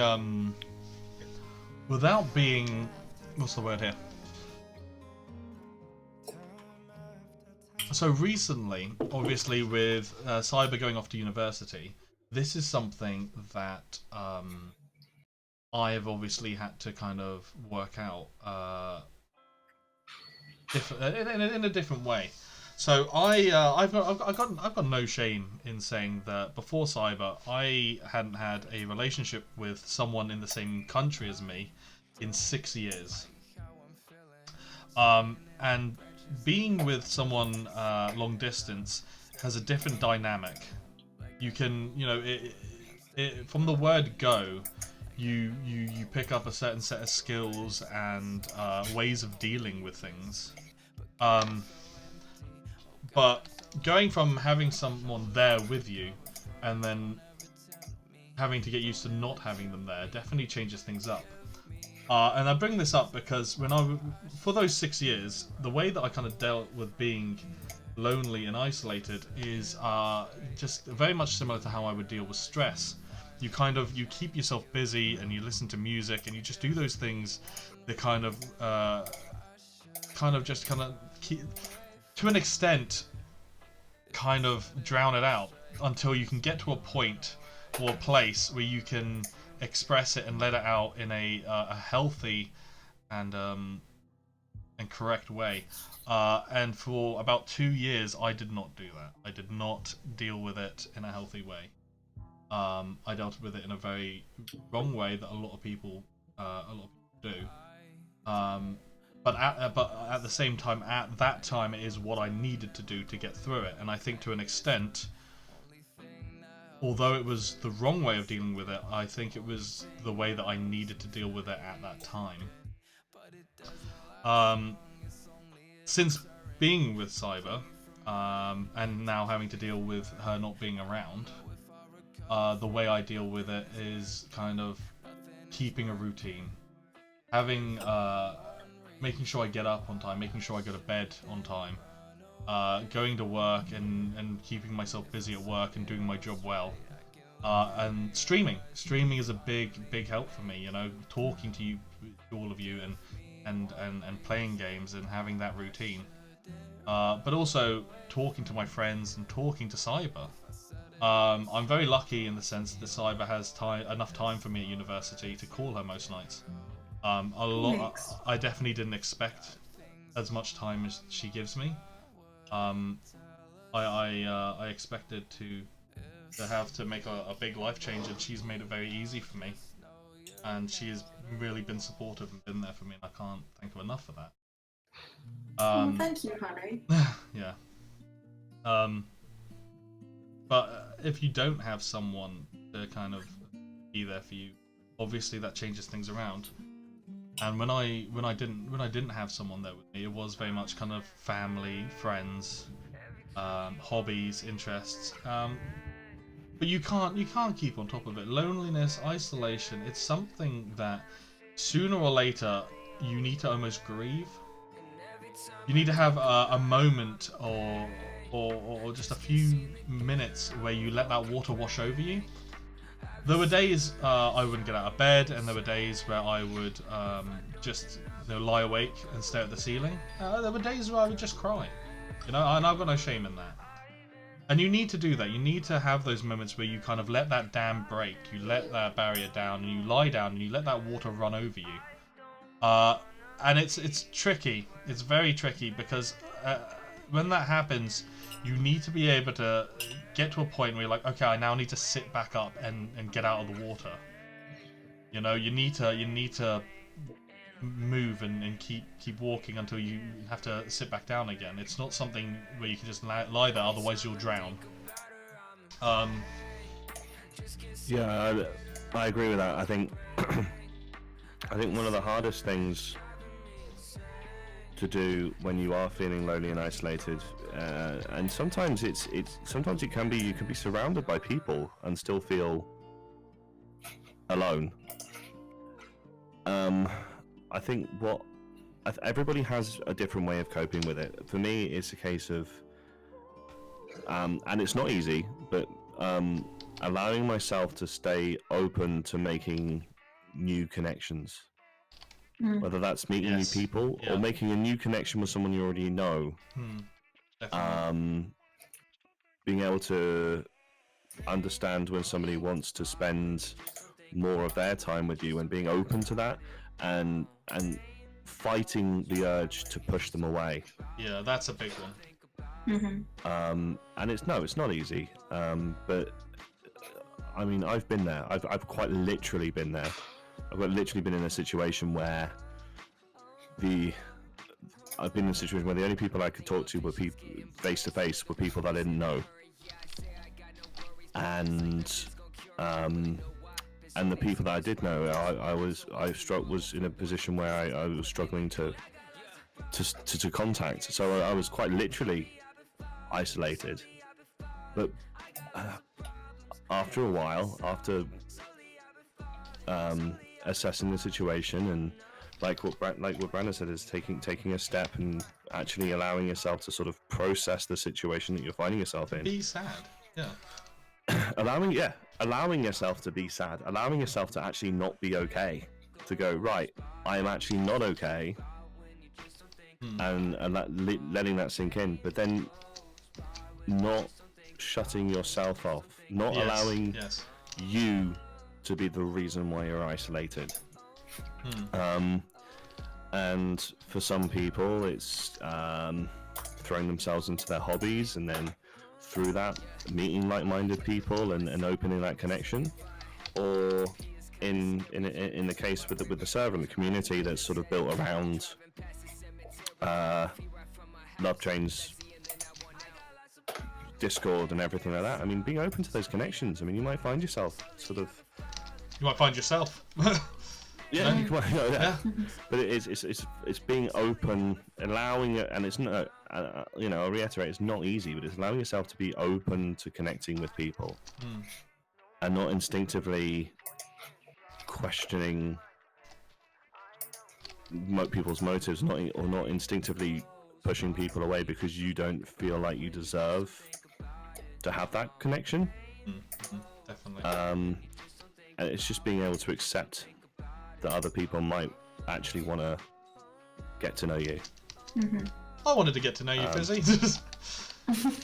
what's the word here? So recently, obviously with Cyber going off to university, this is something that I have obviously had to kind of work out in a different way. So I've got no shame in saying that before Cyber, I hadn't had a relationship with someone in the same country as me in 6 years. And being with someone long distance has a different dynamic. You can, you know, from the word go, you pick up a certain set of skills and ways of dealing with things. But going from having someone there with you and then having to get used to not having them there definitely changes things up. And I bring this up because for those 6 years, the way that I kind of dealt with being lonely and isolated is just very much similar to how I would deal with stress. You keep yourself busy and you listen to music and you just do those things that kind of keep, to an extent, kind of drown it out until you can get to a point or a place where you can express it and let it out in a healthy and correct way. And for about 2 years, I did not do that. I did not deal with it in a healthy way. I dealt with it in a very wrong way that a lot of people do. But at the same time, at that time, it is what I needed to do to get through it. And I think to an extent, although it was the wrong way of dealing with it, I think it was the way that I needed to deal with it at that time. Since being with Cyber, and now having to deal with her not being around, the way I deal with it is kind of keeping a routine. Making sure I get up on time, making sure I go to bed on time, going to work and keeping myself busy at work and doing my job well. And streaming is a big help for me, you know, talking to all of you and and playing games and having that routine. But also talking to my friends and talking to Cyber. I'm very lucky in the sense that Cyber has enough time for me at university to call her most nights. I definitely didn't expect as much time as she gives me. I expected to have to make a big life change, and she's made it very easy for me. And she has really been supportive and been there for me, and I can't thank her enough for that. Thank you, honey. Yeah. But if you don't have someone to kind of be there for you, obviously that changes things around. And when I didn't have someone there with me, it was very much kind of family, friends, hobbies, interests. But you can't keep on top of it. Loneliness, isolation, it's something that sooner or later you need to almost grieve. You need to have a moment or just a few minutes where you let that water wash over you. There were days I wouldn't get out of bed, and there were days where I would just lie awake and stare at the ceiling. There were days where I would just cry, and I've got no shame in that. And you need to do that. You need to have those moments where you kind of let that dam break, you let that barrier down, and you lie down and you let that water run over you. And it's tricky. It's very tricky because when that happens, you need to be able to get to a point where you're like, okay, I now need to sit back up and get out of the water. You need to move and keep walking until you have to sit back down again. It's not something where you can just lie there, otherwise you'll drown. Yeah, I agree with that. I think one of the hardest things to do when you are feeling lonely and isolated, and sometimes sometimes it can be, you can be surrounded by people and still feel alone. I think everybody has a different way of coping with it. For me, it's a case of, and it's not easy, but allowing myself to stay open to making new connections. Whether that's meeting new people or making a new connection with someone you already know. Being able to understand when somebody wants to spend more of their time with you and being open to that, and fighting the urge to push them away. Yeah, that's a big one. And it's not easy. But I mean, I've been there. I've quite literally been there. I've literally been in a situation where the only people I could talk to were people face to face, were people that I didn't know, and the people that I did know, I was in a position where I was struggling to contact. So I was quite literally isolated. But after a while, after assessing the situation, and like what Brandon said, is taking a step and actually allowing yourself to sort of process the situation that you're finding yourself in. Be sad. Yeah. Allowing yourself to be sad, allowing yourself to actually not be okay, to go, right, I am actually not okay, and letting that sink in, but then not shutting yourself off, not allowing you to be the reason why you're isolated. And for some people, it's throwing themselves into their hobbies, and then through that meeting like-minded people and opening that connection, or in the case with the server and the community that's sort of built around Love Chain's Discord and everything like that. I mean, being open to those connections. I mean, you might find yourself sort of. You might find yourself. Yeah, you might, but it's being open, allowing it, and it's not. I'll reiterate, it's not easy, but it's allowing yourself to be open to connecting with people, and not instinctively questioning people's motives, not instinctively pushing people away because you don't feel like you deserve to have that connection. Definitely. And it's just being able to accept that other people might actually want to get to know you. I wanted to get to know you, Fizzy.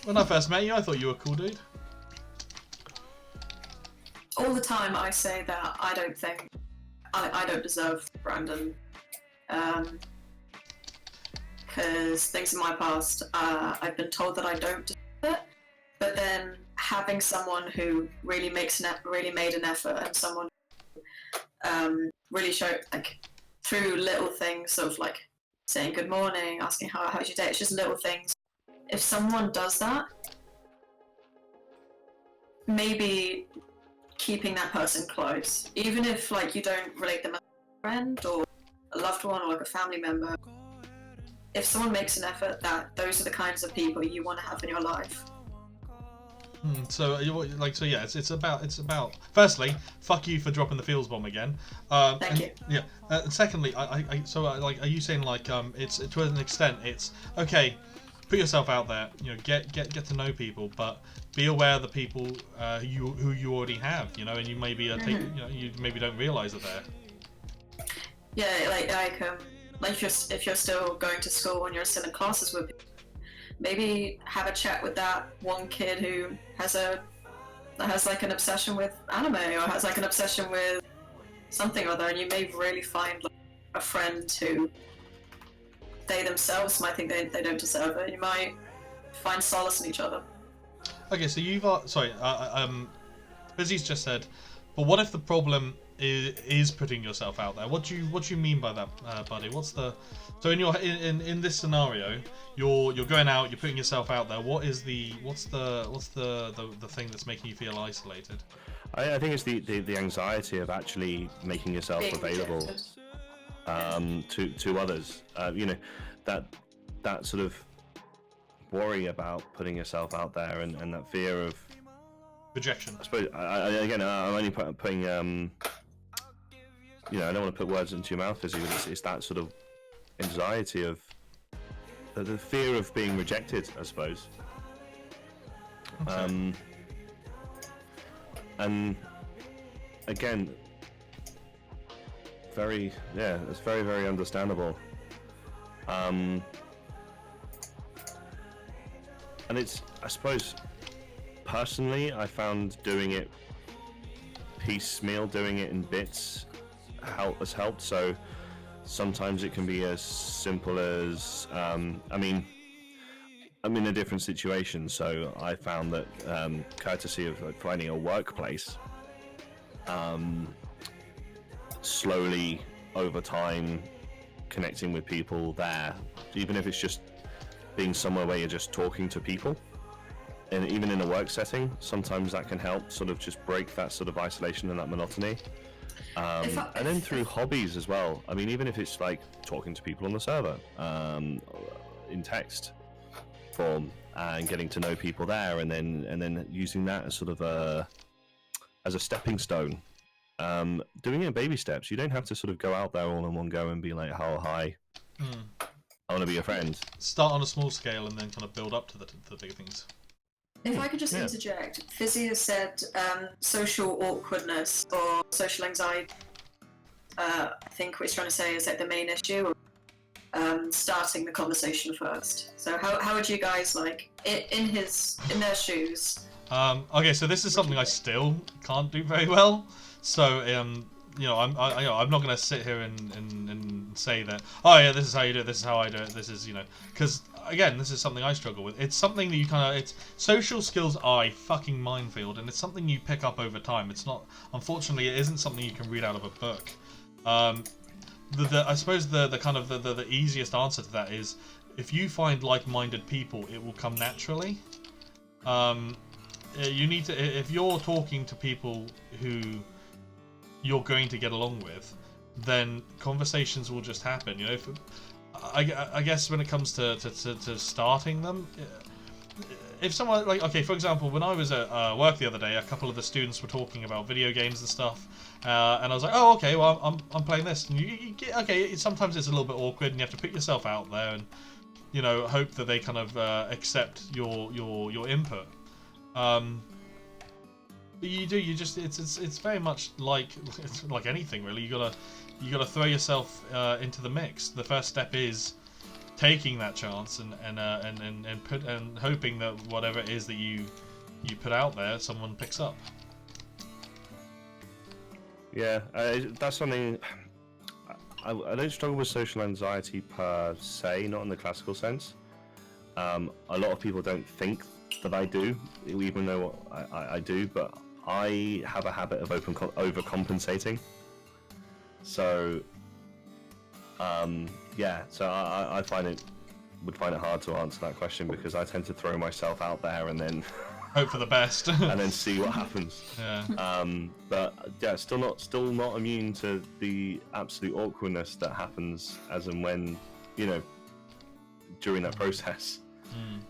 When I first met you, I thought you were a cool dude. All the time I say that I don't think I don't deserve Brandon, because things in my past I've been told that I don't deserve it, but then having someone who really made an effort, and someone really showed, like, through little things of like saying good morning, asking how's your day, it's just little things. If someone does that, maybe keeping that person close, even if like you don't relate them as a friend or a loved one or like a family member. If someone makes an effort, that those are the kinds of people you want to have in your life. So yeah, it's about. Firstly, fuck you for dropping the feels bomb again. Thank you. Yeah. Secondly, like, are you saying like it's to an extent it's okay? Put yourself out there. You know, get to know people, but be aware of the people who you already have. You know, and you maybe you maybe don't realize that they're. Yeah, like if you're still going to school and you're still in classes with people, maybe have a chat with that one kid who has like an obsession with anime, or has like an obsession with something or other, and you may really find like a friend who they themselves might think they don't deserve it. You might find solace in each other. Okay, so you've Fizzy's just said, but what if the problem is putting yourself out there? What do you mean by that, buddy? What's the in this scenario, you're going out, you're putting yourself out there. What's the thing that's making you feel isolated? I think it's the anxiety of actually making yourself available to others. You know, that sort of worry about putting yourself out there, and that fear of rejection. I suppose I'm only putting you know, I don't want to put words into your mouth, Fizzy, but it's that sort of anxiety of the fear of being rejected, I suppose. Okay. And again, it's very, very understandable. And it's, I suppose, personally, I found doing it piecemeal, doing it in bits, has helped. So sometimes it can be as simple as, I mean, I'm in a different situation, so I found that courtesy of like finding a workplace, slowly over time connecting with people there, even if it's just being somewhere where you're just talking to people, and even in a work setting, sometimes that can help sort of just break that sort of isolation and that monotony. And then through hobbies as well. I mean, even if it's like talking to people on the server, in text form, and getting to know people there, and then using that as sort of as a stepping stone. Doing it in baby steps. You don't have to sort of go out there all in one go and be like, "Oh, hi, I want to be a friend." Start on a small scale and then kind of build up to the big things. If I could just interject, Fizzy has said social awkwardness or social anxiety. I think what he's trying to say is that the main issue of starting the conversation first. So how would you guys, like, in their shoes? Okay, so this is something I still can't do very well. So you know, I'm not going to sit here and say that, oh yeah, this is how you do it, this is how I do it, this is, you know, because again, this is something I struggle with. It's something that you it's social skills are a fucking minefield, and it's something you pick up over time. It's not, unfortunately, it isn't something you can read out of a book. I suppose the easiest answer to that is, if you find like-minded people, it will come naturally. You need to, if you're talking to people who you're going to get along with, then conversations will just happen. You know, I guess when it comes to starting them, if someone, like, okay, for example, when I was at work the other day, a couple of the students were talking about video games and stuff, and I was like, oh, okay, well, I'm playing this, and you get, okay, sometimes it's a little bit awkward, and you have to put yourself out there, and, you know, hope that they kind of accept your input. But you do. You just it's very much like anything really. You gotta throw yourself into the mix. The first step is taking that chance and hoping that whatever it is that you put out there, someone picks up. Yeah, that's something. I don't struggle with social anxiety per se, not in the classical sense. A lot of people don't think that I do, even though I do, but I have a habit of overcompensating. So, yeah, so I would find it hard to answer that question because I tend to throw myself out there and then hope for the best and then see what happens. Yeah. But yeah, still not immune to the absolute awkwardness that happens as and when, during that process.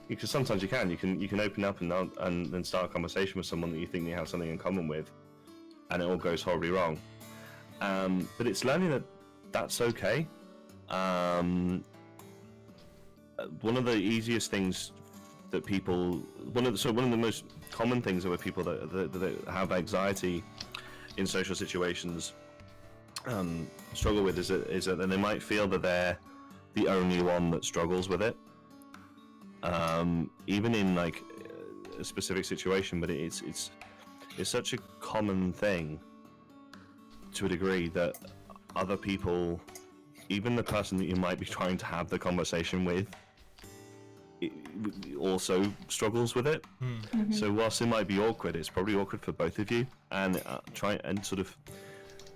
Because sometimes you can open up and start a conversation with someone that you think you have something in common with, and it all goes horribly wrong. But it's learning that that's okay. One of the easiest things that people, one of the most common things with people that have anxiety in social situations struggle with is that they might feel that they're the only one that struggles with it. Even in like a specific situation, but it's such a common thing to a degree that other people, even the person that you might be trying to have the conversation with, also struggles with it. So whilst it might be awkward, it's probably awkward for both of you, and try and sort of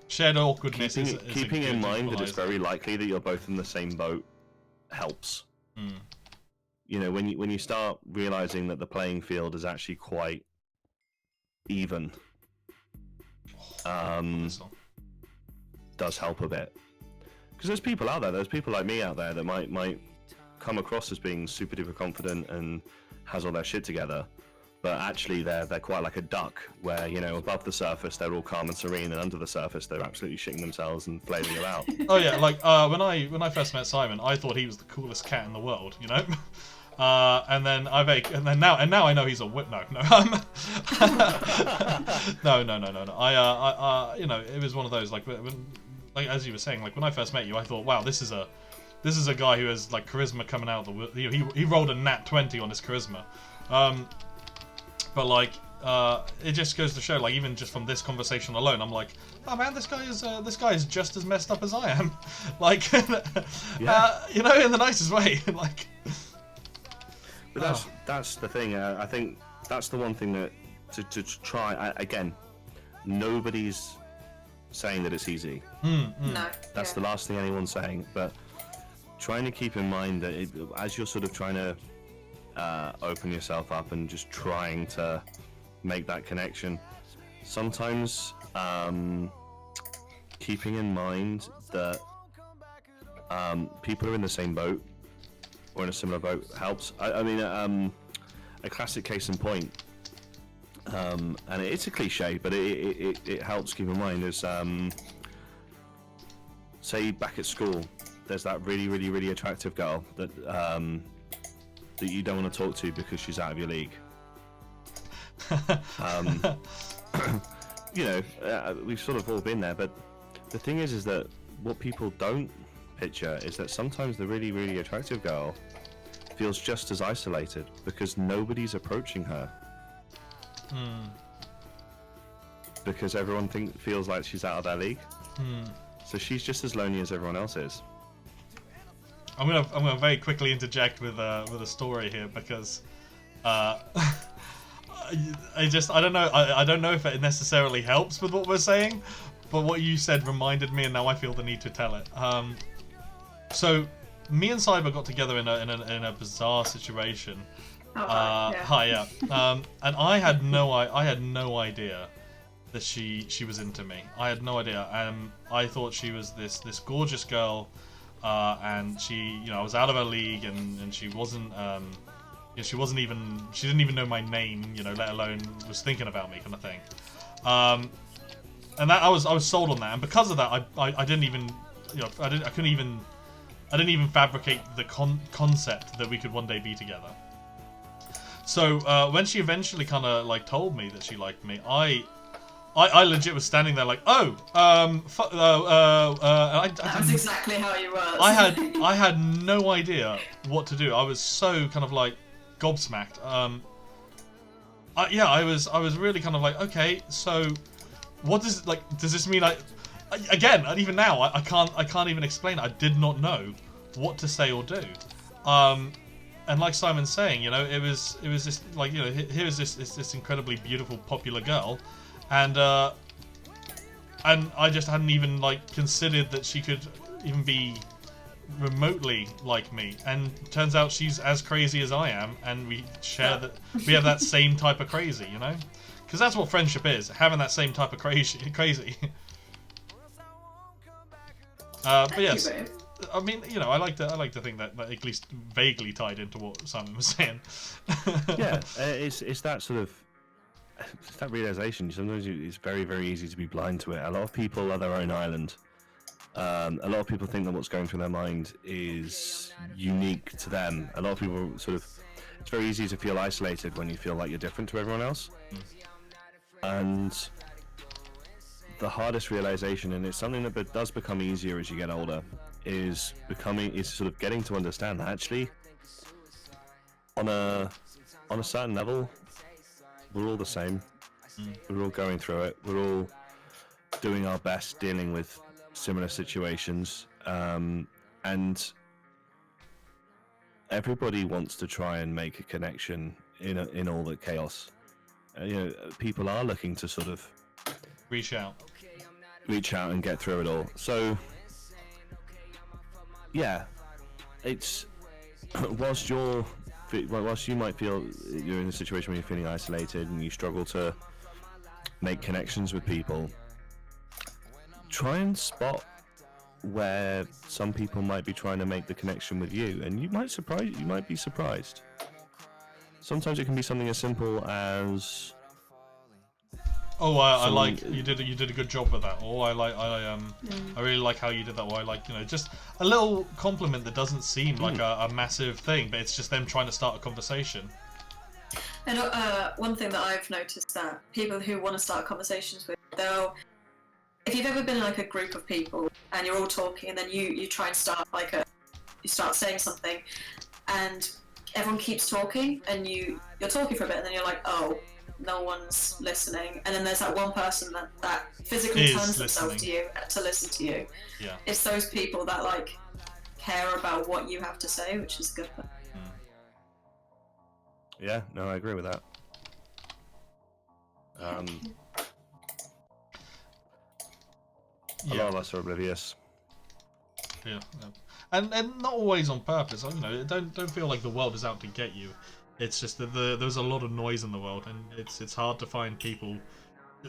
shared awkwardness keeping in mind that it's very likely that you're both in the same boat helps. When you start realizing that the playing field is actually quite even, does help a bit. Because there's people out there, there's people like me out there that might come across as being super duper confident and has all their shit together, but actually they're quite like a duck, where above the surface they're all calm and serene, and under the surface they're absolutely shitting themselves and flailing about. Oh yeah, like when I first met Simon, I thought he was the coolest cat in the world, and then now I know he's a whip. No. No. I it was one of those like as you were saying, like when I first met you, I thought, wow, this is a guy who has like charisma coming out of the. He rolled a nat 20 on his charisma, but like it just goes to show, like even just from this conversation alone, I'm like, oh man, this guy is just as messed up as I am, like yeah. in the nicest way, like. But that's the thing. I think that's the one thing that to try. Again, nobody's saying that it's easy. No. That's the last thing anyone's saying. But trying to keep in mind that as you're sort of trying to open yourself up and just trying to make that connection, sometimes keeping in mind that people are in the same boat or in a similar boat helps. I mean, a classic case in point, and it's a cliche, but it helps keep in mind is, say back at school, there's that really, really, really attractive girl that that you don't want to talk to because she's out of your league. We've sort of all been there, but the thing is that what people don't picture is that sometimes the really, really attractive girl feels just as isolated because nobody's approaching her. Because everyone feels like she's out of their league. So she's just as lonely as everyone else is. I'm gonna very quickly interject with a story here because I don't know if it necessarily helps with what we're saying, but what you said reminded me, and now I feel the need to tell it. So me and Cyber got together in a bizarre situation. And I had no idea that she was into me. I had no idea. I thought she was this gorgeous girl, and she, I was out of her league, and she wasn't. She didn't even know my name, let alone was thinking about me, kind of thing. And that I was sold on that, and because of that, I didn't even, I didn't even fabricate the concept that we could one day be together. So when she eventually kind of like told me that she liked me, I legit was standing there like, oh, That was exactly how you were. I had no idea what to do. I was so kind of like gobsmacked. I was really kind of like, okay, so what does this mean? Again, and even now, I can't even explain it. I did not know what to say or do. And like Simon's saying, you know, it was just like, you know, here is this incredibly beautiful, popular girl, and I just hadn't even like considered that she could even be remotely like me. And turns out she's as crazy as I am, and we share that. We have that same type of crazy, you know, because that's what friendship is: having that same type of crazy. But yes. I mean, you know, I like to think that at least vaguely tied into what Simon was saying. Yeah, it's that sort of it's that realization. Sometimes it's very, very easy to be blind to it. A lot of people are their own island. A lot of people think that what's going through their mind is unique to them. A lot of people sort of, it's very easy to feel isolated when you feel like you're different to everyone else. And the hardest realization, and it's something that does become easier as you get older, is sort of getting to understand that actually on a certain level we're all the same. We're all going through it. We're all doing our best dealing with similar situations, and everybody wants to try and make a connection in all the chaos. You know, people are looking to sort of reach out and get through it all. So yeah, it's whilst you might feel you're in a situation where you're feeling isolated and you struggle to make connections with people, try and spot where some people might be trying to make the connection with you, and you might be surprised. Sometimes it can be something as simple as, oh, I like you did a good job with that. Or I really like how you did that. Or I like, you know, just a little compliment that doesn't seem like a massive thing, but it's just them trying to start a conversation. And one thing that I've noticed that people who want to start conversations with, if you've ever been in like a group of people and you're all talking, and then you try and start you start saying something, and everyone keeps talking, and you're talking for a bit, and then you're like, oh, no one's listening, and then there's that one person that physically turns themselves to you to listen to you. Yeah. It's those people that like care about what you have to say, which is good. Yeah, no, I agree with that. A lot of us are oblivious. Yeah. And not always on purpose. You know, don't feel like the world is out to get you. It's just that there's a lot of noise in the world, and it's hard to find people.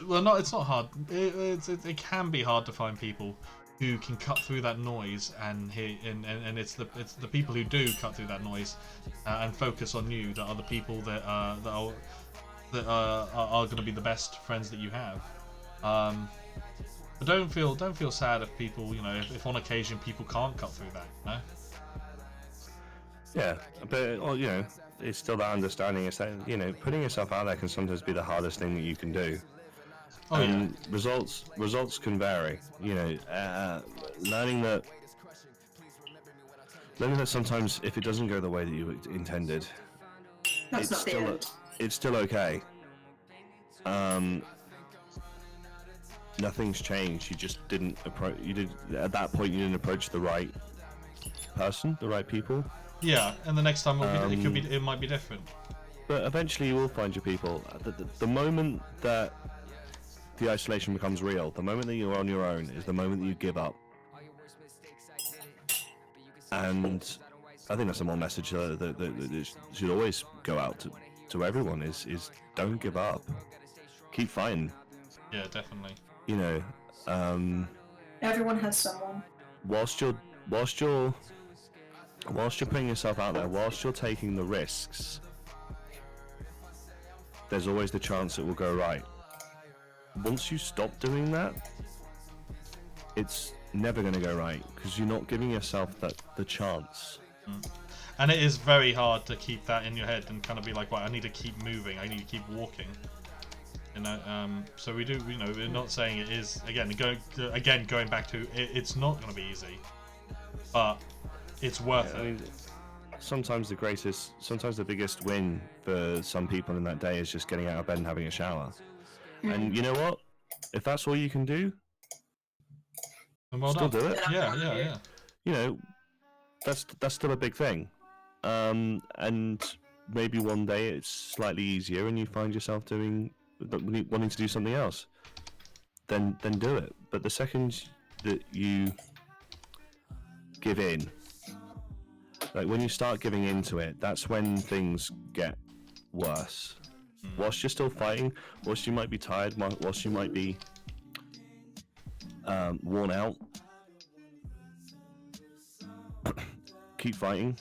Well, it's not hard. It can be hard to find people who can cut through that noise, and it's the people who do cut through that noise and focus on you that are the people that are going to be the best friends that you have. But don't feel sad if people, you know, if on occasion people can't cut through that, you know? Yeah, but well, you know, it's still that understanding. It's that, you know, putting yourself out there can sometimes be the hardest thing that you can do. Oh, yeah. Results can vary. You know, learning that sometimes if it doesn't go the way that you intended, it's still okay. Nothing's changed. You just didn't approach. At that point you didn't approach the right person, the right people. Yeah, and the next time it might be different. But eventually you will find your people. The moment that the isolation becomes real, the moment that you're on your own, is the moment that you give up. And I think that's a more message that should always go out to everyone: is don't give up, keep fighting. Yeah, definitely. You know, everyone has someone. Whilst you're putting yourself out there, whilst you're taking the risks, there's always the chance it will go right. Once you stop doing that, it's never going to go right, because you're not giving yourself the chance. And it is very hard to keep that in your head and kind of be like, right, I need to keep moving, I need to keep walking. You know, so we do. You know, we're not saying it is. Again, going back to it, it's not going to be easy, but it's worth it. I mean, sometimes the biggest win for some people in that day is just getting out of bed and having a shower. And you know what? If that's all you can do, And well still done. do it. Yeah. You know, that's still a big thing. And maybe one day it's slightly easier, and you find yourself wanting to do something else. Then do it. But the second that you give in, like when you start giving into it, that's when things get worse. Whilst you're still fighting, whilst you might be tired, whilst you might be worn out, keep fighting.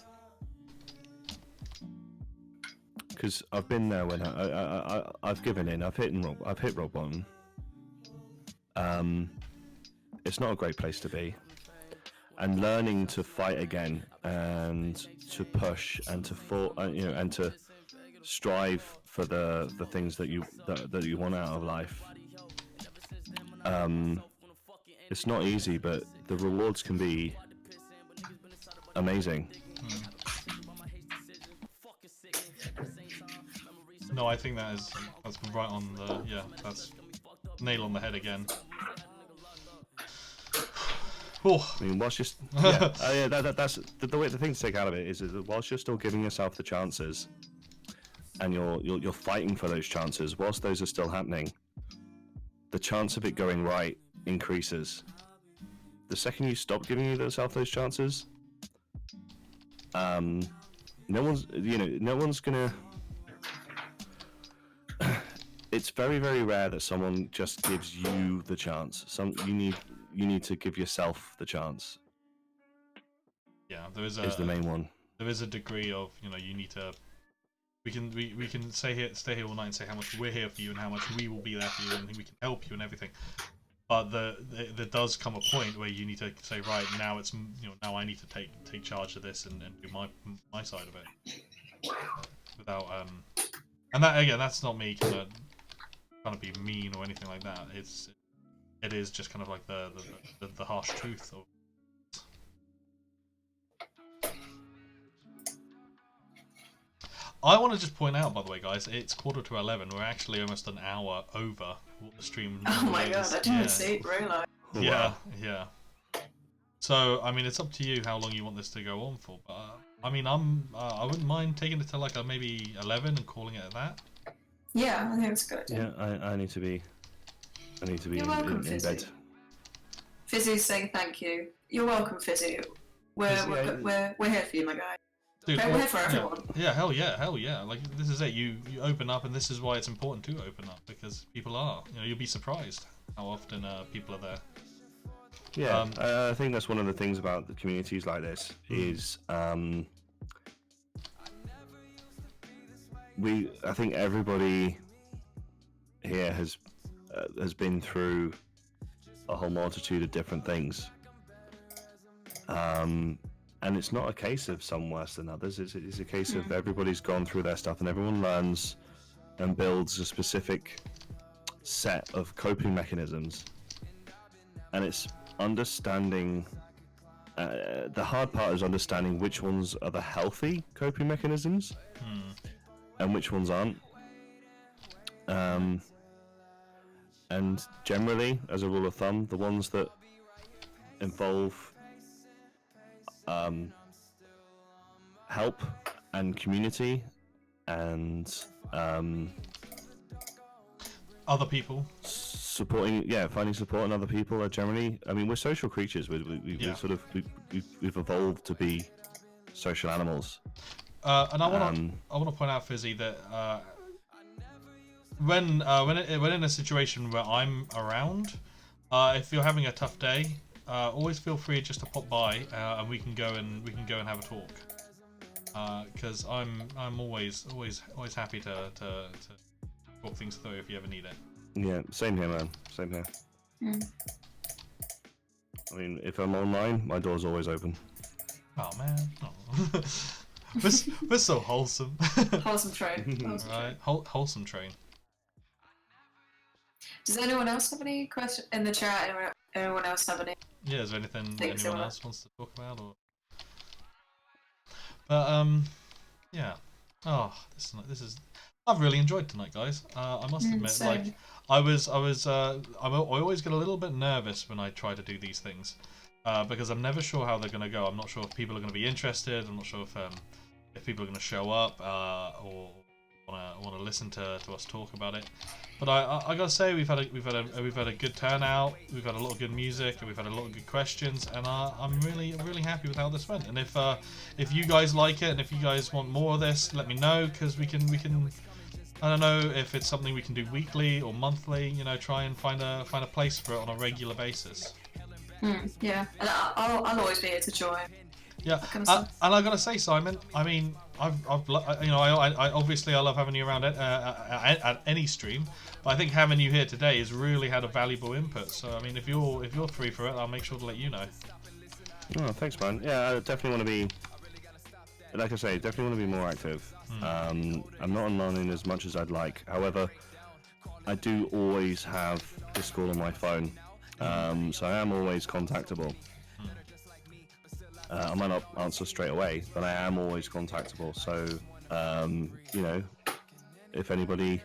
Because I've been there when I've given in. I've hit rock bottom. It's not a great place to be. And learning to fight again, and to push, and and to strive for the things that you want out of life. It's not easy, but the rewards can be amazing. No, I think that's right on the that's nail on the head again. Oh. I mean, whilst just that's the thing to take out of it is that whilst you're still giving yourself the chances, and you're fighting for those chances, whilst those are still happening, the chance of it going right increases. The second you stop giving yourself those chances, no one's gonna. It's very, very rare that someone just gives you the chance. You need to give yourself the chance. Yeah, is the main one. There is a degree of, you know, you need to. We can stay here all night and say how much we're here for you and how much we will be there for you and we can help you and everything. But there does come a point where you need to say, right, now it's, you know, now I need to take charge of this and do my side of it. Without and that again, that's not me trying to be mean or anything like that. It is just kind of like the harsh truth of. I want to just point out, by the way, guys, it's 11:15. We're actually almost an hour over what the stream. Oh my god, I didn't yeah. see it, really. Yeah, yeah. So, I mean, it's up to you how long you want this to go on for. But I mean, I wouldn't mind taking it to like maybe 11 and calling it at that. Yeah, I think it's a good idea. Yeah, I need to be. You're welcome, in bed. Fizzy's saying thank you. You're welcome, Fizzy. We're here for you, my guy. Dude, we're here for everyone. Yeah, hell yeah. Like, this is it. You open up, and this is why it's important to open up, because people are. You know, you'll be surprised how often people are there. Yeah, I think that's one of the things about the communities like this is I think everybody here has been through a whole multitude of different things. And it's not a case of some worse than others. It's a case of everybody's gone through their stuff, and everyone learns and builds a specific set of coping mechanisms. And it's understanding. The hard part is understanding which ones are the healthy coping mechanisms, and which ones aren't. And generally, as a rule of thumb, the ones that involve help and community and other people finding support in other people are generally. I mean, we're social creatures. We've evolved to be social animals. And I want to point out, Fizzy, that when in a situation where I'm around, if you're having a tough day, always feel free just to pop by, and we can go and have a talk. Because I'm always happy to talk things through if you ever need it. Yeah, same here, man. Same here. I mean, if I'm online, my door's always open. Oh man. Oh. We're so wholesome. Wholesome train. Wholesome train. Right, wholesome train. Does anyone else have any questions in the chat? Anyone else have any? Yeah, is there anything Thanks, anyone Emma. else wants to talk about? Or... But yeah. Oh, this is. I've really enjoyed tonight, guys. I must admit, same. like, I always get a little bit nervous when I try to do these things, because I'm never sure how they're gonna go. I'm not sure if people are gonna be interested. I'm not sure if people are gonna show up or wanna listen to us talk about it. But I gotta say we've had a good turnout. We've had a lot of good music and we've had a lot of good questions, and I'm really happy with how this went. And if you guys like it and if you guys want more of this, let me know, because we can. I don't know if it's something we can do weekly or monthly. You know, try and find a place for it on a regular basis. Yeah, and I'll always be here to join. Yeah, Kind of stuff. and I gotta say, Simon. I mean, I obviously I love having you around at any stream, but I think having you here today has really had a valuable input. So I mean, if you're free for it, I'll make sure to let you know. Oh, thanks, man. Yeah, I definitely want to be. Like I say, definitely want to be more active. I'm not online as much as I'd like. However, I do always have Discord on my phone, so I am always contactable. I might not answer straight away, but I am always contactable. So, you know, if anybody,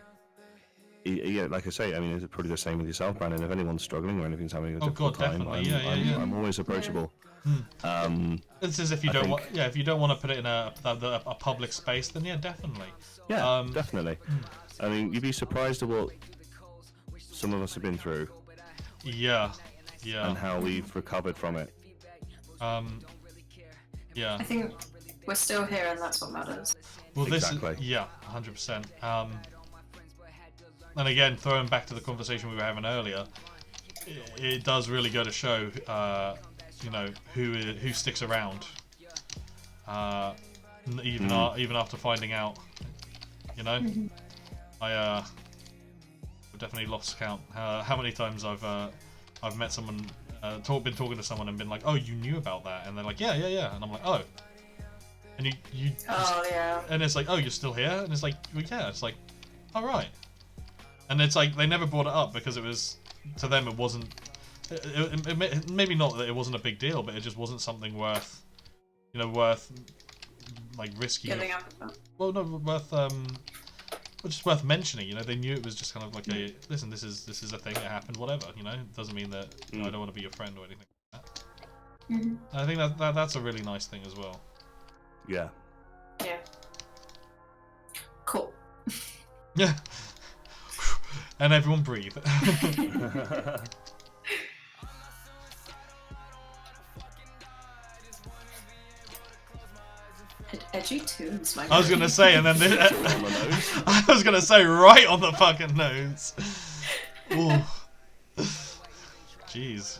yeah, like I say, I mean, it's probably the same with yourself, Brandon. If anyone's struggling or anything's having a difficult time, I'm always approachable. This is if you don't want, if you don't want to put it in a public space, then yeah, definitely. Yeah, definitely. I mean, you'd be surprised at what some of us have been through. Yeah. And how we've recovered from it. Yeah. I think we're still here, and that's what matters. Well, Exactly. this is 100%. And again, throwing back to the conversation we were having earlier, it does really go to show, you know, who sticks around, even after finding out. You know, I've definitely lost count how many times I've met someone, been talking to someone and been like, oh, you knew about that, and they're like, yeah, and I'm like, oh, and you Oh yeah. and it's like, oh, you're still here, and it's like, well, yeah, it's like, all right, and it's like they never brought it up because it was, to them it wasn't, maybe not that it wasn't a big deal, but it just wasn't something worth, you know, like risky. Giving up about. Well, no, just worth mentioning. You know, they knew it was just kind of like a listen. This is a thing that happened. Whatever. You know, it doesn't mean that you know, I don't want to be your friend or anything like that. I think that's a really nice thing as well. Yeah. Yeah. Cool. Yeah. And everyone breathe. Edgy tunes, my I was gonna say, and then On the nose. I was gonna say right on the fucking nose. Ooh. Jeez.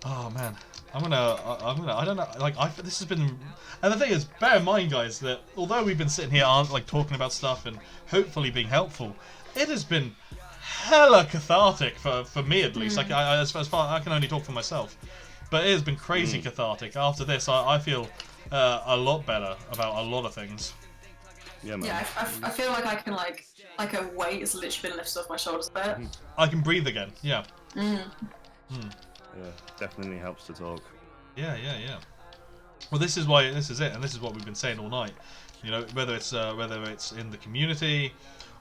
Oh man, I don't know. Like this has been, and the thing is, bear in mind, guys, that although we've been sitting here, like talking about stuff and hopefully being helpful, it has been hella cathartic for me at least. Like as far I can only talk for myself, but it has been crazy cathartic. After this, I feel a lot better about a lot of things. Yeah, man. Yeah, I feel like I can like a weight has literally been lifted off my shoulders a bit. I can breathe again. Yeah. Yeah, definitely helps to talk. Yeah. Well, this is why this is it, and this is what we've been saying all night. You know, whether it's in the community,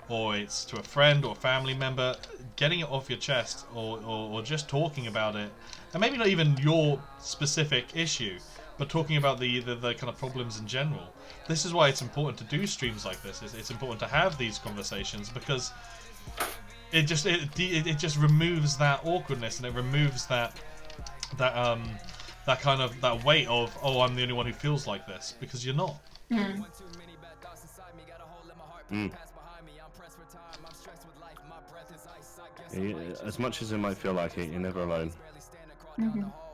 or it's to a friend or family member, getting it off your chest, or just talking about it, and maybe not even your specific issue, but talking about the kind of problems in general. This is why it's important to do streams like this. It's important to have these conversations, because it just removes that awkwardness, and it removes that kind of that weight of, oh, I'm the only one who feels like this, because you're not. As much as it might feel like it, you're never alone.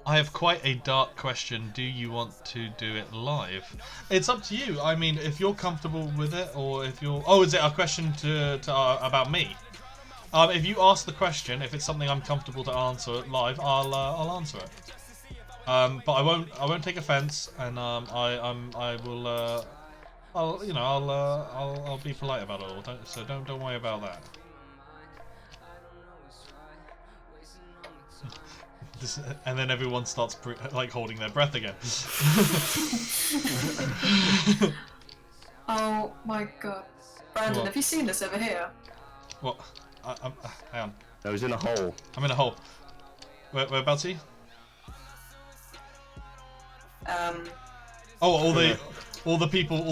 I have quite a dark question. Do you want to do it live? It's up to you. I mean, if you're comfortable with it, or if you're... Oh, is it a question to about me? If you ask the question, if it's something I'm comfortable to answer live, I'll answer it. But I won't take offence, and I will. I'll be polite about it all. Don't worry about that. And then everyone starts like holding their breath again. Oh my god. Brandon, What? have you seen this over here? What? Hang on. I was in a hole. I'm in a hole. Whereabouts are you? Oh, all the people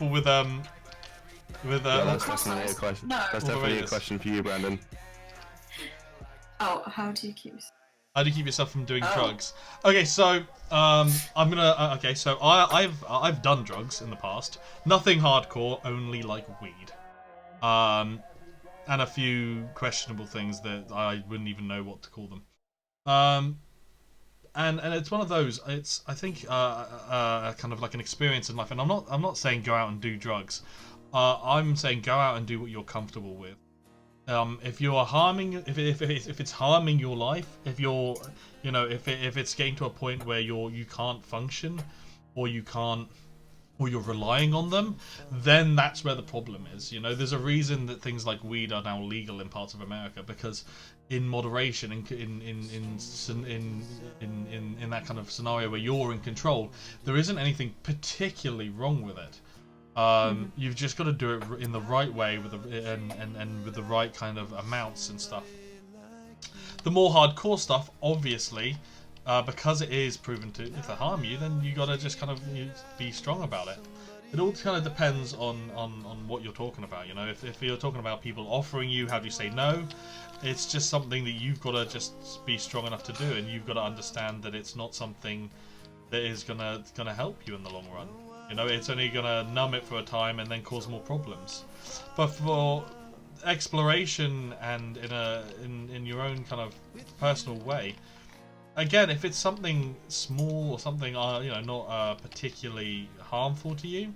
with Yeah, that's cross definitely a eyes. question. No. That's All the definitely a raiders. question for you, Brandon. Oh, how do you keep... How do you keep yourself from doing Oh. drugs? Okay, so I'm gonna. Okay, so I've done drugs in the past. Nothing hardcore, only like weed, and a few questionable things that I wouldn't even know what to call them. And it's one of those. It's I think kind of like an experience in life. And I'm not saying go out and do drugs. I'm saying go out and do what you're comfortable with. If you're harming, if it's harming your life, if you're, if it's getting to a point where you can't function, or you're relying on them, then that's where the problem is. There's a reason that things like weed are now legal in parts of America, because in moderation, in that kind of scenario where you're in control, there isn't anything particularly wrong with it. You've just got to do it in the right way with with the right kind of amounts and stuff. The more hardcore stuff, obviously, because it is proven to harm you, then you got to just kind of be strong about it. It all kind of depends on what you're talking about. If you're talking about people offering you, how do you say no? It's just something that you've got to just be strong enough to do, and you've got to understand that it's not something that is gonna help you in the long run. It's only gonna numb it for a time and then cause more problems. But for exploration and in your own kind of personal way, again, if it's something small or something not particularly harmful to you,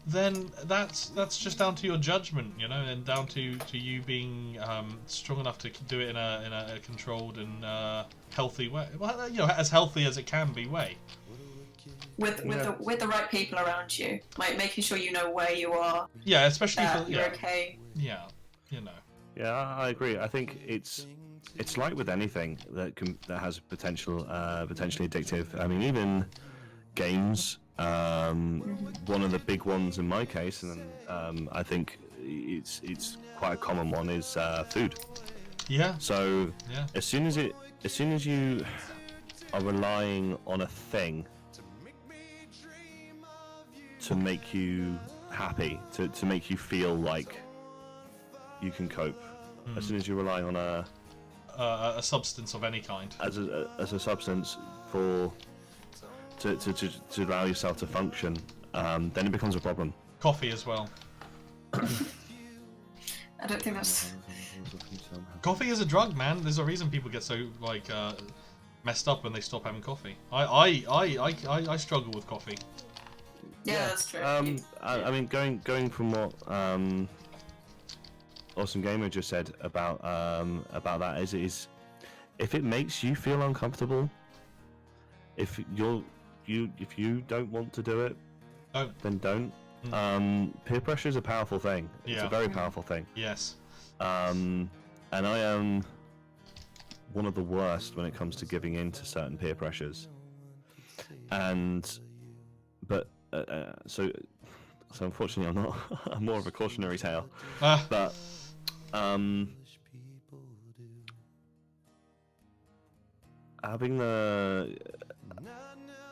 then that's just down to your judgment, and down to you being strong enough to do it in a controlled and healthy way. Well, as healthy as it can be way. With the right people around you, like making sure you know where you are. Yeah, especially You're okay. Yeah, Yeah, I agree. I think it's like with anything that has potentially addictive. I mean, even games. One of the big ones in my case, and I think it's quite a common one, is food. Yeah. So yeah. as soon as you are relying on a thing to make you happy, to make you feel like you can cope, as soon as you're relying on a substance of any kind, as a substance to allow yourself to function, then it becomes a problem. Coffee as well. I don't think that's... Coffee is a drug, man. There's a reason people get so messed up when they stop having coffee. I struggle with coffee. Yeah, that's true. I mean, going from what Awesome Gamer just said about that is if it makes you feel uncomfortable, if you don't want to do it, then don't. Peer pressure is a powerful thing. It's a very powerful thing. Yes. And I am one of the worst when it comes to giving in to certain peer pressures. But so unfortunately, I'm not. I'm more of a cautionary tale. But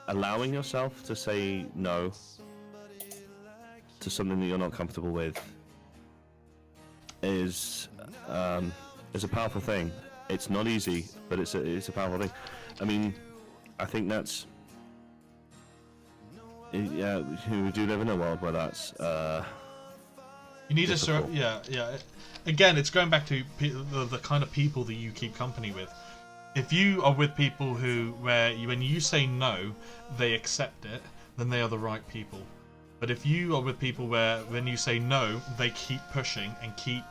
allowing yourself to say no to something that you're not comfortable with is a powerful thing. It's not easy, but it's a powerful thing. I mean, I think that's... Yeah, we do live in a world where that's you need difficult. yeah. Again, it's going back to the kind of people that you keep company with. If you are with people when you say no, they accept it, then they are the right people. But if you are with people where when you say no, they keep pushing and keep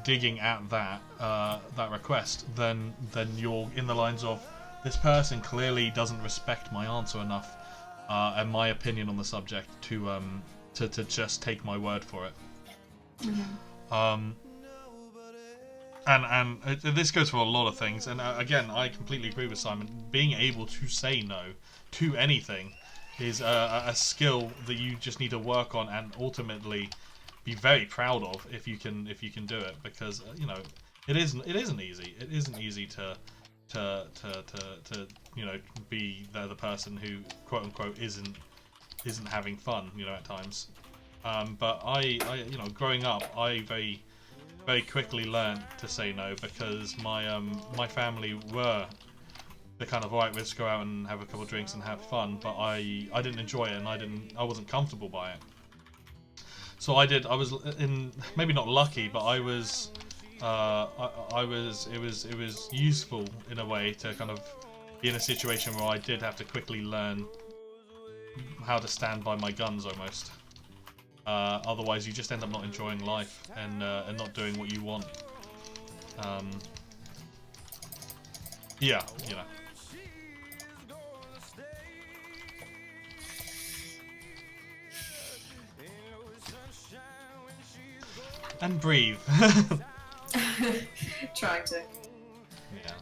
digging at that request, then you're in the lines of this person clearly doesn't respect my answer enough and my opinion on the subject to just take my word for it. And this goes for a lot of things. And again, I completely agree with Simon. Being able to say no to anything is a skill that you just need to work on and ultimately be very proud of if you can do it, because you know it isn't easy. It isn't easy to you know be the person who quote unquote isn't having fun, you know, at times. But I you know, growing up, I very quickly learned to say no, because my family were the kind of, alright, let's go out and have a couple of drinks and have fun, but I didn't enjoy it, and I wasn't comfortable by it. So I was in, maybe not lucky, but it was useful in a way to kind of be in a situation where I did have to quickly learn how to stand by my guns almost. Otherwise you just end up not enjoying life and not doing what you want. Yeah, you know. And breathe. Trying to. Yeah.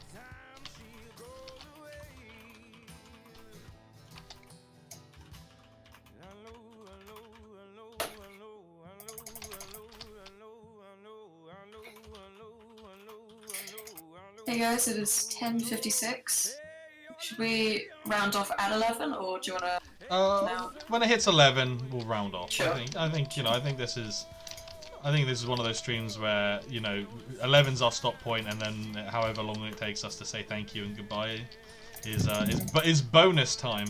Hey guys, it is 10:56. Should we round off at 11, or do you wanna? No. When it hits 11, we'll round off. Sure. I think you know. I think this is one of those streams where, you know, 11's our stop point, and then however long it takes us to say thank you and goodbye is bonus time.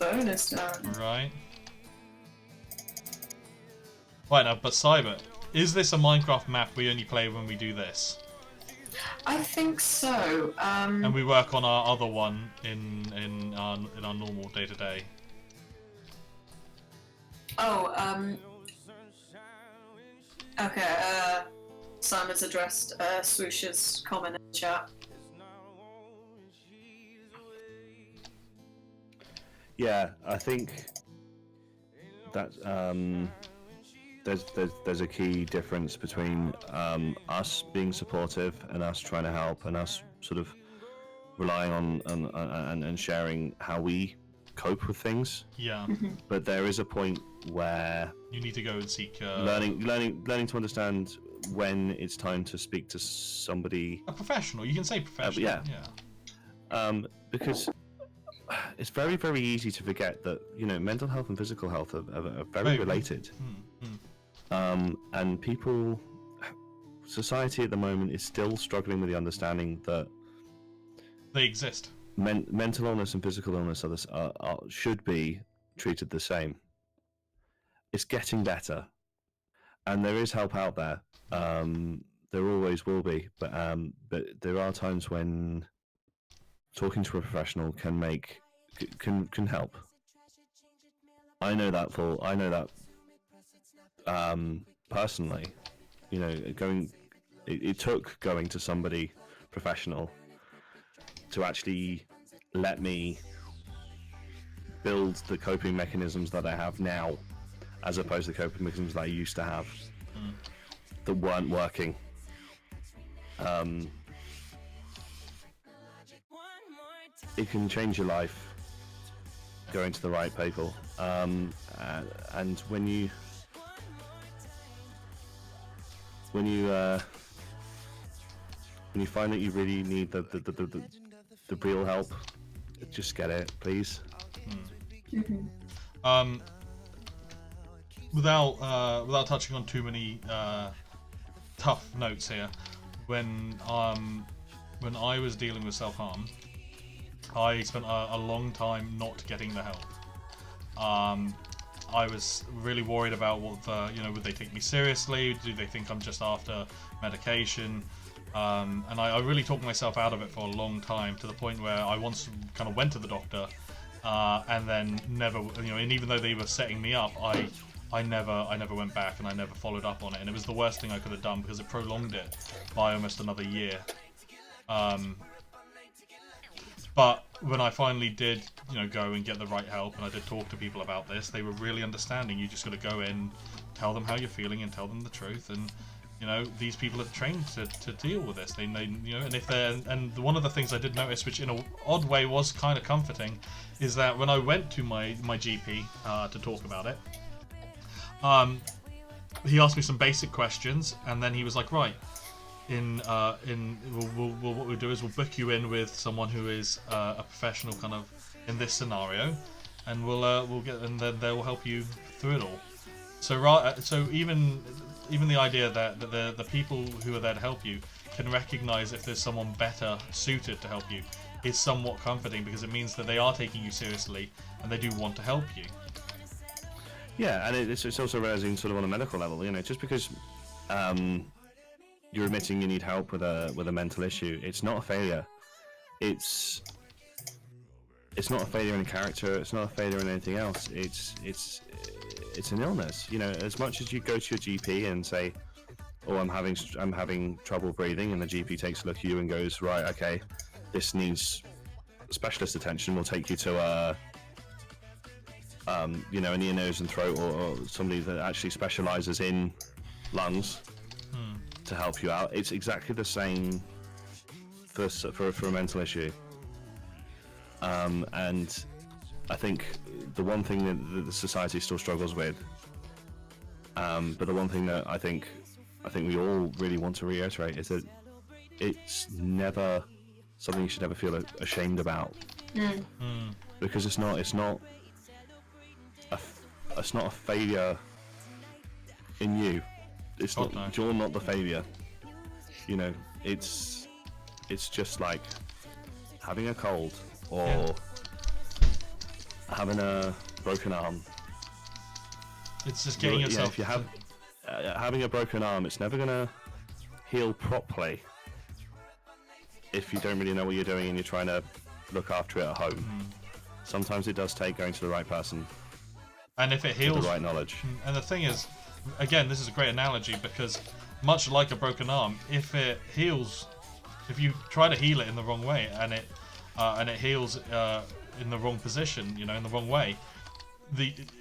Bonus time. Right. Right now, but Cyber, is this a Minecraft map we only play when we do this? I think so. And we work on our other one in our normal day to day. Oh, okay, Simon's addressed Swoosh's comment in the chat. Yeah, I think that there's a key difference between us being supportive and us trying to help and us sort of relying on and sharing how we cope with things. Yeah. But there is a point where you need to go and seek learning to understand when it's time to speak to somebody. A professional. You can say professional. Yeah. Because it's very, very easy to forget that, you know, mental health and physical health are very related. And society at the moment is still struggling with the understanding that they exist. Mental illness and physical illness should be treated the same. It's getting better, and there is help out there. There always will be, but there are times when talking to a professional can help. I know that personally. You know, it took going to somebody professional to actually let me build the coping mechanisms that I have now, as opposed to the coping mechanisms that I used to have that weren't working. It can change your life going to the right people, and when you find that you really need the real help, just get it, please. Without touching on too many tough notes here, when I was dealing with self-harm, I spent a long time not getting the help. I was really worried about would they take me seriously? Do they think I'm just after medication? And I really talked myself out of it for a long time, to the point where I once kind of went to the doctor, and then never, and even though they were setting me up, I never went back, and I never followed up on it, and it was the worst thing I could have done, because it prolonged it by almost another year. But when I finally did, go and get the right help, and I did talk to people about this, they were really understanding. You just got to go in, tell them how you're feeling, and tell them the truth. And these people are trained to deal with this. They and if they're and one of the things I did notice, which in an odd way was kind of comforting, is that when I went to my GP to talk about it, he asked me some basic questions, and then he was like, right. What we'll do is we'll book you in with someone who is a professional kind of in this scenario, and we'll get, and then they will help you through it all. So even the idea that the people who are there to help you can recognize if there's someone better suited to help you is somewhat comforting, because it means that they are taking you seriously and they do want to help you. Yeah, and it's also realizing sort of on a medical level, just because you're admitting you need help with a mental issue, it's not a failure. It's not a failure in character. It's not a failure in anything else. It's an illness. As much as you go to your GP and say, "Oh, I'm having trouble breathing," and the GP takes a look at you and goes, "Right, okay, this needs specialist attention. We'll take you to an ear, nose, and throat, or somebody that actually specialises in lungs." To help you out. It's exactly the same for a mental issue. And I think the one thing that the society still struggles with, but the one thing that I think we all really want to reiterate is that it's never something you should ever feel ashamed about. Because it's not a failure in you. It's not. You're not the failure. It's just like having a cold or having a broken arm. It's just getting yourself. If you have having a broken arm, it's never gonna heal properly if you don't really know what you're doing and you're trying to look after it at home. Sometimes it does take going to the right person. And if it heals, with the right knowledge. And the thing is, again, this is a great analogy, because much like a broken arm, if it heals, if you try to heal it in the wrong way and it heals in the wrong position, in the wrong way,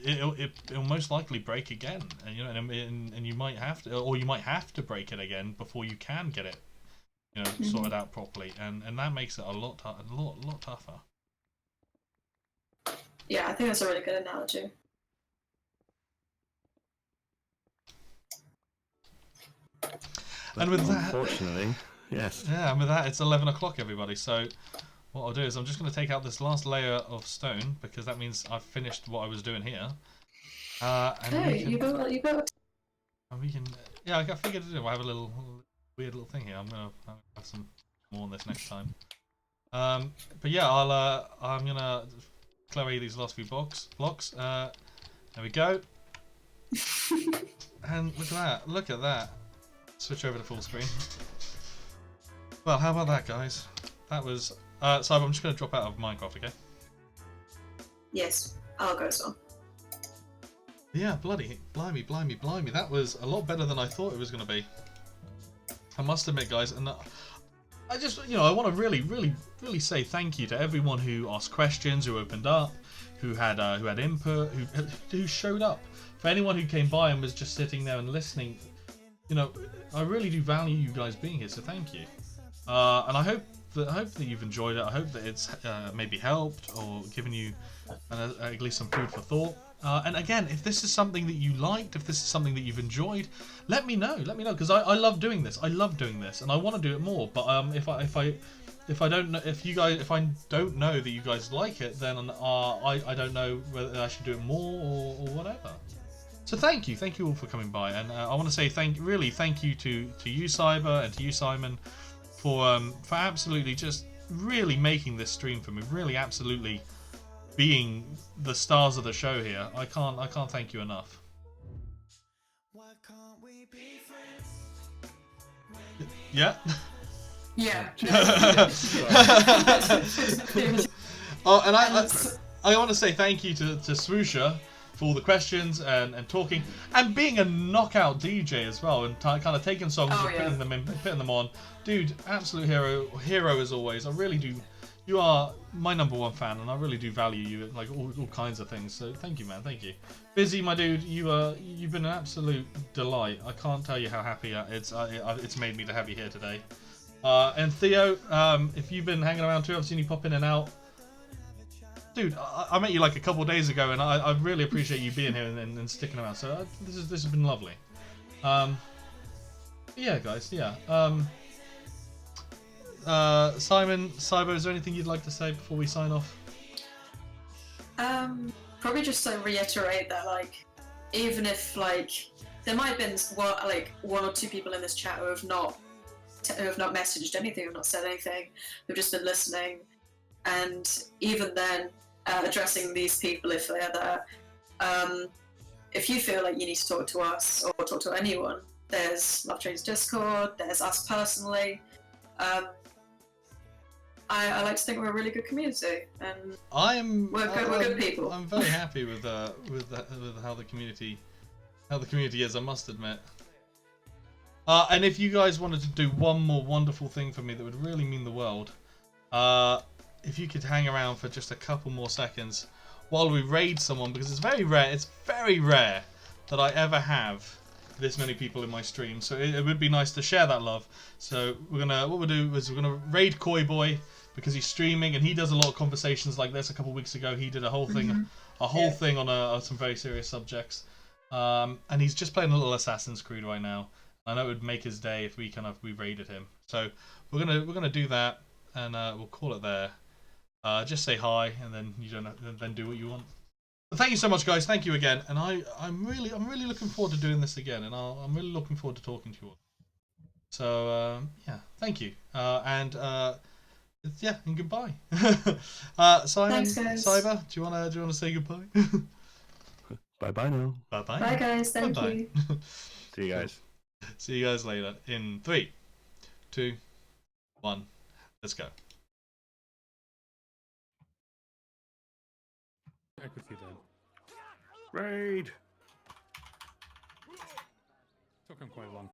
it'll most likely break again, and you might have to, or you might have to break it again before you can get it, sorted out properly, and that makes it a lot tougher. Yeah, I think that's a really good analogy. And with that, unfortunately, yes. Yeah, and with that, it's 11 o'clock, everybody. So what I'll do is I'm just going to take out this last layer of stone, because that means I've finished what I was doing here. You go. And we can. Yeah, I figured we'll have a weird little thing here. I'm gonna have some more on this next time. But yeah, I'm gonna clear away these last few blocks. There we go. And look at that. Switch over to full screen. Well, how about that, guys? That was... so I'm just going to drop out of Minecraft, okay? Yes, I'll go as well. Yeah, blimey. That was a lot better than I thought it was going to be. I must admit, guys, and I just, I want to really say thank you to everyone who asked questions, who opened up, who had input, who showed up. For anyone who came by and was just sitting there and listening, I really do value you guys being here, so thank you. And I hope that you've enjoyed it. I hope that it's maybe helped or given you at least some food for thought. And again, if this is something that you liked, if this is something that you've enjoyed, let me know. Let me know, because I love doing this. I love doing this, and I want to do it more. But if I don't know, if I don't know that you guys like it, then I don't know whether I should do it more or whatever. So thank you all for coming by, and I want to say thank you to you, Cyber, and to you, Simon, for absolutely just really making this stream for me, really absolutely being the stars of the show here. I can't thank you enough. Yeah. Yeah. Oh, and I want to say thank you to Swoosher for all the questions and talking, and being a knockout DJ as well, and kind of taking songs and putting them on. Dude, absolute hero as always. I really do You are my #1 fan, and I really do value you like all kinds of things. So thank you, man. Thank you. Busy, my dude. You've been an absolute delight. I can't tell you how happy it's made me to have you here today. And Theo, if you've been hanging around too, I've seen you pop in and out. Dude, I met you like a couple of days ago, and I really appreciate you being here and sticking around. So this has been lovely. Yeah, guys. Yeah. Simon, Cyber, is there anything you'd like to say before we sign off? Probably just to reiterate that, like, even if like there might have been one or two people in this chat who have not messaged anything, who have not said anything, who've just been listening, and even then, addressing these people if they're there. If you feel like you need to talk to us or talk to anyone, there's Love Train's Discord. There's us personally. I like to think we're a really good community, and we're good people. I'm very happy with how the community is. I must admit. And if you guys wanted to do one more wonderful thing for me that would really mean the world, if you could hang around for just a couple more seconds while we raid someone, because it's very rare. It's very rare that I ever have this many people in my stream, so it would be nice to share that love. So what we'll do is we're gonna raid Koi Boy because he's streaming and he does a lot of conversations like this. A couple of weeks ago, he did a whole thing, thing on some very serious subjects, and he's just playing a little Assassin's Creed right now. I know it would make his day if we raided him. So we're gonna do that, and we'll call it there. Just say hi, and then then do what you want. But thank you so much, guys. Thank you again, and I'm really looking forward to doing this again, and I'm really looking forward to talking to you all. So yeah, thank you, and goodbye. Simon, Thanks, guys. Cyber, do you wanna say goodbye? Bye bye now. Bye bye. Bye, guys. Thank you. See you guys. See you guys later. In 3, 2, 1, let's go. I could see that. Raid. Took him quite long.